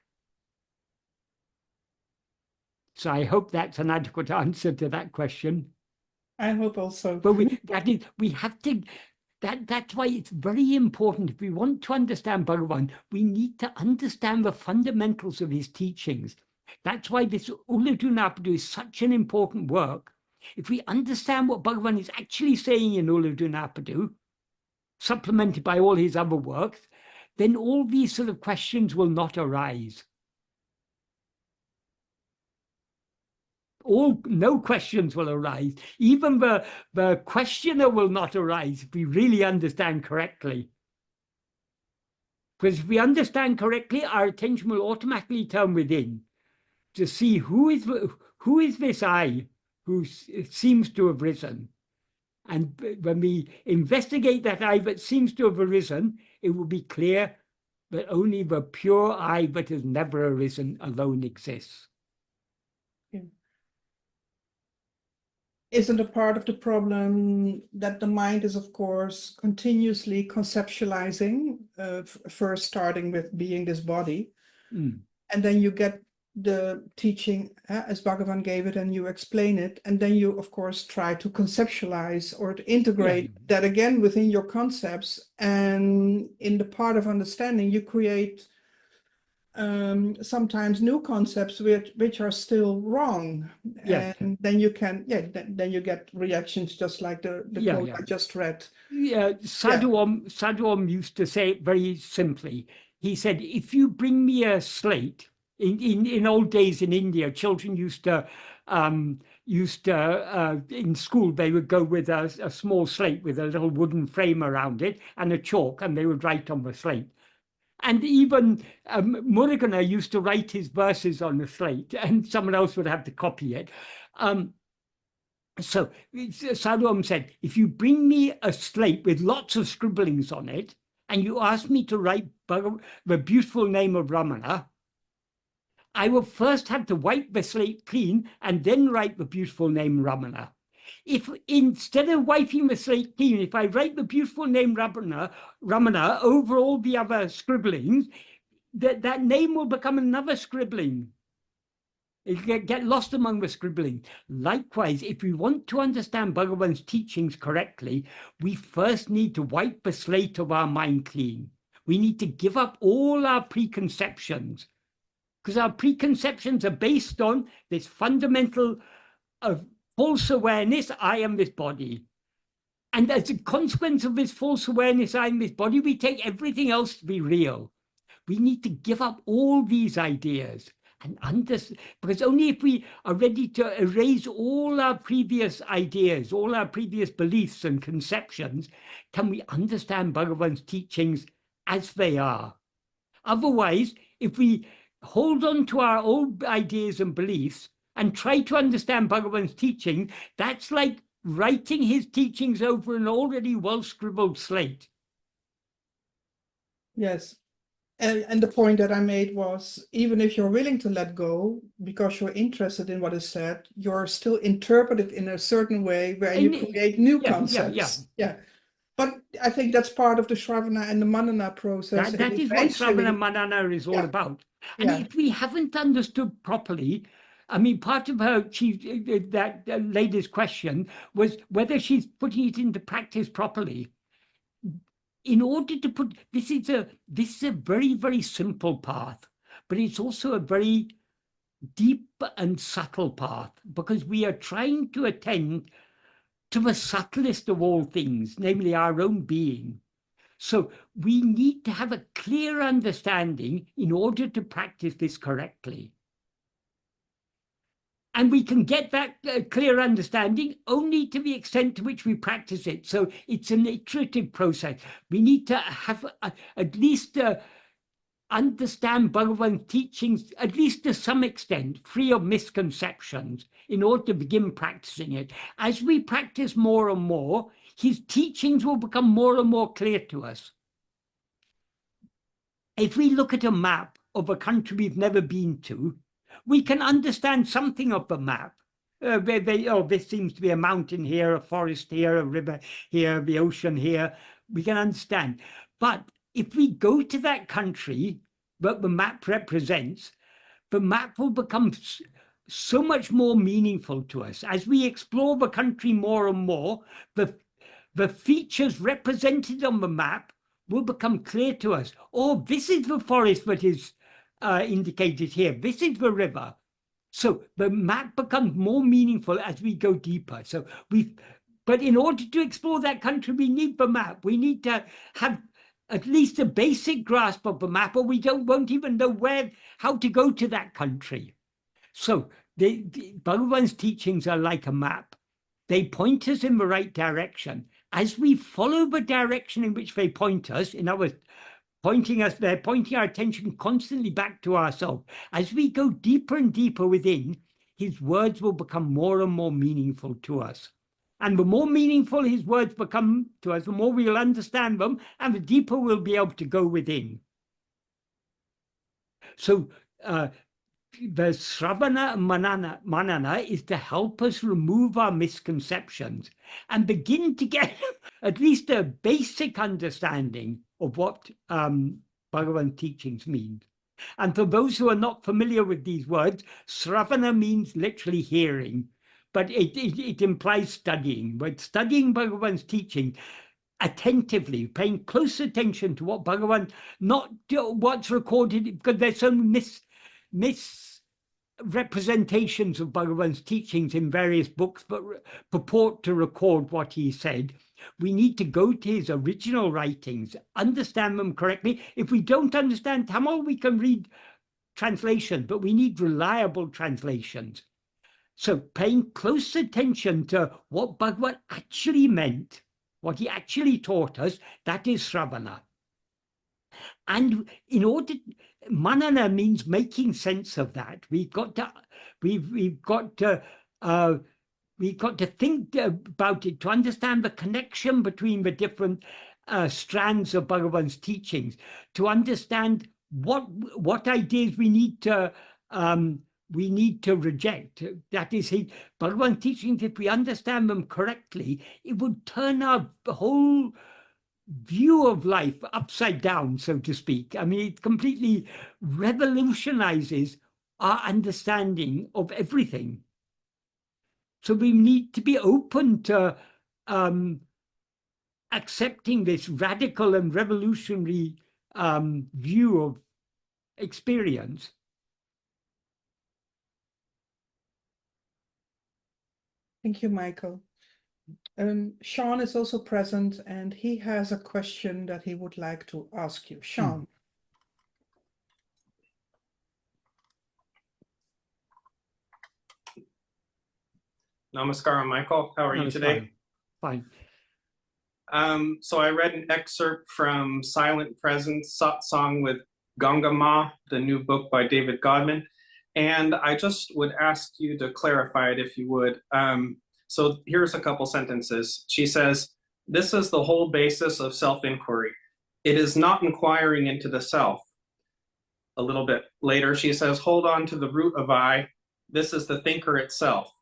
So I hope that's an adequate answer to that question. I hope also. But we have to That's why it's very important. If we want to understand Bhagavan, we need to understand the fundamentals of his teachings. That's why this Uḻḷadu Nāṛpadu is such an important work. If we understand what Bhagavan is actually saying in Uḻḷadu Nāṛpadu, supplemented by all his other works, then all these sort of questions will not arise. No questions will arise. Even the questioner will not arise if we really understand correctly. Because if we understand correctly, our attention will automatically turn within to see who is this I who seems to have risen. And when we investigate that I that seems to have arisen, it will be clear that only the pure I that has never arisen alone exists. Yeah. Isn't a part of the problem that the mind is, of course, continuously conceptualizing, first starting with being this body, and then you get the teaching as Bhagavan gave it and you explain it, and then you, of course, try to conceptualize or to integrate that again within your concepts, and in the part of understanding you create sometimes new concepts which are still wrong, and then you can then you get reactions just like the quote I just read. Sadhu Om used to say it very simply. He said, if you bring me a slate, in old days in India, children used to in school, they would go with a small slate with a little wooden frame around it and a chalk, and they would write on the slate. And even Murugan used to write his verses on the slate, and someone else would have to copy it. So Sadhu Om said, if you bring me a slate with lots of scribblings on it, and you ask me to write the beautiful name of Ramana, I will first have to wipe the slate clean and then write the beautiful name Ramana. If instead of wiping the slate clean, if I write the beautiful name Ramana over all the other scribblings, that name will become another scribbling. It will get lost among the scribbling. Likewise, if we want to understand Bhagavan's teachings correctly, we first need to wipe the slate of our mind clean. We need to give up all our preconceptions, because our preconceptions are based on this fundamental false awareness, I am this body. And as a consequence of this false awareness, I am this body, we take everything else to be real. We need to give up all these ideas and understand, because only if we are ready to erase all our previous ideas, all our previous beliefs and conceptions, can we understand Bhagavan's teachings as they are. Otherwise, if we hold on to our old ideas and beliefs and try to understand Bhagavan's teaching, that's like writing his teachings over an already well-scribbled slate. Yes. And the point that I made was, even if you're willing to let go because you're interested in what is said, you're still interpreted in a certain way where you create new concepts. But I think that's part of the Shravana and the Manana process. That is what Shravana Manana is all about. And if we haven't understood properly, I mean, part of her, that lady's question was whether she's putting it into practice properly. In order to put, this is a very, very simple path, but it's also a very deep and subtle path, because we are trying to attend to the subtlest of all things, namely our own being. So we need to have a clear understanding in order to practice this correctly. And we can get that clear understanding only to the extent to which we practice it. So it's an iterative process. We need to have at least understand Bhagavan's teachings, at least to some extent, free of misconceptions, in order to begin practicing it. As we practice more and more, his teachings will become more and more clear to us. If we look at a map of a country we've never been to, we can understand something of the map. This seems to be a mountain here, a forest here, a river here, the ocean here. We can understand. But if we go to that country that the map represents, the map will become so much more meaningful to us. As we explore the country more and more, the features represented on the map will become clear to us. Oh, this is the forest that is indicated here. This is the river. So the map becomes more meaningful as we go deeper. So but in order to explore that country, we need the map. We need to have at least a basic grasp of the map, or we won't even know how to go to that country. So the Bhagavan's teachings are like a map. They point us in the right direction. As we follow the direction in which they point us, in other words, they're pointing our attention constantly back to ourselves. As we go deeper and deeper within, his words will become more and more meaningful to us. And the more meaningful his words become to us, the more we'll understand them, and the deeper we'll be able to go within. So the Sravana and Manana is to help us remove our misconceptions and begin to get at least a basic understanding of what Bhagavan's teachings mean. And for those who are not familiar with these words, Sravana means literally hearing, but it implies studying. But studying Bhagavan's teaching attentively, paying close attention to what Bhagavan, not what's recorded, because there's so misrepresentations of Bhagavan's teachings in various books, but purport to record what he said. We need to go to his original writings, understand them correctly. If we don't understand Tamil, we can read translation, but we need reliable translations. So paying close attention to what Bhagavan actually meant, what he actually taught us, that is Sravana. And in order, Manana means making sense of that. We've got to think about it, to understand the connection between the different strands of Bhagavan's teachings, to understand what ideas we need to reject. That is, Bhagavan's teachings, if we understand them correctly, it would turn our whole view of life upside down, so to speak. I mean, it completely revolutionizes our understanding of everything. So we need to be open to accepting this radical and revolutionary view of experience. Thank you, Michael. Sean is also present, and he has a question that he would like to ask you. Sean. Namaskaram, Michael. How are you today? Fine. So I read an excerpt from Silent Presence, Satsang with Ganga Ma, the new book by David Godman, and I just would ask you to clarify it if you would. So here's a couple sentences. She says, "This is the whole basis of self-inquiry. It is not inquiring into the self." A little bit later, she says, "Hold on to the root of I. This is the thinker itself."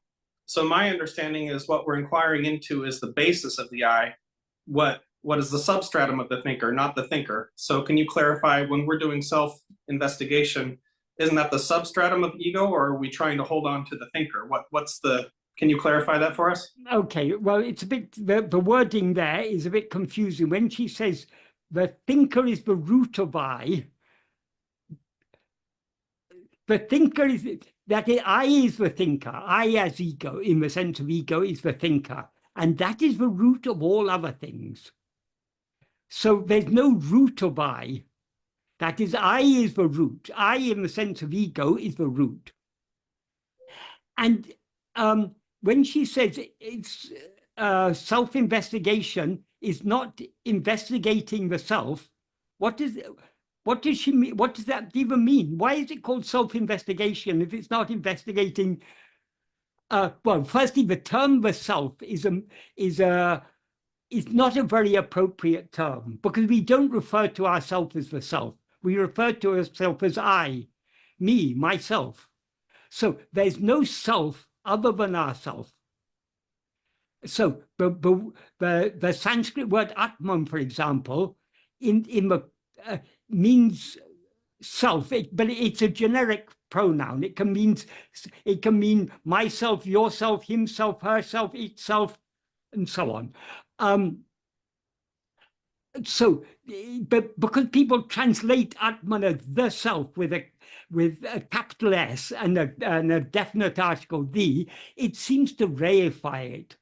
So my understanding is what we're inquiring into is the basis of the I. What is the substratum of the thinker, not the thinker? So can you clarify, when we're doing self-investigation, isn't that the substratum of ego, or are we trying to hold on to the thinker? Can you clarify that for us? Okay, well, it's a bit, the wording there is a bit confusing. When she says the thinker is the root of I, the thinker is, I is the thinker. I as ego, in the sense of ego, is the thinker. And that is the root of all other things. So there's no root of I. That is, I is the root. I, in the sense of ego, is the root. And when she says it's self-investigation is not investigating the self, what does she mean? What does that even mean? Why is it called self-investigation if it's not investigating? Well, firstly, the term the self is not a very appropriate term, because we don't refer to ourselves as the self. We refer to ourselves as I, me, myself. So there's no self other than ourself. So the Sanskrit word Atman, for example, means self, but it's a generic pronoun. It can mean myself, yourself, himself, herself, itself, and so on. So, but because people translate Atman as the self with a capital S and a definite article the, it seems to reify it.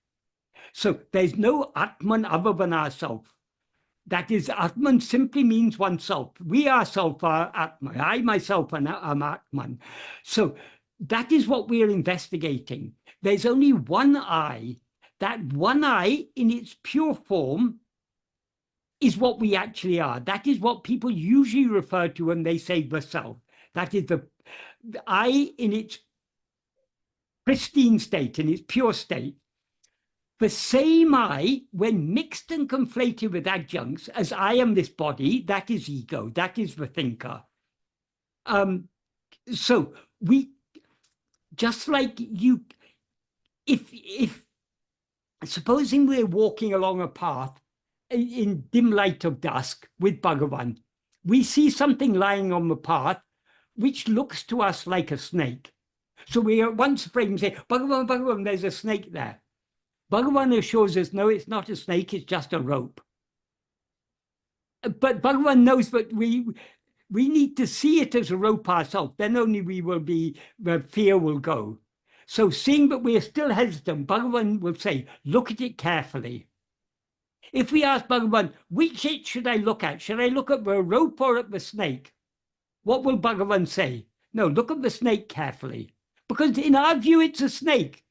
So there's no Atman other than ourself. That is, Atman simply means oneself. We ourselves are Atman. I myself am Atman. So that is what we're investigating. There's only one I. That one I, in its pure form, is what we actually are. That is what people usually refer to when they say the self. That is the I in its pristine state, in its pure state. The same I, when mixed and conflated with adjuncts, as I am this body, that is ego, that is the thinker. So we, just like you, if supposing we're walking along a path in dim light of dusk with Bhagavan, we see something lying on the path which looks to us like a snake. So we are once afraid and say, Bhagavan, Bhagavan, there's a snake there. Bhagavan assures us, no, it's not a snake, it's just a rope. But Bhagavan knows that we need to see it as a rope ourselves, then only we will be, the fear will go. So seeing that we are still hesitant, Bhagavan will say, look at it carefully. If we ask Bhagavan, which it should I look at? Should I look at the rope or at the snake? What will Bhagavan say? No, look at the snake carefully. Because in our view, it's a snake.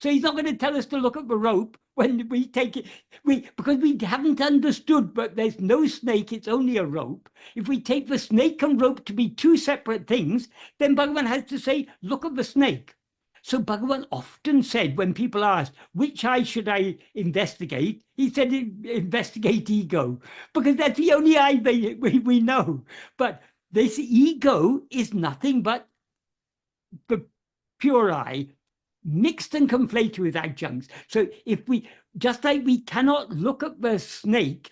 So he's not going to tell us to look at the rope when we take it. Because we haven't understood, but there's no snake, it's only a rope. If we take the snake and rope to be two separate things, then Bhagavan has to say, look at the snake. So Bhagavan often said, when people asked, which eye should I investigate? He said, investigate ego, because that's the only eye we know. But this ego is nothing but the pure eye, mixed and conflated with adjuncts. So if we, just like we cannot look at the snake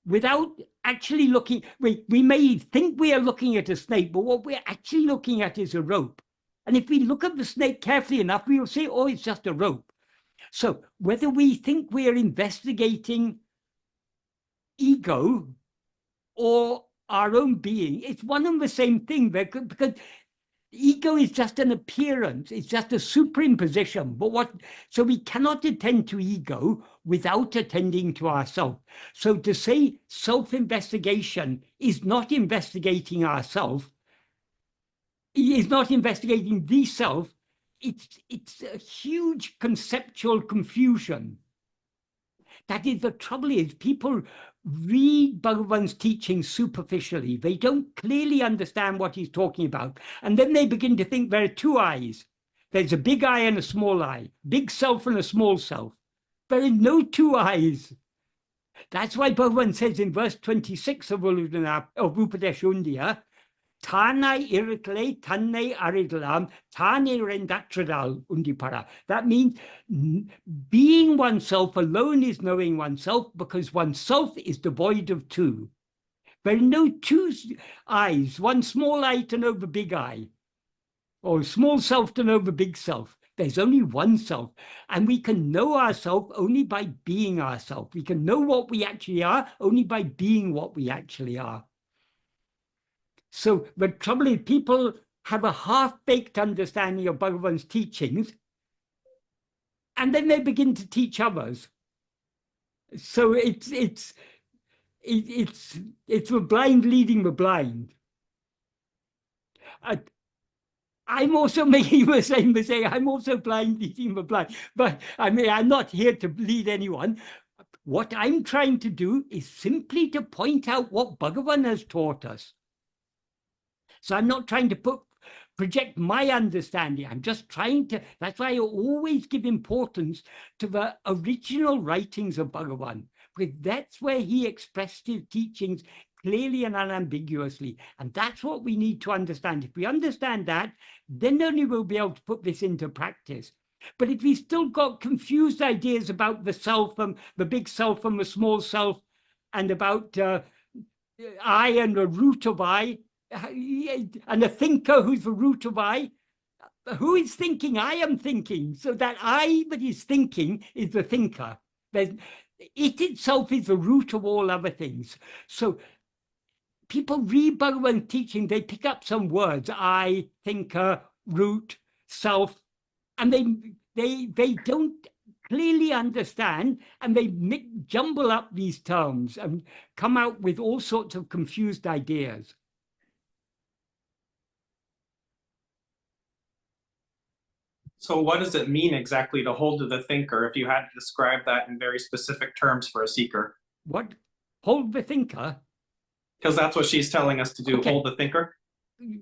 without actually looking, we may think we are looking at a snake, but what we're actually looking at is a rope. And if we look at the snake carefully enough, we will say, oh, it's just a rope. So whether we think we are investigating ego or our own being, it's one and the same thing, because ego is just an appearance, it's just a superimposition. But so we cannot attend to ego without attending to ourself. So to say self-investigation is not investigating ourself, is not investigating the self, it's a huge conceptual confusion. That is, the trouble is, people read Bhagavan's teachings superficially. They don't clearly understand what he's talking about. And then they begin to think there are two eyes. There's a big eye and a small eye, big self and a small self. There are no two eyes. That's why Bhagavan says in verse 26 of Upadeshundya, Tanai irikle, tanai aridlam, tane rendatradal undipara. That means being oneself alone is knowing oneself, because oneself is devoid of two. There are no two eyes, one small eye to know the big eye, or small self to know the big self. There's only one self, and we can know ourselves only by being ourselves. We can know what we actually are only by being what we actually are. So the trouble is, people have a half-baked understanding of Bhagavan's teachings, and then they begin to teach others. So it's the blind leading the blind. I'm also making the same mistake. I'm also blind leading the blind. But I mean, I'm not here to lead anyone. What I'm trying to do is simply to point out what Bhagavan has taught us. So I'm not trying to project my understanding. I'm just trying to, that's why I always give importance to the original writings of Bhagavan, because that's where he expressed his teachings clearly and unambiguously. And that's what we need to understand. If we understand that, then only we'll be able to put this into practice. But if we still got confused ideas about the self and the big self and the small self, and about I and the root of I, and a thinker who's the root of I, who is thinking? I am thinking. So that I that is thinking is the thinker. it itself is the root of all other things. So people read Bhagavan's teaching, they pick up some words, I, thinker, root, self, and they don't clearly understand, and they jumble up these terms and come out with all sorts of confused ideas. So what does it mean exactly to hold to the thinker if you had to describe that in very specific terms for a seeker? What? Hold the thinker? Because that's what she's telling us to do, Okay. hold the thinker.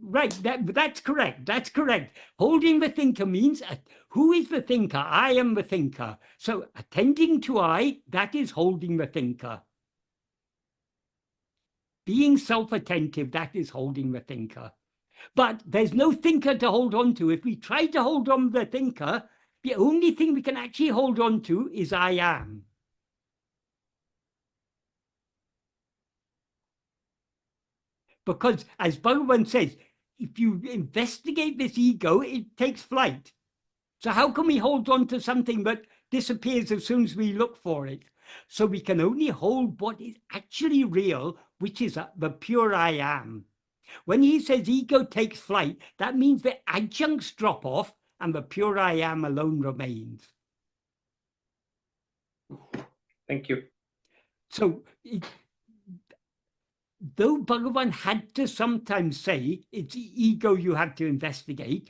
Right, that's correct. That's correct. Holding the thinker means who is the thinker? I am the thinker. So attending to I, that is holding the thinker. Being self-attentive, that is holding the thinker. But there's no thinker to hold on to. If we try to hold on to the thinker, the only thing we can actually hold on to is I am. Because as Bhagavan says, if you investigate this ego, it takes flight. So how can we hold on to something that disappears as soon as we look for it? So we can only hold what is actually real, which is the pure I am. When he says ego takes flight, that means the adjuncts drop off and the pure I am alone remains. Thank you. So though Bhagavan had to sometimes say it's ego you have to investigate,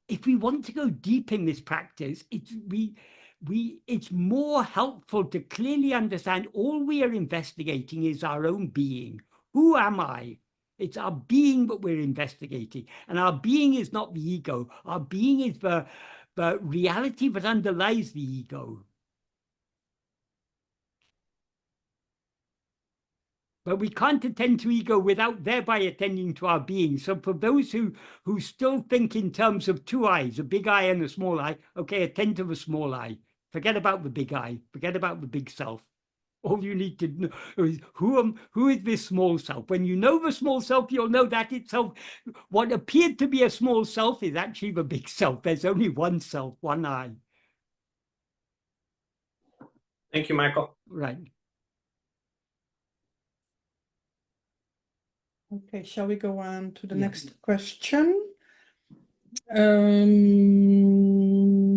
if we want to go deep in this practice, it's more helpful to clearly understand all we are investigating is our own being. Who am I? It's our being that we're investigating. And our being is not the ego. Our being is the reality that underlies the ego. But we can't attend to ego without thereby attending to our being. So for those who still think in terms of two eyes, a big eye and a small eye, okay, attend to the small eye. Forget about the big eye. Forget about the big self. All you need to know is who is this small self? When you know the small self, you'll know that itself, what appeared to be a small self is actually the big self. There's only one self, one I. Thank you, Michael. Right. Okay, shall we go on to the Yeah. next question?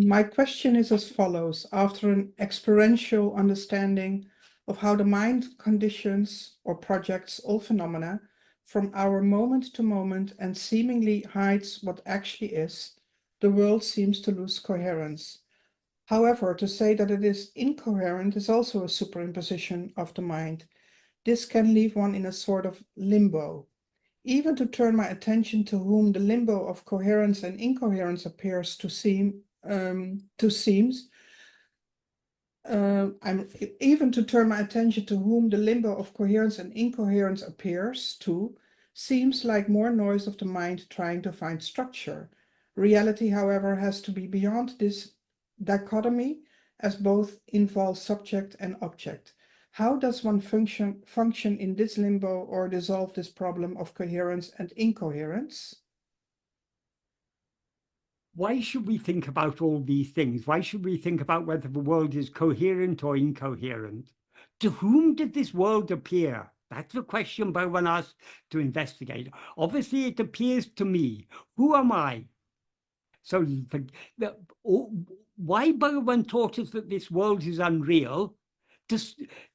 My question is as follows. After an experiential understanding of how the mind conditions or projects all phenomena from our moment to moment and seemingly hides what actually is, the world seems to lose coherence. However, to say that it is incoherent is also a superimposition of the mind. This can leave one in a sort of limbo. Even to turn my attention to whom the limbo of coherence and incoherence appears to seem, even to turn my attention to whom the limbo of coherence and incoherence appears to, seems like more noise of the mind trying to find structure. Reality, however, has to be beyond this dichotomy, as both involve subject and object. How does one function in this limbo or dissolve this problem of coherence and incoherence? Why should we think about all these things? Why should we think about whether the world is coherent or incoherent? To whom did this world appear? That's the question Bhagavan asked to investigate. Obviously, it appears to me. Who am I? So why Bhagavan taught us that this world is unreal?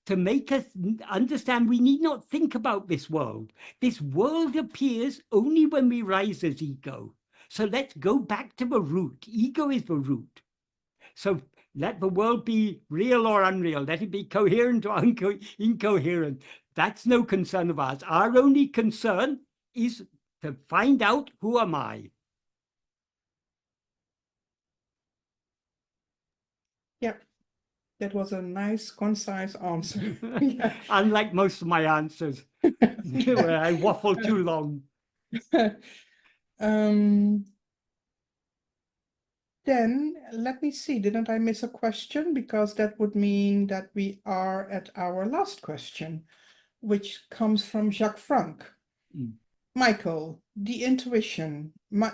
To make us understand we need not think about this world. This world appears only when we rise as ego. So let's go back to the root. Ego is the root. So let the world be real or unreal. Let it be coherent or incoherent. That's no concern of ours. Our only concern is to find out who am I. Yep. That was a nice, concise answer. Unlike most of my answers, where I waffle too long. Then let me see, didn't I miss a question? Because that would mean that we are at our last question, which comes from Jacques Frank. Michael, the intuition. My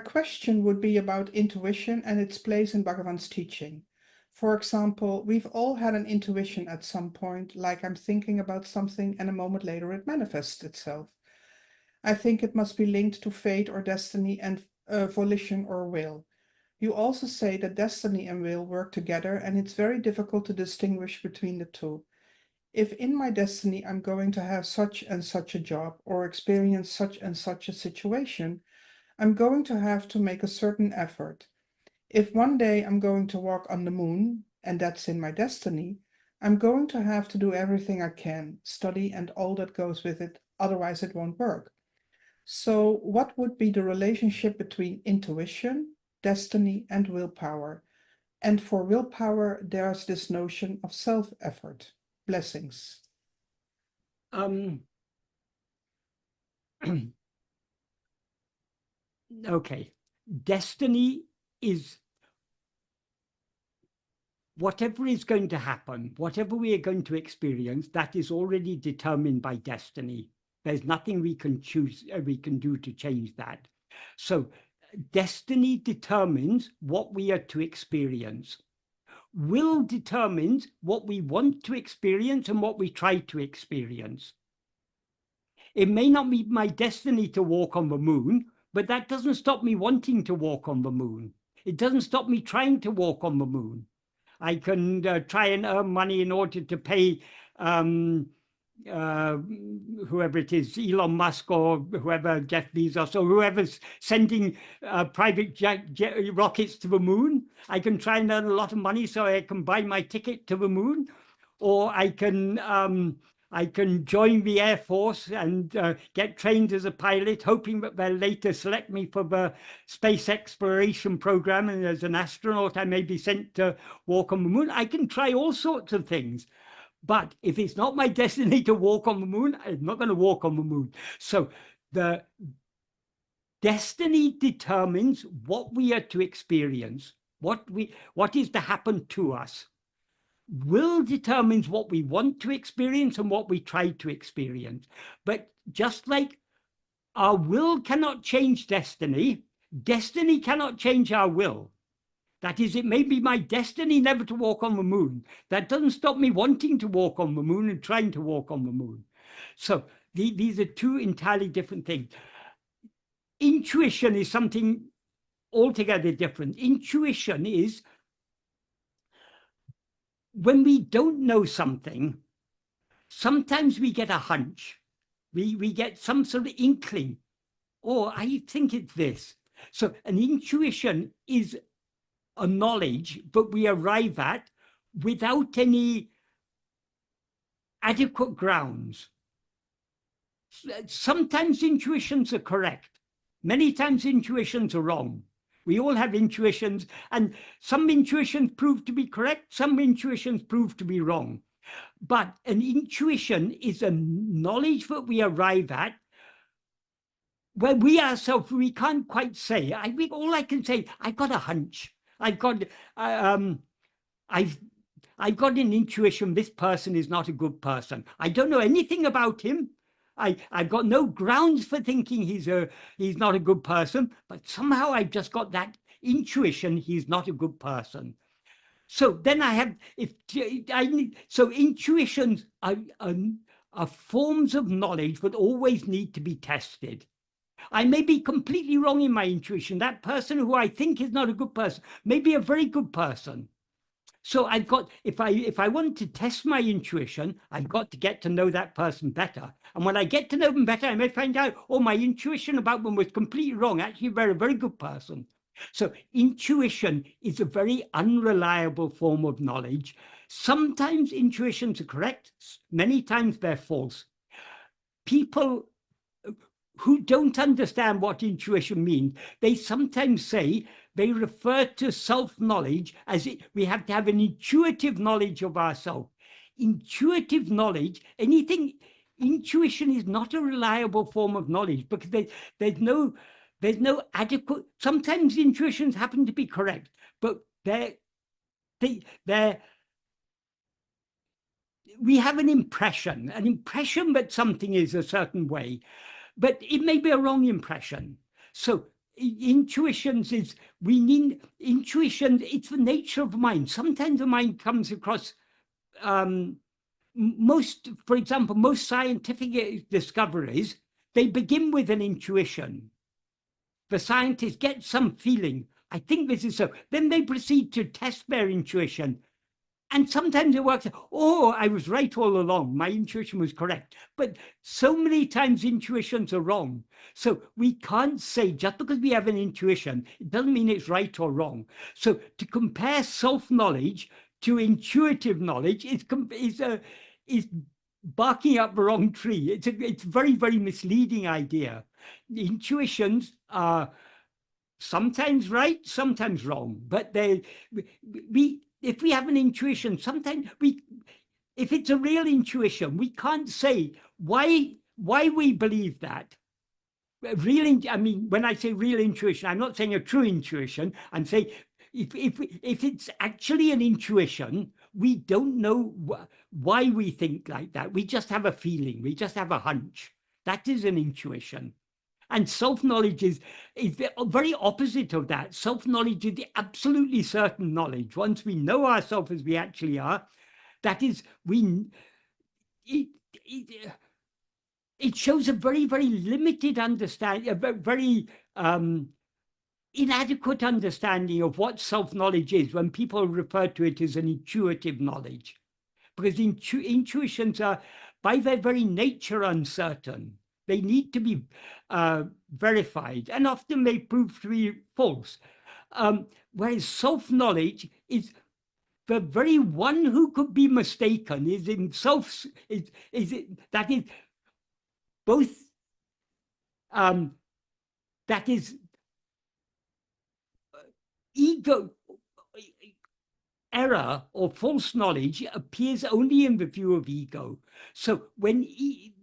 question would be about intuition and its place in Bhagavan's teaching. For example, we've all had an intuition at some point, like I'm thinking about something and a moment later it manifests itself. I think it must be linked to fate or destiny and volition or will. You also say that destiny and will work together, and it's very difficult to distinguish between the two. If in my destiny I'm going to have such and such a job or experience such and such a situation, I'm going to have to make a certain effort. If one day I'm going to walk on the moon, and that's in my destiny, I'm going to have to do everything I can, study and all that goes with it, otherwise it won't work. So what would be the relationship between intuition, destiny, and willpower? And for willpower, there's this notion of self-effort. Blessings. Okay. Destiny is whatever is going to happen, whatever we are going to experience, that is already determined by destiny. There's nothing we can choose, we can do to change that. So destiny determines what we are to experience. Will determines what we want to experience and what we try to experience. It may not be my destiny to walk on the moon, but that doesn't stop me wanting to walk on the moon. It doesn't stop me trying to walk on the moon. I can try and earn money in order to pay whoever it is, Elon Musk or whoever, Jeff Bezos or whoever's sending private jet rockets to the moon. I can try and earn a lot of money so I can buy my ticket to the moon, or I can join the Air Force and get trained as a pilot, hoping that they'll later select me for the space exploration program, and as an astronaut I may be sent to walk on the moon. I can try all sorts of things. But if it's not my destiny to walk on the moon, I'm not going to walk on the moon. So the destiny determines what we are to experience, what is to happen to us. Will determines what we want to experience and what we try to experience. But just like our will cannot change destiny, destiny cannot change our will. That is, it may be my destiny never to walk on the moon. That doesn't stop me wanting to walk on the moon and trying to walk on the moon. So these are two entirely different things. Intuition is something altogether different. Intuition is when we don't know something, sometimes we get a hunch. We get some sort of inkling, or I think it's this. So an intuition is a knowledge, but we arrive at without any adequate grounds. Sometimes intuitions are correct. Many times intuitions are wrong. We all have intuitions, and some intuitions prove to be correct, some intuitions prove to be wrong. But an intuition is a knowledge that we arrive at where we ourselves, we can't quite say. All I can say, I've got a hunch. I've got an intuition this person is not a good person. I don't know anything about him. I've got no grounds for thinking he's not a good person, but somehow I've just got that intuition he's not a good person. So then so intuitions are forms of knowledge that always need to be tested. I may be completely wrong in my intuition. That person who I think is not a good person may be a very good person. So I've got, if I want to test my intuition, I've got to get to know that person better. And when I get to know them better, I may find out, oh, my intuition about them was completely wrong. Actually, they're a very good person. So intuition is a very unreliable form of knowledge. Sometimes intuitions are correct. Many times they're false. People who don't understand what intuition means, they sometimes say, they refer to self-knowledge as we have to have an intuitive knowledge of ourselves. Intuitive knowledge, intuition is not a reliable form of knowledge because there's no adequate, sometimes intuitions happen to be correct, but we have an impression that something is a certain way, but it may be a wrong impression. So intuitions is, we need intuition. It's the nature of mind. Sometimes the mind comes across, for example, most scientific discoveries, they begin with an intuition. The scientists get some feeling, I think this is so. Then they proceed to test their intuition. And sometimes it works. Oh, I was right all along. My intuition was correct. But so many times intuitions are wrong. So we can't say just because we have an intuition, it doesn't mean it's right or wrong. So to compare self-knowledge to intuitive knowledge is barking up the wrong tree. It's a very, very misleading idea. Intuitions are sometimes right, sometimes wrong. But if we have an intuition, sometimes if it's a real intuition, we can't say why we believe that. I mean, when I say real intuition, I'm not saying a true intuition. I'm saying if it's actually an intuition, we don't know why we think like that. We just have a feeling. We just have a hunch. That is an intuition. And self-knowledge is the very opposite of that. Self-knowledge is the absolutely certain knowledge. Once we know ourselves as we actually are, that is, it shows a very, very limited understanding, a very inadequate understanding of what self-knowledge is when people refer to it as an intuitive knowledge. Because intuitions are, by their very nature, uncertain. They need to be verified, and often they prove to be false. Whereas self-knowledge is the very one who could be mistaken is himself. That is both. That is ego. Error or false knowledge appears only in the view of ego. So when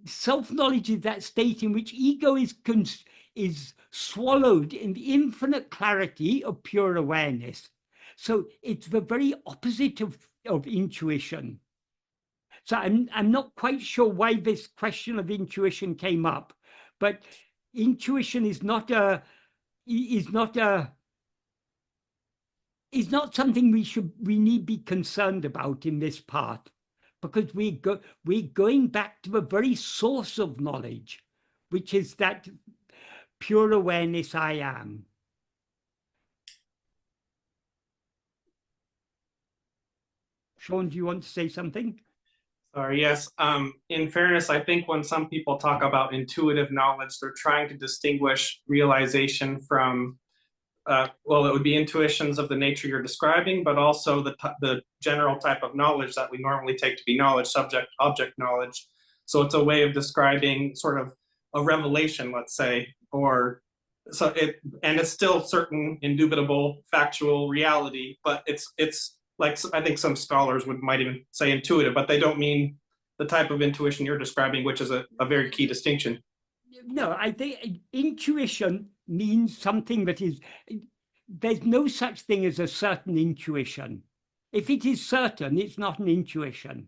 self-knowledge is that state in which ego is swallowed in the infinite clarity of pure awareness. So it's the very opposite of intuition. So I'm not quite sure why this question of intuition came up, but intuition is not something we need be concerned about in this path, because we're going back to the very source of knowledge, which is that pure awareness I am. Sean, do you want to say something? Sorry, yes. In fairness, I think when some people talk about intuitive knowledge, they're trying to distinguish realization from well, it would be intuitions of the nature you're describing, but also the general type of knowledge that we normally take to be knowledge, subject-object knowledge. So it's a way of describing sort of a revelation, let's say, and it's still certain, indubitable, factual reality, but it's like, I think some scholars might even say intuitive, but they don't mean the type of intuition you're describing, which is a very key distinction. No, I think intuition means something that is, there's no such thing as a certain intuition. If it is certain, it's not an intuition.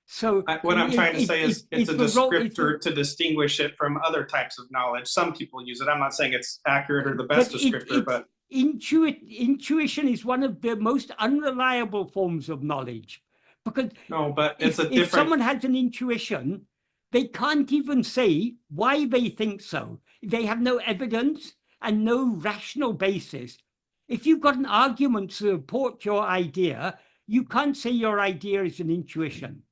So what I'm trying to say is it's a descriptor to distinguish it from other types of knowledge. Some people use it. I'm not saying it's accurate or the best descriptor, but intuition is one of the most unreliable forms of knowledge, because no, but it's if someone has an intuition, they can't even say why they think so. They have no evidence and no rational basis. If you've got an argument to support your idea, you can't say your idea is an intuition.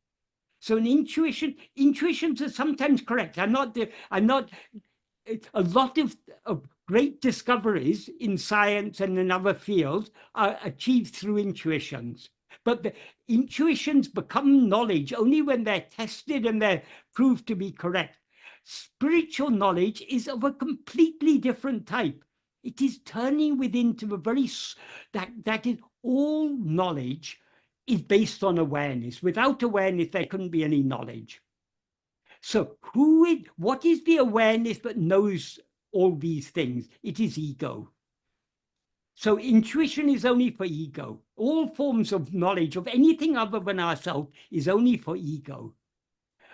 So an intuitions are sometimes correct. A lot of great discoveries in science and in other fields are achieved through intuitions. But the intuitions become knowledge only when they're tested and they're proved to be correct. Spiritual knowledge is of a completely different type. It is turning within to the very, that is, all knowledge is based on awareness. Without awareness, there couldn't be any knowledge. So what is the awareness that knows all these things? It is ego. So intuition is only for ego. All forms of knowledge of anything other than ourselves is only for ego.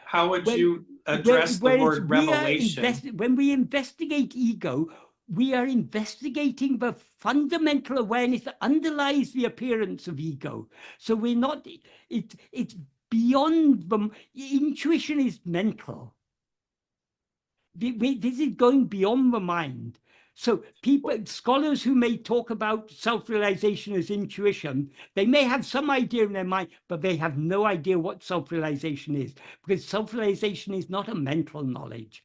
How would you address the word revelation? When we investigate ego, we are investigating the fundamental awareness that underlies the appearance of ego. So we're not, it's beyond them. Intuition is mental. This is going beyond the mind. So people, scholars who may talk about self-realization as intuition, they may have some idea in their mind, but they have no idea what self-realization is, because self-realization is not a mental knowledge.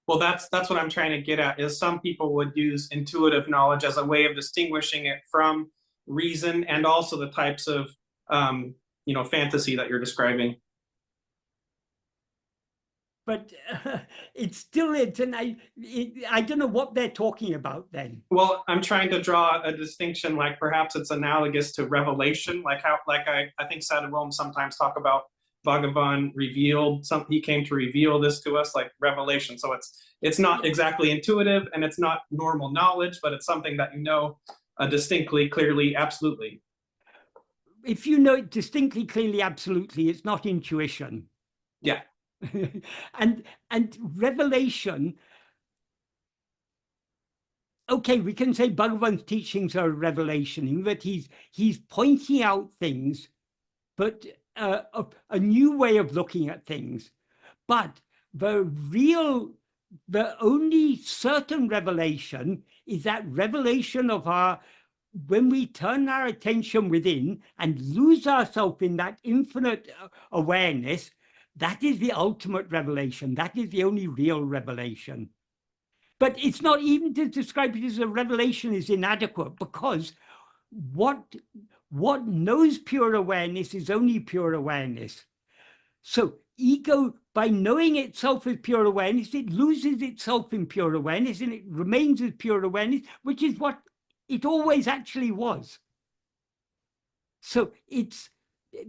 Well, that's what I'm trying to get at, is some people would use intuitive knowledge as a way of distinguishing it from reason, and also the types of fantasy that you're describing. But it still is, and I don't know what they're talking about then. Well, I'm trying to draw a distinction, like perhaps it's analogous to revelation, like I think Sadhu Om sometimes talk about Bhagavan revealed he came to reveal this to us, like revelation. So it's not exactly intuitive, and it's not normal knowledge, but it's something that you know distinctly, clearly, absolutely. If you know it distinctly, clearly, absolutely, it's not intuition. Yeah. and revelation, okay, we can say Bhagavan's teachings are a revelation, in that he's pointing out things, but a new way of looking at things. But the only certain revelation is that revelation of when we turn our attention within and lose ourselves in that infinite awareness. That is the ultimate revelation. That is the only real revelation. But it's not, even to describe it as a revelation is inadequate, because what knows pure awareness is only pure awareness. So ego, by knowing itself as pure awareness, it loses itself in pure awareness, and it remains as pure awareness, which is what it always actually was. So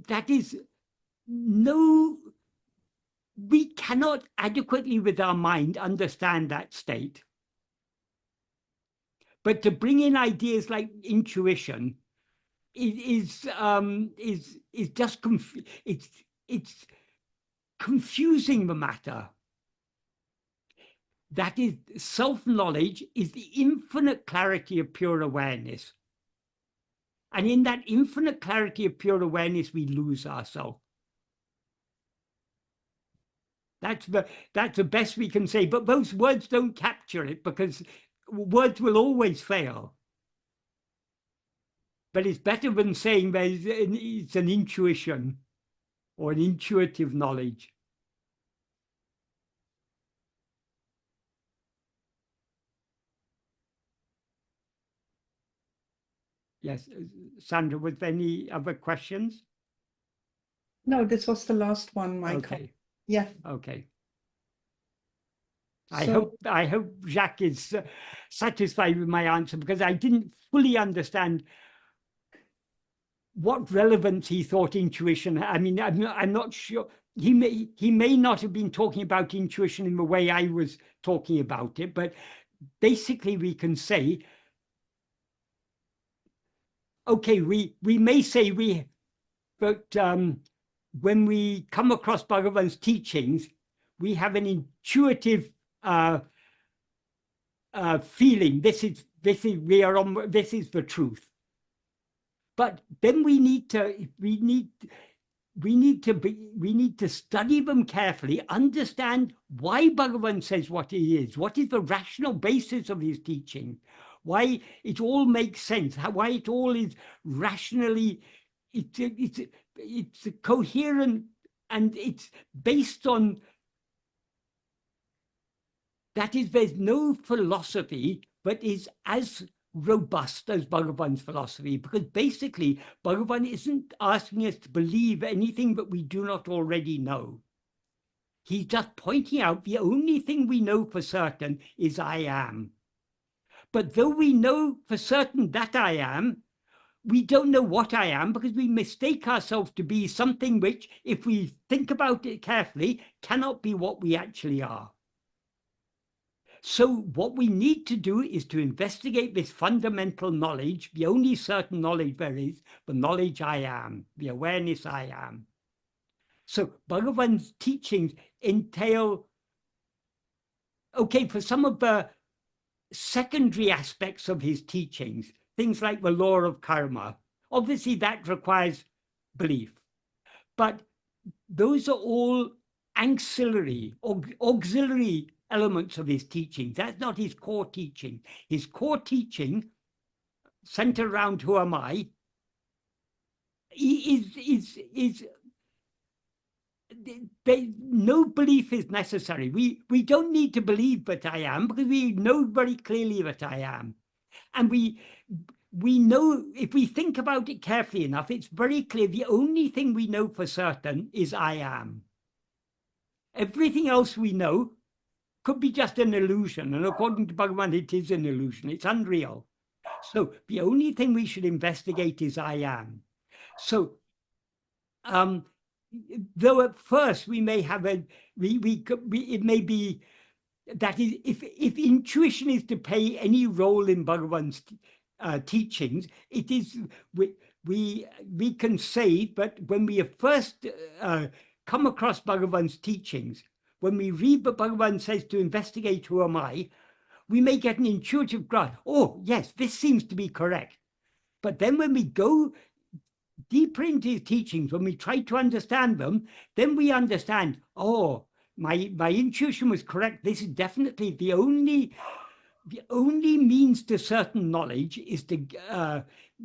that is no... We cannot adequately with our mind understand that state. But to bring in ideas like intuition is just it's confusing the matter. That is, self-knowledge is the infinite clarity of pure awareness. And in that infinite clarity of pure awareness, we lose ourselves. That's the best we can say, but those words don't capture it, because words will always fail. But it's better than saying it's an intuition or an intuitive knowledge. Yes, Sandra, was there any other questions? No, this was the last one, Michael. Okay. Yeah. Okay. So, I hope Jacques is satisfied with my answer, because I didn't fully understand what relevance he thought intuition had. I mean, I'm not sure. He may not have been talking about intuition in the way I was talking about it, but basically we can say, okay, we may say that when we come across Bhagavan's teachings, we have an intuitive feeling. This is the truth. But then we need to study them carefully, understand why Bhagavan says what he is. What is the rational basis of his teaching? Why it all makes sense? Why it all is rationally? It's coherent, and it's based on. That is, there's no philosophy that is as robust as Bhagavan's philosophy, because basically Bhagavan isn't asking us to believe anything that we do not already know. He's just pointing out the only thing we know for certain is I am. But though we know for certain that I am, we don't know what I am, because we mistake ourselves to be something which, if we think about it carefully, cannot be what we actually are. So what we need to do is to investigate this fundamental knowledge, the only certain knowledge there is, the knowledge I am, the awareness I am. So Bhagavan's teachings entail, okay, for some of the secondary aspects of his teachings, things like the law of karma. Obviously, that requires belief. But those are all ancillary, auxiliary elements of his teaching. That's not his core teaching. His core teaching, centered around who am I, is no belief is necessary. We don't need to believe that I am, because we know very clearly that I am. And we know, if we think about it carefully enough, it's very clear the only thing we know for certain is I am. Everything else we know could be just an illusion. And according to Bhagavan, it is an illusion. It's unreal. So the only thing we should investigate is I am. So, though at first we may have it may be that is, if intuition is to play any role in Bhagavan's teachings, it is we can say that when we have first come across Bhagavan's teachings, when we read what Bhagavan says to investigate who am I, we may get an intuitive grasp. Oh, yes, this seems to be correct. But then when we go deeper into his teachings, when we try to understand them, then we understand, oh, my intuition was correct. This is definitely the only means to certain knowledge is to,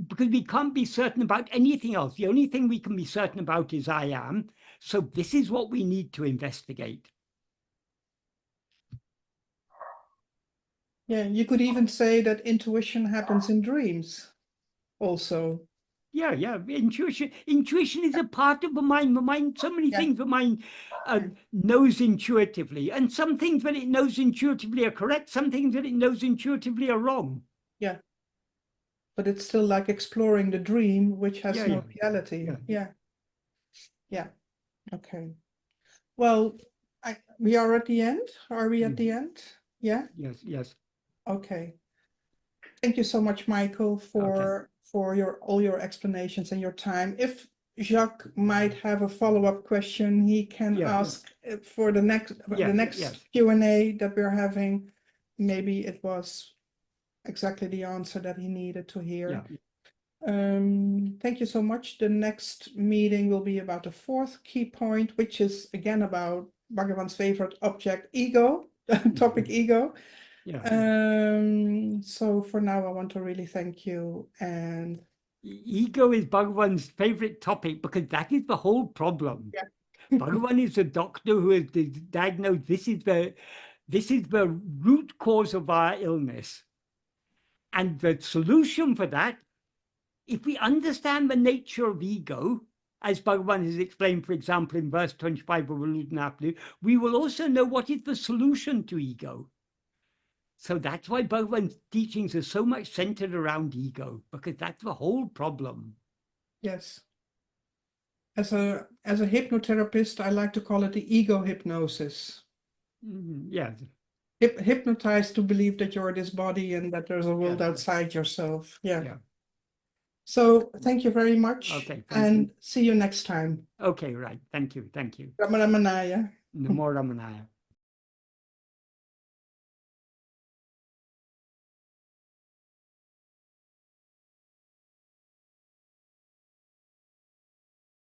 because we can't be certain about anything else. The only thing we can be certain about is I am. So this is what we need to investigate. Yeah, you could even say that intuition happens in dreams also. Yeah. Intuition is a part of the mind. The mind, so many things the mind knows intuitively, and some things that it knows intuitively are correct. Some things that it knows intuitively are wrong. Yeah, but it's still like exploring the dream, which has no reality. Yeah. Okay. Well, we are at the end. Are we at the end? Yeah. Yes. Okay. Thank you so much, Michael, for all your explanations and your time. If Jacques might have a follow-up question, he can ask for the next Q&A that we're having. Maybe it was exactly the answer that he needed to hear. Thank you so much. The next meeting will be about the fourth key point, which is again about Bhagavan's favorite object, ego, topic ego. So for now, I want to really thank you. And ego is Bhagavan's favorite topic because that is the whole problem. Bhagavan is a doctor who has diagnosed this is the root cause of our illness. And the solution for that, if we understand the nature of ego, as Bhagavan has explained, for example, in verse 25 of Uḻḷadu Nāṛpadu, we will also know what is the solution to ego. So that's why Bhagavan's teachings are so much centered around ego, because that's the whole problem. Yes. As a hypnotherapist, I like to call it the ego hypnosis. Yes. Hypnotized to believe that you're this body and that there's a world outside yourself. Yeah. So thank you very much. Okay. And see you next time. Okay, right. Thank you. Ramana. Namo Ramanaya.